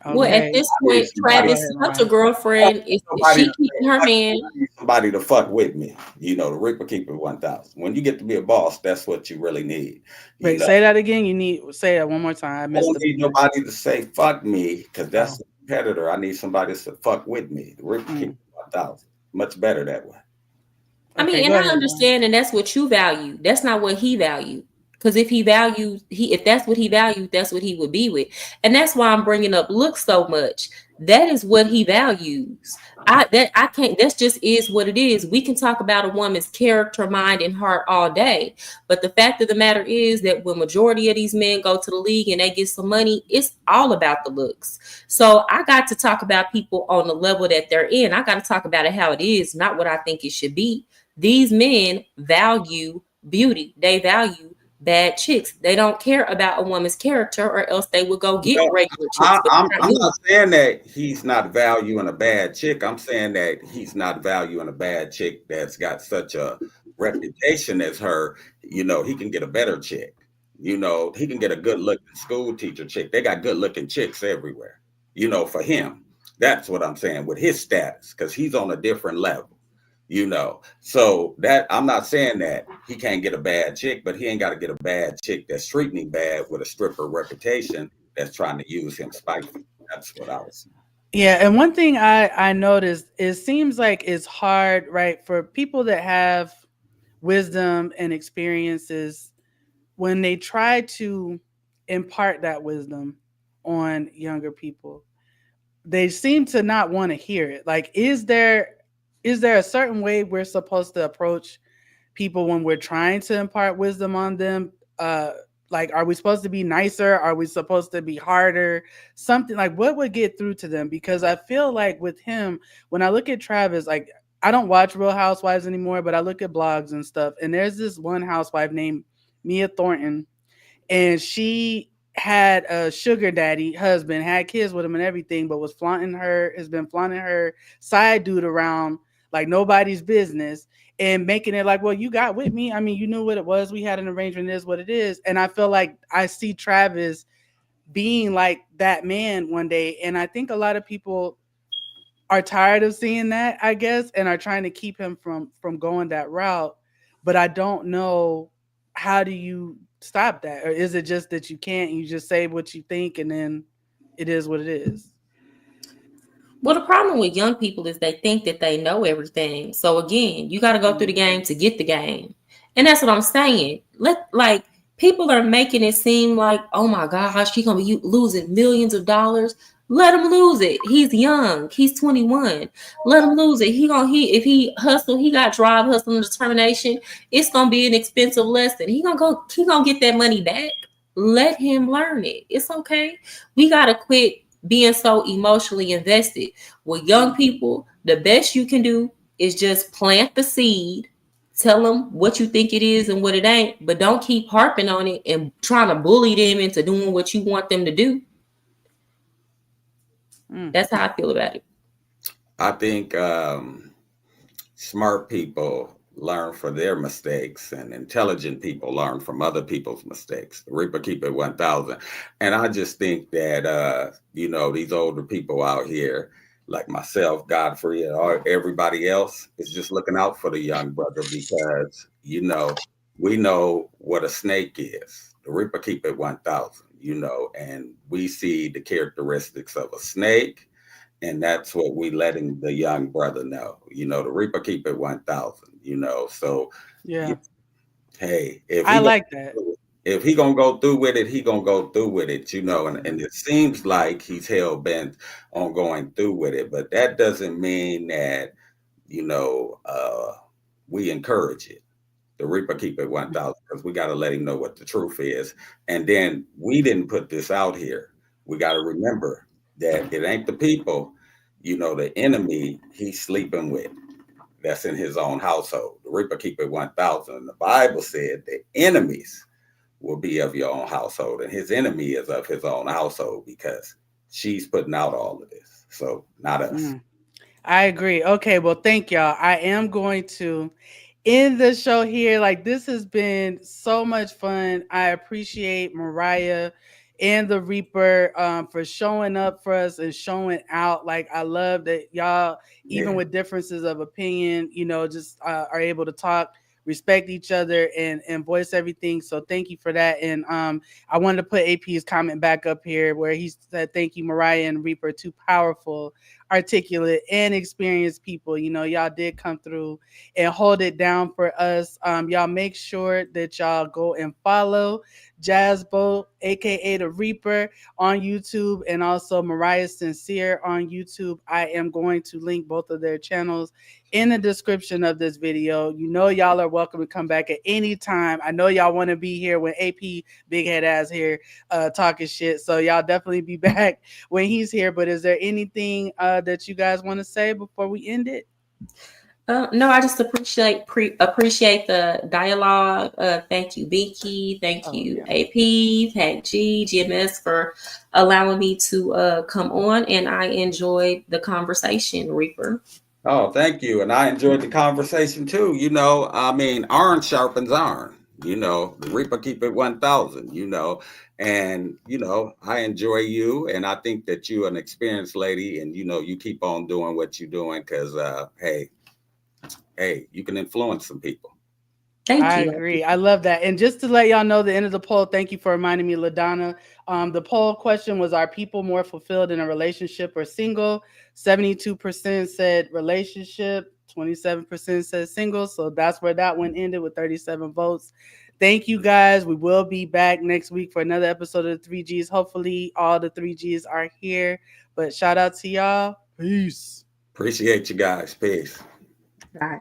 Okay. Well, at this point, Travis, such a girlfriend, is she keeping her man? Somebody to fuck with me. The Reaper, keep it 1,000. When you get to be a boss, that's what you really need. Wait, say that again. Say that one more time. I don't need nobody to say fuck me, because that's the competitor. I need somebody to fuck with me. The Reaper, keep it 1,000. Much better that way. I mean, and I understand, and that's what you value. That's not what he valued. Because if that's what he valued, that's what he would be with. And that's why I'm bringing up looks so much. That is what he values. That just is what it is. We can talk about a woman's character, mind, and heart all day. But the fact of the matter is that when majority of these men go to the league and they get some money, it's all about the looks. So I got to talk about people on the level that they're in. I got to talk about it how it is, not what I think it should be. These men value beauty. They value bad chicks. They don't care about a woman's character, or else they would go get regular chicks. I'm not saying that he's not valuing a bad chick. I'm saying that he's not valuing a bad chick that's got such a reputation as her. He can get a better chick. He can get a good looking school teacher chick. They got good looking chicks everywhere. For him, that's what I'm saying with his status, because he's on a different level. So that I'm not saying that he can't get a bad chick, but he ain't got to get a bad chick that's treating him bad with a stripper reputation that's trying to use him spitefully. That's what I was saying. Yeah, and one thing I noticed, it seems like it's hard, right, for people that have wisdom and experiences when they try to impart that wisdom on younger people. They seem to not want to hear it. Like, is there a certain way we're supposed to approach people when we're trying to impart wisdom on them? Like, are we supposed to be nicer? Are we supposed to be harder? Something like, what would get through to them? Because I feel like with him, when I look at Travis, like, I don't watch Real Housewives anymore, but I look at blogs and stuff. And there's this one housewife named Mia Thornton, and she had a sugar daddy husband, had kids with him and everything, but has been flaunting her side dude around like nobody's business and making it like, well, you got with me. I mean, you knew what it was. We had an arrangement. It is what it is. And I feel like I see Travis being like that man one day. And I think a lot of people are tired of seeing that, I guess, and are trying to keep him from going that route. But I don't know, how do you stop that? Or is it just that you can't, you just say what you think and then it is what it is? Well, the problem with young people is they think that they know everything. So again, you got to go through the game to get the game. And that's what I'm saying. Like people are making it seem like, oh my gosh, he's going to be losing millions of dollars. Let him lose it. He's young. He's 21. Let him lose it. If he hustle, he got drive, hustle, and determination. It's gonna be an expensive lesson. He gonna get that money back. Let him learn it. It's okay. We gotta quit being so emotionally invested. With young people, the best you can do is just plant the seed. Tell them what you think it is and what it ain't, but don't keep harping on it and trying to bully them into doing what you want them to do. That's how I feel about it. I think smart people learn from their mistakes and intelligent people learn from other people's mistakes. The Reaper keep it 1,000. And I just think that, these older people out here, like myself, Godfrey, and everybody else is just looking out for the young brother because, we know what a snake is. The Reaper keep it 1,000, and we see the characteristics of a snake. And that's what we letting the young brother know. The Reaper keep it 1,000, So yeah. Hey, I like that. If he gonna go through with it, he gonna go through with it, and it seems like he's hell bent on going through with it, but that doesn't mean that, we encourage it. The Reaper keep it 1,000 because we got to let him know what the truth is. And then we didn't put this out here. We got to remember that it ain't the people, the enemy he's sleeping with. That's in his own household. The Reaper keep it 1,000. The Bible said the enemies will be of your own household, and his enemy is of his own household because she's putting out all of this. So not us. I agree. Okay, well, thank y'all. I am going to end the show here. Like, this has been so much fun. I appreciate Mariah and the Reaper for showing up for us and showing out. Like, I love that y'all, even with differences of opinion, just are able to talk, respect each other, and voice everything. So thank you for that. And I wanted to put AP's comment back up here where he said, thank you, Mariah and Reaper, two powerful, articulate, and experienced people. Y'all did come through and hold it down for us. Y'all make sure that y'all go and follow Jazzbo, aka the Reaper, on YouTube, and also Mariah Sincere on YouTube. I am going to link both of their channels in the description of this video. Y'all are welcome to come back at any time. I know y'all want to be here when AP Big Head Ass here talking shit, so y'all definitely be back when he's here. But is there anything that you guys want to say before we end it? No, I just appreciate the dialogue. Thank you, Binky. Thank you, AP, Pac G, GMS for allowing me to come on, and I enjoyed the conversation, Reaper. Oh, thank you. And I enjoyed the conversation too. Iron sharpens iron. The Reaper keep it 1,000, and, I enjoy you. And I think that you're an experienced lady and, you keep on doing what you're doing because, hey, you can influence some people. I agree. I love that. And just to let y'all know the end of the poll, thank you for reminding me, LaDonna. The poll question was, are people more fulfilled in a relationship or single? 72% said relationship, 27% said single. So that's where that one ended with 37 votes. Thank you guys. We will be back next week for another episode of the 3Gs. Hopefully all the 3Gs are here. But shout out to y'all. Peace. Appreciate you guys. Peace. Bye.